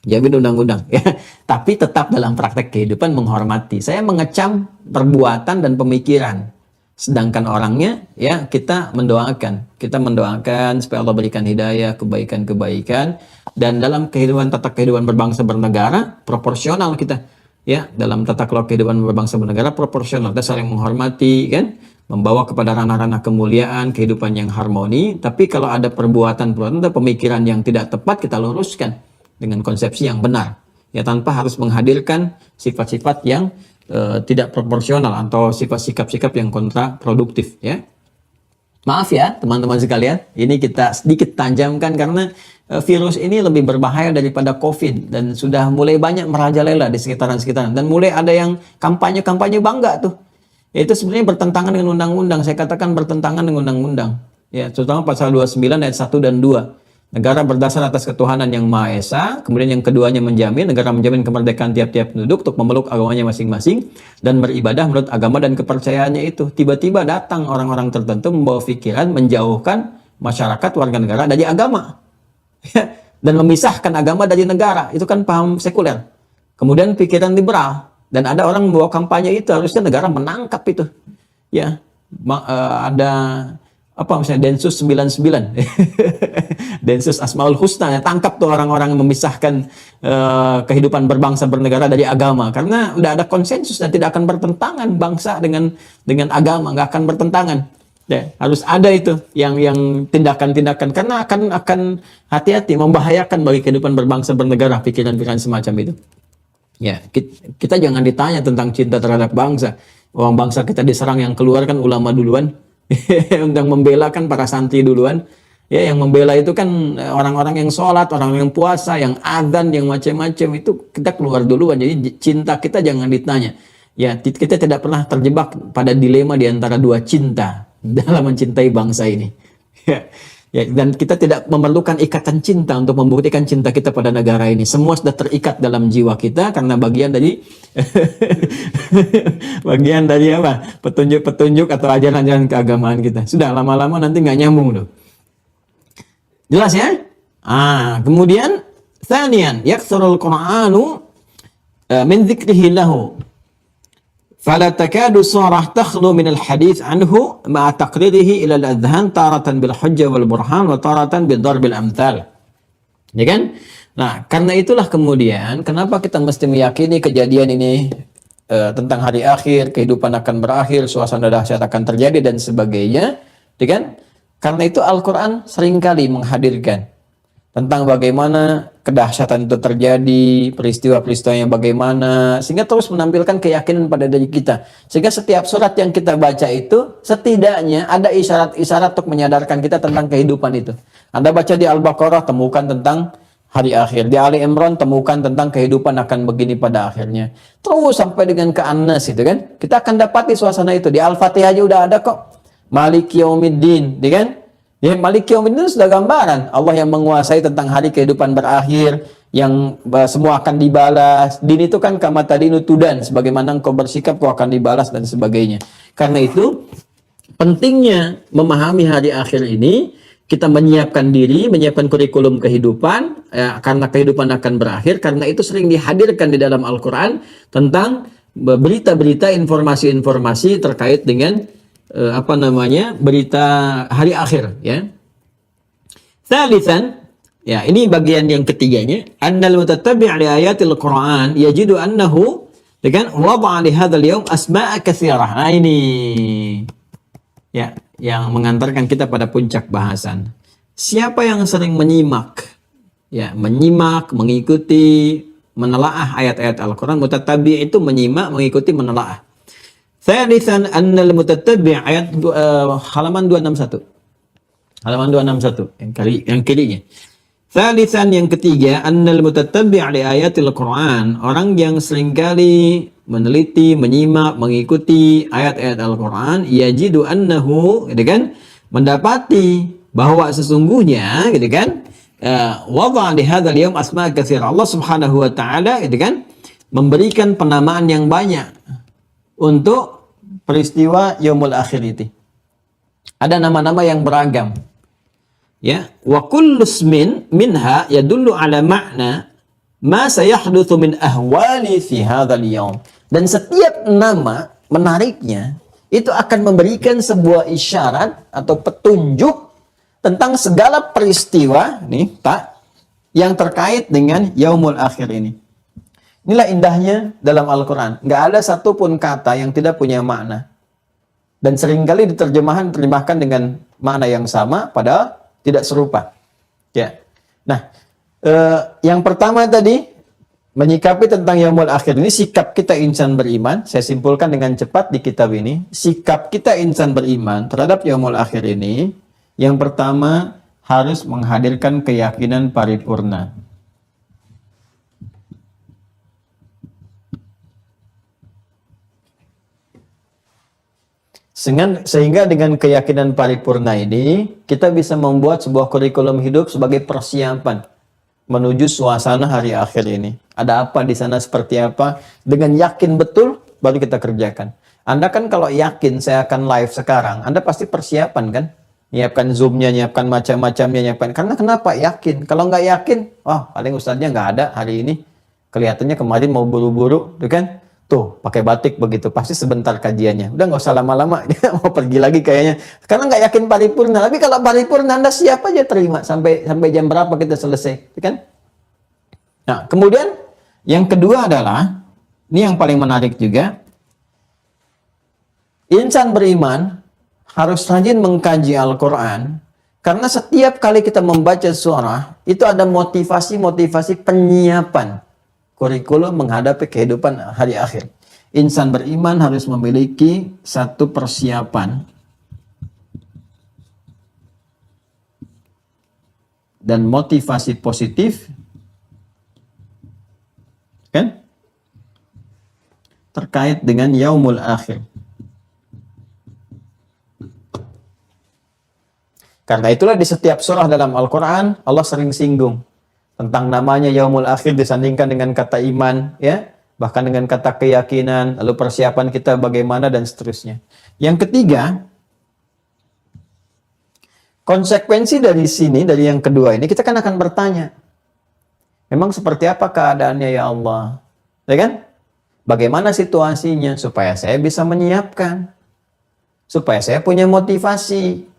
jamin undang-undang ya. Tapi tetap dalam praktek kehidupan menghormati. Saya mengecam perbuatan dan pemikiran. Sedangkan orangnya ya kita mendoakan supaya Allah berikan hidayah, kebaikan-kebaikan, dan dalam kehidupan tata kehidupan berbangsa bernegara proporsional kita. Ya, dalam tata kelola kehidupan berbangsa bernegara proporsional, kita saling menghormati kan, membawa kepada ranah-ranah kemuliaan, kehidupan yang harmoni. Tapi kalau ada perbuatan-perbuatan atau pemikiran yang tidak tepat, kita luruskan dengan konsepsi yang benar. Ya, tanpa harus menghadirkan sifat-sifat yang tidak proporsional atau sikap-sikap yang kontraproduktif ya. Maaf ya teman-teman sekalian, ini kita sedikit tajamkan karena virus ini lebih berbahaya daripada COVID dan sudah mulai banyak merajalela di sekitaran-sekitaran dan mulai ada yang kampanye-kampanye bangga tuh. Itu sebenarnya bertentangan dengan undang-undang. Saya katakan bertentangan dengan undang-undang. Ya, terutama pasal 29 ayat 1 dan 2. Negara berdasar atas ketuhanan yang Maha Esa, kemudian yang keduanya negara menjamin kemerdekaan tiap-tiap penduduk untuk memeluk agamanya masing-masing dan beribadah menurut agama dan kepercayaannya itu. Tiba-tiba datang orang-orang tertentu membawa pikiran menjauhkan masyarakat warga negara dari agama. Dan memisahkan agama dari negara. Itu kan paham sekuler. Kemudian pikiran liberal. Dan ada orang membawa kampanye itu, harusnya negara menangkap itu. Ya, ada apa misalnya Densus 99 Densus Asmaul Husna, ya, tangkap tuh orang-orang yang memisahkan kehidupan berbangsa bernegara dari agama, karena udah ada konsensus dan tidak akan bertentangan bangsa dengan agama, nggak akan bertentangan ya. Harus ada itu yang tindakan-tindakan, karena akan hati-hati, membahayakan bagi kehidupan berbangsa bernegara pikiran-pikiran semacam itu ya. Kita jangan ditanya tentang cinta terhadap bangsa. Orang bangsa kita diserang, yang keluar kan ulama duluan untuk membela kan para santri duluan ya. Yang membela itu kan orang-orang yang sholat, orang yang puasa, yang adzan, yang macam-macam, itu kita keluar duluan. Jadi cinta kita jangan ditanya ya. Kita tidak pernah terjebak pada dilema di antara dua cinta dalam mencintai bangsa ini ya. Dan kita tidak memerlukan ikatan cinta untuk membuktikan cinta kita pada negara ini. Semua sudah terikat dalam jiwa kita karena bagian dari bagian dari apa? Petunjuk-petunjuk atau ajaran-ajaran keagamaan kita. Sudah lama-lama nanti nggak nyambung tuh. Jelas ya? Kemudian tsaniyan yaktsarul Qur'anu min dzikrihi lahu. فلا تكاد الصورة تخلو من الحديث عنه مع تقريره إلى الأذهان تارة بالحجة والبرهان وتارة بالضرب الأمثال. Ya kan? Nah, karena itulah kemudian kenapa kita mesti meyakini kejadian ini tentang hari akhir, kehidupan akan berakhir, suasana dahsyat akan terjadi dan sebagainya, ya kan? Karena itu Al-Qur'an seringkali menghadirkan tentang bagaimana kedahsyatan itu terjadi, peristiwa-peristiwa yang bagaimana, sehingga terus menampilkan keyakinan pada diri kita. Sehingga setiap surat yang kita baca itu setidaknya ada isyarat-isyarat untuk menyadarkan kita tentang kehidupan itu. Anda baca di Al-Baqarah, temukan tentang hari akhir. Di Ali Imran, temukan tentang kehidupan akan begini pada akhirnya. Terus sampai dengan ke An-Nas itu kan, kita akan dapati suasana itu. Di Al-Fatihah aja udah ada kok. Maliki Yaumiddin, ya kan? Ya, Malik Yaumiddin itu sudah gambaran Allah yang menguasai tentang hari kehidupan berakhir, yang semua akan dibalas. Din itu kan kama tadinu tudan, sebagaimana engkau bersikap kau akan dibalas dan sebagainya. Karena itu pentingnya memahami hari akhir ini, kita menyiapkan diri, menyiapkan kurikulum kehidupan ya, karena kehidupan akan berakhir. Karena itu sering dihadirkan di dalam Al-Quran tentang berita-berita, informasi-informasi terkait dengan berita hari akhir ya. Tsalitsan, ya ini bagian yang ketiganya, annal mutatabbi' li ayatil Qur'an yajidu annahu dengan wada'a li hadzal yaum asma'a katsirah. Nah ini ya yang mengantarkan kita pada puncak bahasan. Siapa yang sering menyimak, mengikuti, menelaah ayat-ayat Al-Qur'an, mutatabbi' itu menyimak, mengikuti, menelaah. Tsalitsan annal mutatabbi' ayat halaman 261. Halaman 261 yang kirinya. Tsalitsan yang ketiga, annal mutatabbi' li ayatil Qur'an, orang yang seringkali meneliti, menyimak, mengikuti ayat-ayat Al-Qur'an, yajidu annahu, gitu kan, mendapati bahwa sesungguhnya, gitu kan, wada'a li hadzal yaum asma' katsira. Allah Subhanahu wa taala, gitu kan, memberikan penamaan yang banyak untuk peristiwa Yaumul Akhir itu. Ada nama-nama yang beragam. Ya, wa kullu ismin minha yadullu ala ma'na ma sayahdutsu min ahwali fi hadzal yaum. Dan setiap nama menariknya itu akan memberikan sebuah isyarat atau petunjuk tentang segala peristiwa nih Pak yang terkait dengan yaumul akhir ini. Inilah indahnya dalam Al-Quran. Nggak ada satupun kata yang tidak punya makna. Dan seringkali diterjemahkan dengan makna yang sama, padahal tidak serupa. Ya. Nah, yang pertama tadi, menyikapi tentang yaumul akhir ini, sikap kita insan beriman, saya simpulkan dengan cepat di kitab ini, sikap kita insan beriman terhadap yaumul akhir ini, yang pertama harus menghadirkan keyakinan paripurna. Sehingga dengan keyakinan paripurna ini, kita bisa membuat sebuah kurikulum hidup sebagai persiapan menuju suasana hari akhir ini. Ada apa di sana, seperti apa, dengan yakin betul, baru kita kerjakan. Anda kan kalau yakin saya akan live sekarang, Anda pasti persiapan kan? Nyiapkan Zoom-nya, nyiapkan macam-macamnya, nyiapkan. Karena kenapa? Yakin. Kalau nggak yakin, paling ustadznya nggak ada hari ini. Kelihatannya kemarin mau buru-buru, tuh kan? Tuh, pakai batik begitu, pasti sebentar kajiannya. Udah nggak usah lama-lama, dia mau pergi lagi kayaknya. Karena nggak yakin paripurna. Tapi kalau paripurna Anda siap aja terima sampai jam berapa kita selesai, kan? Nah, kemudian yang kedua adalah, ini yang paling menarik juga, insan beriman harus rajin mengkaji Al-Quran, karena setiap kali kita membaca surah, itu ada motivasi-motivasi penyiapan kurikulum menghadapi kehidupan hari akhir. Insan beriman harus memiliki satu persiapan dan motivasi positif, kan? Terkait dengan yaumul akhir. Karena itulah di setiap surah dalam Al-Quran, Allah sering singgung tentang namanya yaumul akhir disandingkan dengan kata iman, ya, bahkan dengan kata keyakinan, lalu persiapan kita bagaimana dan seterusnya. Yang ketiga, konsekuensi dari sini, dari yang kedua ini, kita kan akan bertanya, memang seperti apa keadaannya ya Allah, ya kan? Bagaimana situasinya supaya saya bisa menyiapkan, supaya saya punya motivasi,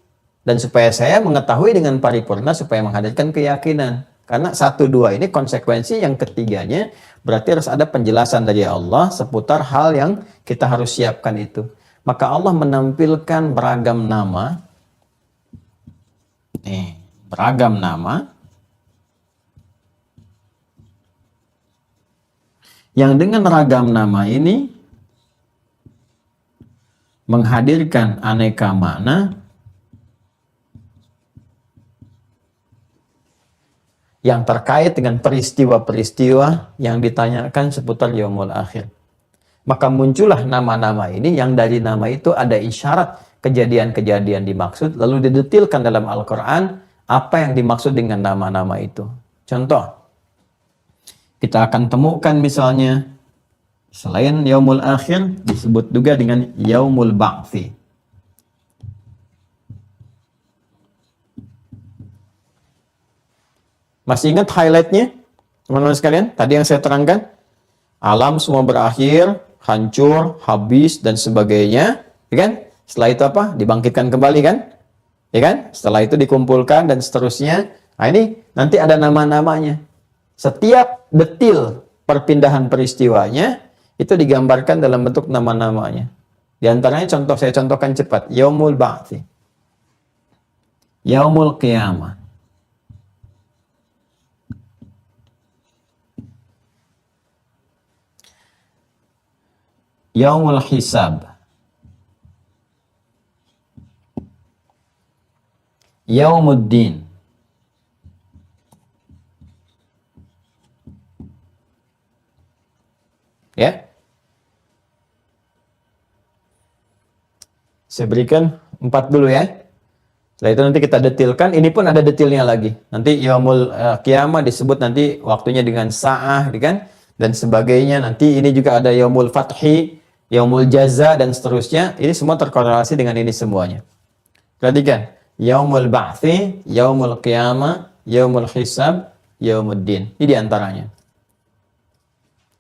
dan supaya saya mengetahui dengan paripurna supaya menghadirkan keyakinan. Karena 1, 2 ini konsekuensi yang ketiganya berarti harus ada penjelasan dari Allah seputar hal yang kita harus siapkan itu. Maka Allah menampilkan beragam nama. Beragam nama. Yang dengan ragam nama ini menghadirkan aneka makna yang terkait dengan peristiwa-peristiwa yang ditanyakan seputar yaumul akhir. Maka muncullah nama-nama ini, yang dari nama itu ada isyarat kejadian-kejadian dimaksud, lalu didetilkan dalam Al-Quran apa yang dimaksud dengan nama-nama itu. Contoh, kita akan temukan misalnya, selain yaumul akhir, disebut juga dengan yaumul ba'thi. Masih ingat highlightnya, teman-teman sekalian? Tadi yang saya terangkan, alam semua berakhir, hancur, habis, dan sebagainya, ya kan? Setelah itu apa? Dibangkitkan kembali, kan? Ya kan? Setelah itu dikumpulkan, dan seterusnya. Nah, ini nanti ada nama-namanya. Setiap detil perpindahan peristiwanya, itu digambarkan dalam bentuk nama-namanya. Di antaranya saya contohkan cepat. Yaumul Ba'thi. Yaumul Qiyamah. Yaumul Hisab. Yaumuddin. Ya. Saya berikan 4 dulu ya. Setelah itu nanti kita detilkan. Ini pun ada detilnya lagi. Nanti yaumul qiyamah disebut nanti waktunya dengan sa'ah, kan? Dan sebagainya. Nanti ini juga ada yaumul fathi, yaumul jaza, dan seterusnya. Ini semua terkorelasi dengan ini semuanya. Perhatikan. Yaumul ba'thi, yaumul qiyamah, yaumul hisab, yaumuddin. Ini diantaranya.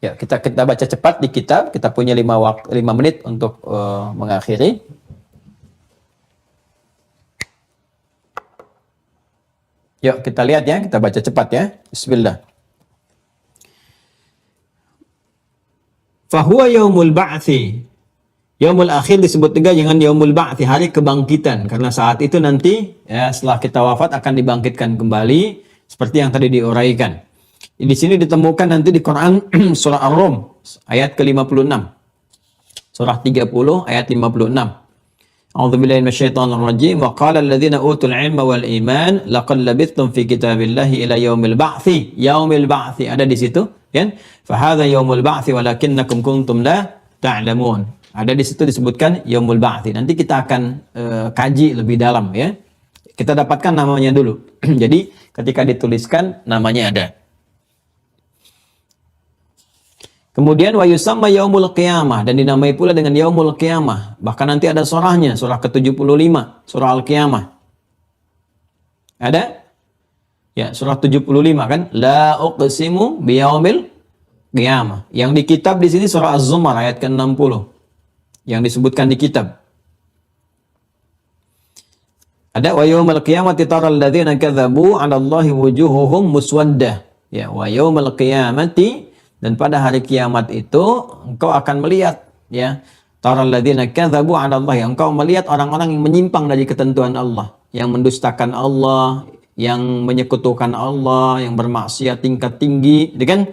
Ya, kita baca cepat di kitab. Kita punya 5 menit untuk mengakhiri. Yuk kita lihat ya, kita baca cepat ya. Bismillah. Fahuwa yaumul ba'thi. Yaumul akhir disebut juga dengan yaumul ba'thi, hari kebangkitan. Karena saat itu nanti ya setelah kita wafat akan dibangkitkan kembali seperti yang tadi diuraikan. Di sini ditemukan nanti di Quran surah Ar-Rum ayat ke-56. Surah 30 ayat 56. A'udzubillahi minasyaitonir rajim. Wa qala alladziina utul 'ilma wal iman laqad labithtum fi kitabillahi ila yaumil ba'tsi. Yaumil ba'tsi ada di situ, kan? Fa hadza yaumul ba'tsi walakinnakum kuntum la ta'lamun. Ada di situ disebutkan yaumul ba'tsi. Nanti kita akan kaji lebih dalam ya. Kita dapatkan namanya dulu. Jadi ketika dituliskan namanya ada. Kemudian wa yusamma yaumul qiyamah, dan dinamai pula dengan yaumul qiyamah. Bahkan nanti ada surahnya, surah ke-75, surah Al-Qiyamah. Ada? Ya, surah 75 kan? La uqsimu biyaumil qiyamah. Yang di kitab di sini surah Az-Zumar ayat ke-60. Yang disebutkan di kitab. Ada wa yaumil qiyamati taral ladzina kadzabu 'ala Allahi wujuhuhum muswaddah. Ya, wa yaumil qiyamati, dan pada hari kiamat itu engkau akan melihat ya taral ladzina kadzabu 'ala Allah, engkau melihat orang-orang yang menyimpang dari ketentuan Allah, yang mendustakan Allah, yang menyekutukan Allah, yang bermaksiat tingkat tinggi, gitu kan?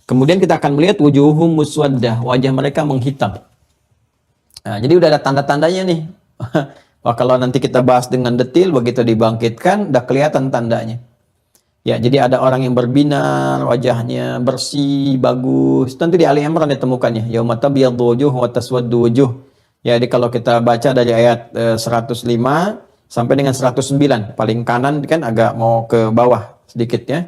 Kemudian kita akan melihat wujuhum muswaddah, wajah mereka menghitam. Nah, jadi udah ada tanda-tandanya nih. Wah, kalau nanti kita bahas dengan detail, begitu dibangkitkan udah kelihatan tandanya. Ya, jadi ada orang yang berbinar, wajahnya bersih, bagus. Nanti di Ali Imran ditemukannya. Yauma tabyaddu wujuh wa taswaddu wujuh. Ya, jadi kalau kita baca dari ayat 105 sampai dengan 109, paling kanan kan agak mau ke bawah sedikit ya.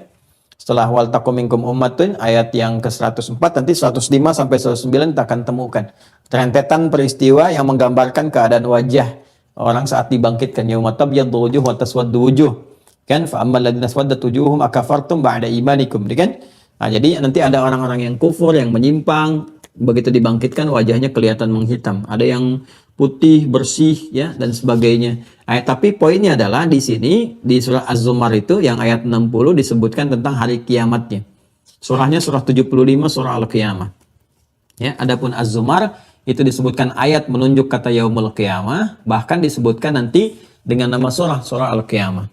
Setelah wal takum minkum ummatun, ayat yang ke-104, nanti 105 sampai 109 kita akan temukan rentetan peristiwa yang menggambarkan keadaan wajah orang saat dibangkitkan. Yauma tabyaddu wujuh wa taswaddu wujuh. Kan fa ammal ladzina swaddat wujuhum akafartum ba'da imanikum, kan? Nah, jadi nanti ada orang-orang yang kufur, yang menyimpang, begitu dibangkitkan wajahnya kelihatan menghitam. Ada yang putih, bersih ya dan sebagainya. Tapi poinnya adalah di sini di surah Az-Zumar itu yang ayat 60 disebutkan tentang hari kiamatnya. Surahnya surah 75 surah Al-Qiyamah. Ya, adapun Az-Zumar itu disebutkan ayat menunjuk kata yaumul qiyamah, bahkan disebutkan nanti dengan nama surah Al-Qiyamah.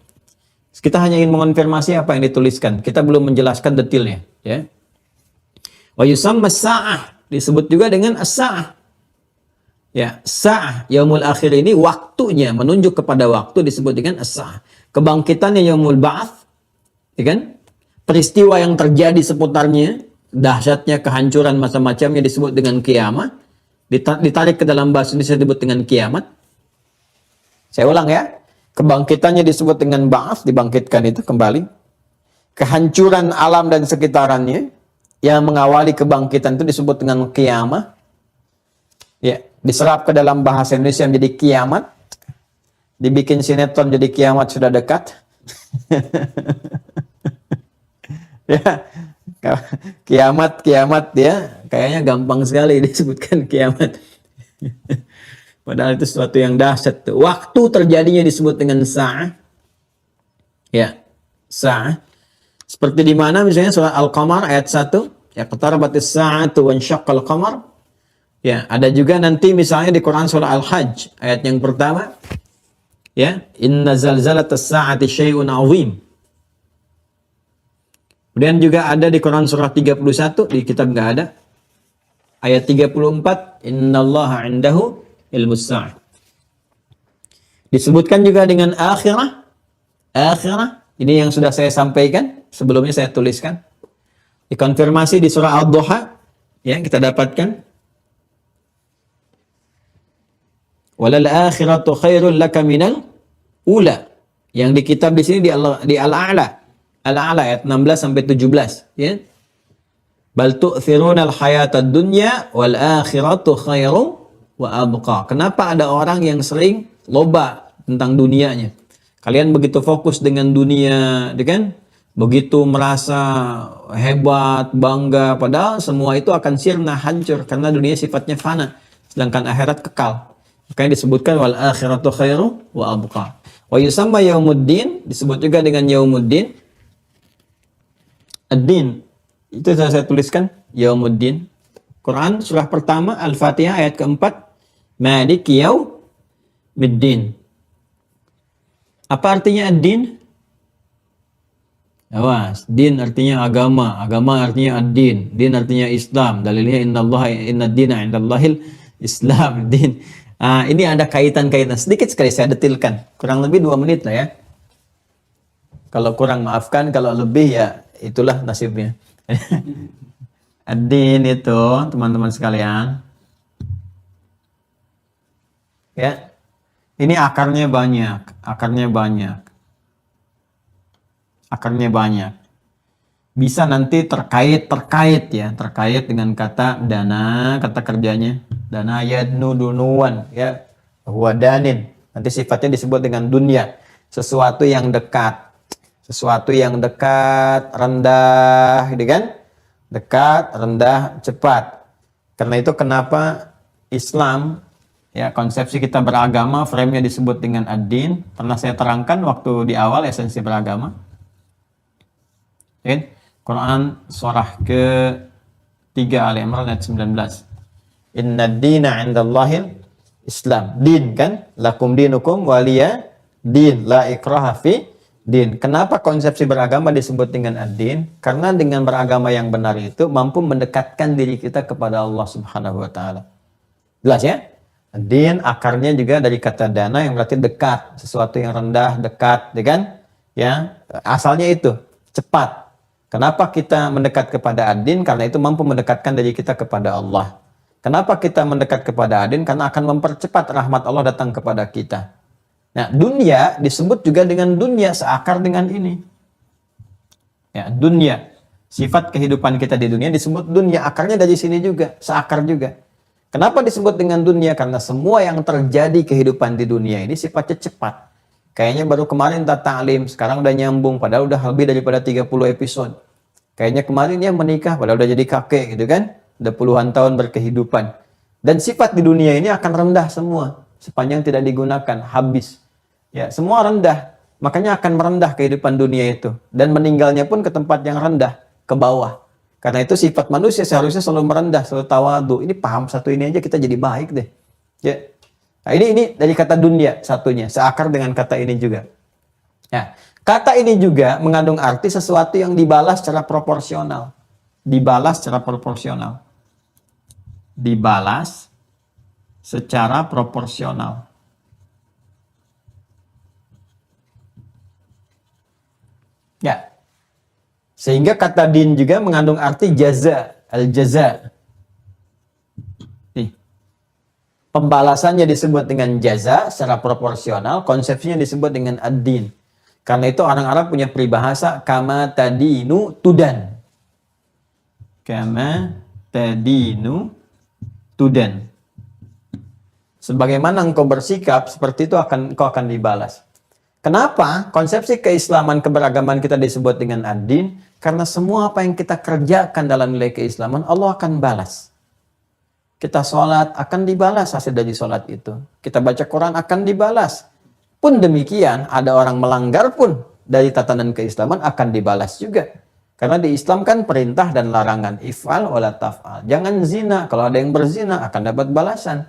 Kita hanya ingin mengonfirmasi apa yang dituliskan. Kita belum menjelaskan detailnya. Ya. Wa yusamma sa'ah, disebut juga dengan as-sa'ah. Ya, sa'ah yaumul akhir ini waktunya menunjuk kepada waktu disebut dengan as-sa'ah. Kebangkitannya yaumul ba'ats, ya kan? Peristiwa yang terjadi seputarnya, dahsyatnya kehancuran macam-macamnya disebut dengan kiamat. Ditarik ke dalam bahasa Indonesia disebut dengan kiamat. Saya ulang ya. Kebangkitannya disebut dengan ba'ats, dibangkitkan itu kembali. Kehancuran alam dan sekitarannya yang mengawali kebangkitan itu disebut dengan kiamat. Ya, diserap ke dalam bahasa Indonesia menjadi kiamat. Dibikin sinetron jadi kiamat sudah dekat. Ya, kiamat ya, kayaknya gampang sekali disebutkan kiamat. Padahal itu sesuatu yang dahsyat. Waktu terjadinya disebut dengan sa'ah. Ya, sa'ah. Seperti di mana misalnya surah Al-Qamar ayat 1, ya qatarabatis sa'atu wa insyaqqal qamar. Ya, ada juga nanti misalnya di Quran surah Al-Hajj ayat yang pertama. Ya, inna zalzalatas sa'ati syai'un 'azim. Kemudian juga ada di Quran surah 31, di kitab enggak ada. Ayat 34, innallaha 'indahu ilmus sa'ah. Disebutkan juga dengan akhirah. Akhirah, ini yang sudah saya sampaikan, sebelumnya saya tuliskan. Dikonfirmasi di surah Ad-Duha, yang kita dapatkan. Walal akhiratu khairul laka minal ula. Yang di kitab di sini di Al-A'la. Al-A'la ayat 16 sampai 17, ya. Bal tu'thirunal hayatad dunya wal akhiratu khairum wa abqa. Kenapa ada orang yang sering loba tentang dunianya? Kalian begitu fokus dengan dunia, kan? begitu merasa hebat, bangga, padahal semua itu akan sirna, hancur, karena dunia sifatnya fana, sedangkan akhirat kekal. Makanya disebutkan wal akhiratu khairu wa abqa. Wa yusamma yaumuddin, disebut juga dengan yaumuddin. Ad-din, itu saya tuliskan yaumuddin. Quran surah pertama Al-Fatihah ayat keempat, Maliki yaumiddin. Apa artinya ad-din? Awas, din artinya agama, agama artinya ad-din, din artinya Islam. Dalilnya inna dina indallahil Islam, din. Ini ada kaitan-kaitan sedikit sekali saya detilkan, kurang lebih 2 menit lah ya. Kalau kurang maafkan, kalau lebih ya itulah nasibnya. Ad-din itu teman-teman sekalian, ya, ini akarnya banyak, akarnya banyak. Bisa nanti terkait dengan kata dana, kata kerjanya dana yadnu dunuan, ya, huwa danin. Nanti sifatnya disebut dengan dunia, sesuatu yang dekat, rendah, gitu kan? Dekat, rendah, cepat. Karena itu kenapa Islam, ya, konsepsi kita beragama, frame-nya disebut dengan ad-din. Pernah saya terangkan waktu di awal esensi beragama. Quran surah ke-3 Ali Imran ayat 19. Inna dina indallahil Islam. Din kan? Lakum dinukum waliya din. La ikraha fi din. Kenapa konsepsi beragama disebut dengan ad-din? Karena dengan beragama yang benar itu mampu mendekatkan diri kita kepada Allah Subhanahu wa taala. Jelas ya? Ad-din akarnya juga dari kata dana yang berarti dekat, sesuatu yang rendah, dekat, ya kan? Ya, asalnya itu cepat. Kenapa kita mendekat kepada ad-din? Karena itu mampu mendekatkan diri kita kepada Allah. Kenapa kita mendekat kepada ad-din? Karena akan mempercepat rahmat Allah datang kepada kita. Nah, dunia disebut juga dengan dunia, seakar dengan ini. Ya, dunia. Sifat kehidupan kita di dunia disebut dunia. Akarnya dari sini juga, seakar juga. Kenapa disebut dengan dunia? Karena semua yang terjadi kehidupan di dunia ini sifatnya cepat. Kayaknya baru kemarin ta'lim, sekarang udah nyambung, padahal udah lebih daripada 30 episode. Kayaknya kemarin dia menikah, padahal udah jadi kakek gitu kan. Udah puluhan tahun berkehidupan. Dan sifat di dunia ini akan rendah semua. Sepanjang tidak digunakan, habis. Ya, semua rendah. Makanya akan merendah kehidupan dunia itu. Dan meninggalnya pun ke tempat yang rendah, ke bawah. Karena itu sifat manusia seharusnya selalu merendah, selalu tawadu. Ini paham satu ini aja kita jadi baik deh. Ya. Nah, ini dari kata dunia satunya, seakar dengan kata ini juga. Ya, kata ini juga mengandung arti sesuatu yang dibalas secara proporsional. Dibalas secara proporsional. Dibalas secara proporsional. Ya. Sehingga kata din juga mengandung arti jaza, al-jaza. Pembalasannya disebut dengan jaza secara proporsional, konsepsinya disebut dengan ad-din. Karena itu orang Arab punya peribahasa kama tadinu tudan. Kama tadinu tudan. Sebagaimana engkau bersikap, seperti itu engkau akan dibalas. Kenapa konsepsi keislaman, keberagaman kita disebut dengan ad-din? Karena semua apa yang kita kerjakan dalam nilai keislaman, Allah akan balas. Kita sholat akan dibalas hasil dari sholat itu. Kita baca Quran akan dibalas. Pun demikian, ada orang melanggar pun dari tatanan keislaman akan dibalas juga. Karena di Islam kan perintah dan larangan. If'al wala taf'al. Jangan zina. Kalau ada yang berzina akan dapat balasan.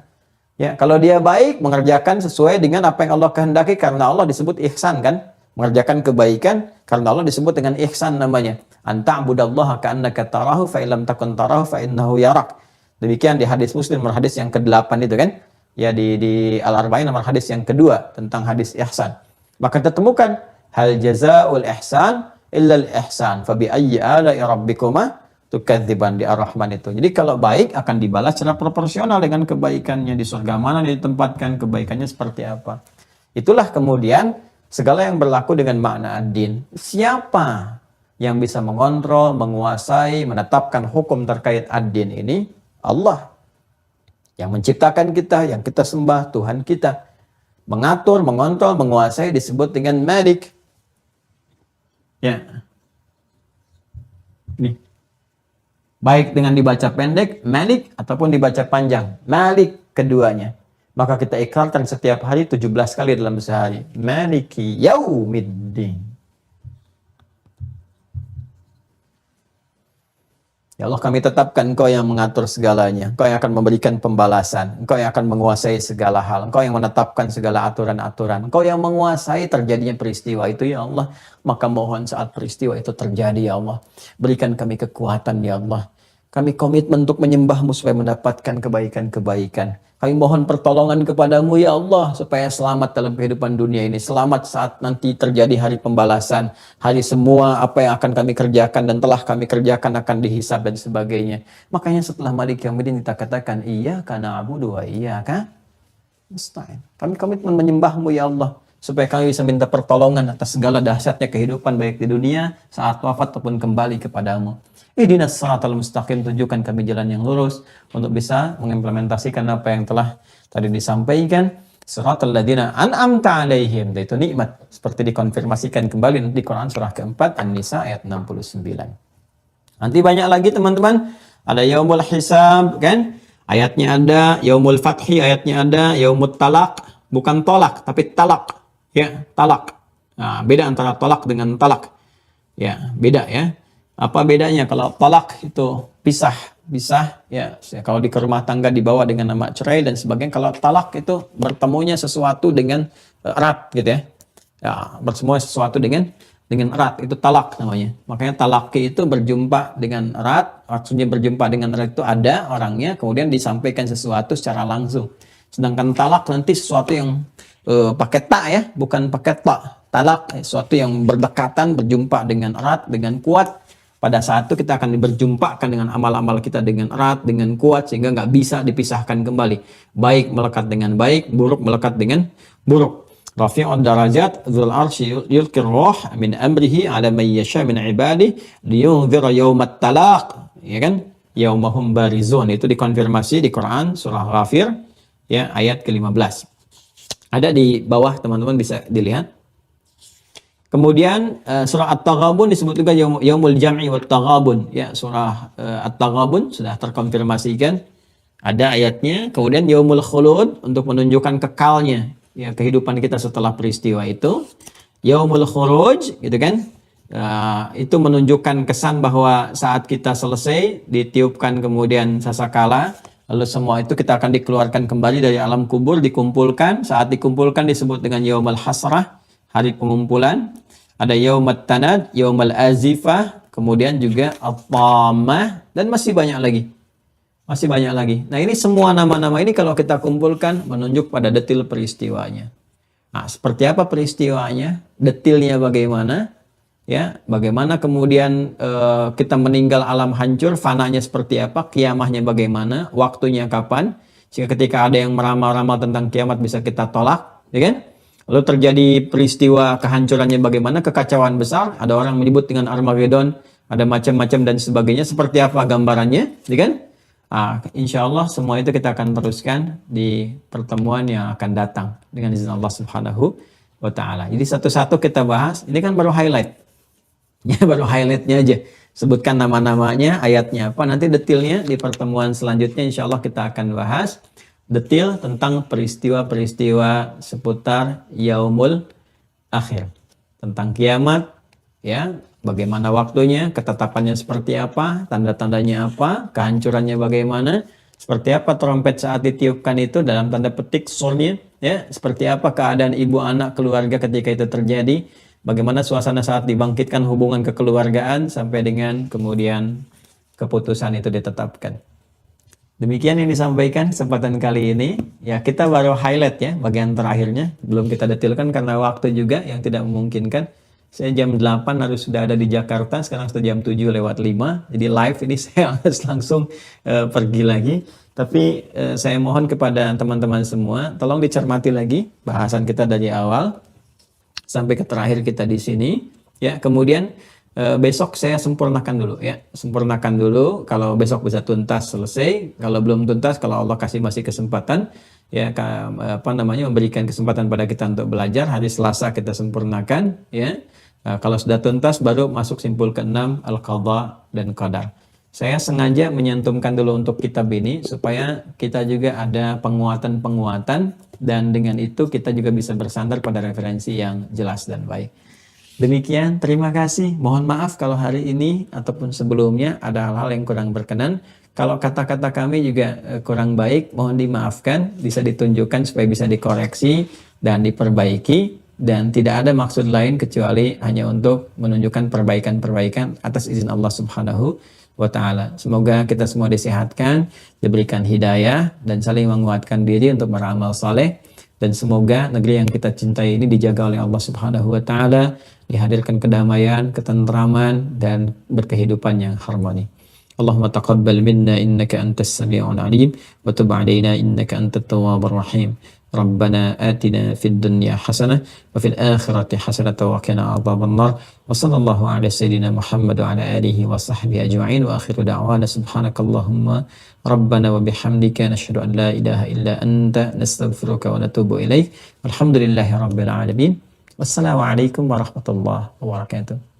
Ya, kalau dia baik, mengerjakan sesuai dengan apa yang Allah kehendaki. Karena Allah disebut ihsan kan. Mengerjakan kebaikan karena Allah disebut dengan ihsan namanya. Anta'budallaha ka'annaka tarahu fa'ilam takun tarahu fa'innahu yarak. Demikian di hadis Muslim nomor hadis yang ke-8 itu kan. Ya di Al-Arba'in nomor hadis yang kedua tentang hadis ihsan. Maka kita temukan hal jazaa'ul ihsan illa al-ihsan fa bi ayyi ala'i rabbikuma tukadziban di Ar-Rahman itu. Jadi kalau baik akan dibalas secara proporsional dengan kebaikannya. Di surga mana ditempatkan, kebaikannya seperti apa. Itulah kemudian segala yang berlaku dengan makna ad-din. Siapa yang bisa mengontrol, menguasai, menetapkan hukum terkait ad-din ini? Allah yang menciptakan kita, yang kita sembah, Tuhan kita. Mengatur, mengontrol, menguasai disebut dengan Malik. Ya. Baik dengan dibaca pendek, Malik, ataupun dibaca panjang, Malik keduanya. Maka kita ikrarkan setiap hari 17 kali dalam sehari. Maliki yaumiddin. Ya Allah, kami tetapkan Engkau yang mengatur segalanya. Engkau yang akan memberikan pembalasan. Engkau yang akan menguasai segala hal. Engkau yang menetapkan segala aturan-aturan. Engkau yang menguasai terjadinya peristiwa itu, ya Allah. Maka mohon saat peristiwa itu terjadi, ya Allah, berikan kami kekuatan, ya Allah. Kami komitmen untuk menyembah-Mu supaya mendapatkan kebaikan-kebaikan. Kami mohon pertolongan kepadamu, ya Allah, supaya selamat dalam kehidupan dunia ini. Selamat saat nanti terjadi hari pembalasan. Hari semua apa yang akan kami kerjakan dan telah kami kerjakan akan dihisab dan sebagainya. Makanya setelah Malik Yaumiddin kita katakan, Iyyaka na'budu wa iyyaka nasta'in. Kami komitmen menyembah-Mu, ya Allah, supaya kami bisa minta pertolongan atas segala dahsyatnya kehidupan baik di dunia, saat wafat ataupun kembali kepadamu. Ihdinas siratal mustaqim, tunjukkan kami jalan yang lurus untuk bisa mengimplementasikan apa yang telah tadi disampaikan. Siratal ladzina an'amta alaihim, itu nikmat seperti dikonfirmasikan kembali di Quran surah keempat An-Nisa ayat 69. Nanti banyak lagi teman-teman, ada yaumul hisab kan? Ayatnya ada, yaumul fathi ayatnya ada, yaumut talak, bukan tolak tapi talak. Ya, talak. Nah, beda antara tolak dengan talak. Ya, beda ya. Apa bedanya? Kalau talak itu pisah ya. Kalau di rumah tangga dibawa dengan nama cerai dan sebagainya. Kalau talak itu bertemunya sesuatu dengan erat gitu ya. Ya, bertemu sesuatu dengan erat, itu talak namanya. Makanya talaki itu berjumpa dengan erat, maksudnya berjumpa dengan erat itu ada orangnya, kemudian disampaikan sesuatu secara langsung. Sedangkan talak nanti sesuatu yang pakai tak ya, bukan pakai tak. Talak sesuatu yang berdekatan, berjumpa dengan erat, dengan kuat. Pada saat itu kita akan berjumpakan dengan amal-amal kita dengan erat, dengan kuat, sehingga nggak bisa dipisahkan kembali. Baik melekat dengan baik, buruk melekat dengan buruk. Rafi'ud darajat dzul arsy yulqir ruh min amrihi 'ala man yasha min ibadihi liyunzira yaumat talaq, ya kan? Yaumahum barizun, itu dikonfirmasi di Quran surah Ghafir ya ayat ke-15. Ada di bawah, teman-teman bisa dilihat. Kemudian surah At-Taghabun disebut juga Yaumul Jam'i wat Taghabun. Ya, surah At-Taghabun sudah terkonfirmasikan ada ayatnya. Kemudian Yaumul Khulud untuk menunjukkan kekalnya ya kehidupan kita setelah peristiwa itu. Yaumul Khuruj gitu kan. Itu menunjukkan kesan bahwa saat kita selesai ditiupkan kemudian sasakala, lalu semua itu kita akan dikeluarkan kembali dari alam kubur, dikumpulkan. Saat dikumpulkan disebut dengan Yaumul Hasrah, hari pengumpulan. Ada Yaumat Tanad, Yaumal Azifah, kemudian juga At-Tammah, dan masih banyak lagi. Masih banyak lagi. Nah, ini semua nama-nama ini kalau kita kumpulkan menunjuk pada detil peristiwanya. Nah, seperti apa peristiwanya? Detilnya bagaimana? Ya, bagaimana kemudian kita meninggal alam hancur, fananya seperti apa, kiamahnya bagaimana, waktunya kapan, sehingga ketika ada yang meramal-ramal tentang kiamat bisa kita tolak, ya kan? Lalu terjadi peristiwa kehancurannya bagaimana, kekacauan besar, ada orang menyebut dengan Armageddon, ada macam-macam dan sebagainya, seperti apa gambarannya, ya kan? Insya Allah semua itu kita akan teruskan di pertemuan yang akan datang dengan izin Allah Subhanahu wa Ta'ala. Jadi satu-satu kita bahas, ini kan baru highlight, ya baru highlightnya aja. Sebutkan nama-namanya, ayatnya apa, nanti detailnya di pertemuan selanjutnya insya Allah kita akan bahas detail tentang peristiwa-peristiwa seputar Yaumul Akhir, tentang kiamat, ya, bagaimana waktunya, ketetapannya seperti apa, tanda-tandanya apa, kehancurannya bagaimana, seperti apa trompet saat ditiupkan itu dalam tanda petik surnya, ya, seperti apa keadaan ibu anak keluarga ketika itu terjadi, bagaimana suasana saat dibangkitkan hubungan kekeluargaan sampai dengan kemudian keputusan itu ditetapkan. Demikian yang disampaikan kesempatan kali ini. Ya, kita baru highlight ya bagian terakhirnya. Belum kita detailkan karena waktu juga yang tidak memungkinkan. Saya jam 8 harus sudah ada di Jakarta. Sekarang sudah jam 7:05. Jadi live ini saya harus langsung pergi lagi. Tapi saya mohon kepada teman-teman semua, tolong dicermati lagi bahasan kita dari awal sampai ke terakhir kita di sini. Ya, kemudian besok saya sempurnakan dulu ya, sempurnakan dulu. Kalau besok bisa tuntas selesai, kalau belum tuntas, kalau Allah kasih masih kesempatan ya, memberikan kesempatan pada kita untuk belajar, hari Selasa kita sempurnakan ya. Kalau sudah tuntas baru masuk simpul ke-6 al-qadha dan qadar. Saya sengaja menyantumkan dulu untuk kitab ini supaya kita juga ada penguatan-penguatan dan dengan itu kita juga bisa bersandar pada referensi yang jelas dan baik. Demikian, terima kasih. Mohon maaf kalau hari ini ataupun sebelumnya ada hal-hal yang kurang berkenan. Kalau kata-kata kami juga kurang baik, mohon dimaafkan, bisa ditunjukkan supaya bisa dikoreksi dan diperbaiki. Dan tidak ada maksud lain kecuali hanya untuk menunjukkan perbaikan-perbaikan atas izin Allah Subhanahu wa Ta'ala. Semoga kita semua disehatkan, diberikan hidayah, dan saling menguatkan diri untuk beramal saleh. Dan semoga negeri yang kita cintai ini dijaga oleh Allah Subhanahu wa Ta'ala, dihadirkan kedamaian, ketentraman, dan berkehidupan yang harmoni. Allahumma taqabbal minna innaka antas sami'ul alim wa tub 'alaina innaka antat tawwabur rahim. Rabbana atina fid dunya hasanah wa fil akhirati hasanah wa qina adzabannar. Wa sallallahu ala sayyidina Muhammad wa ala alihi wa sahbihi ajma'in wa akhiru da'wana subhanakallahumma rabbana wa bihamdika nashhadu an la ilaha illa anta nastaghfiruka wa natubu ilaik. Walhamdulillahi rabbil alamin. Wassalamualaikum warahmatullahi wabarakatuh.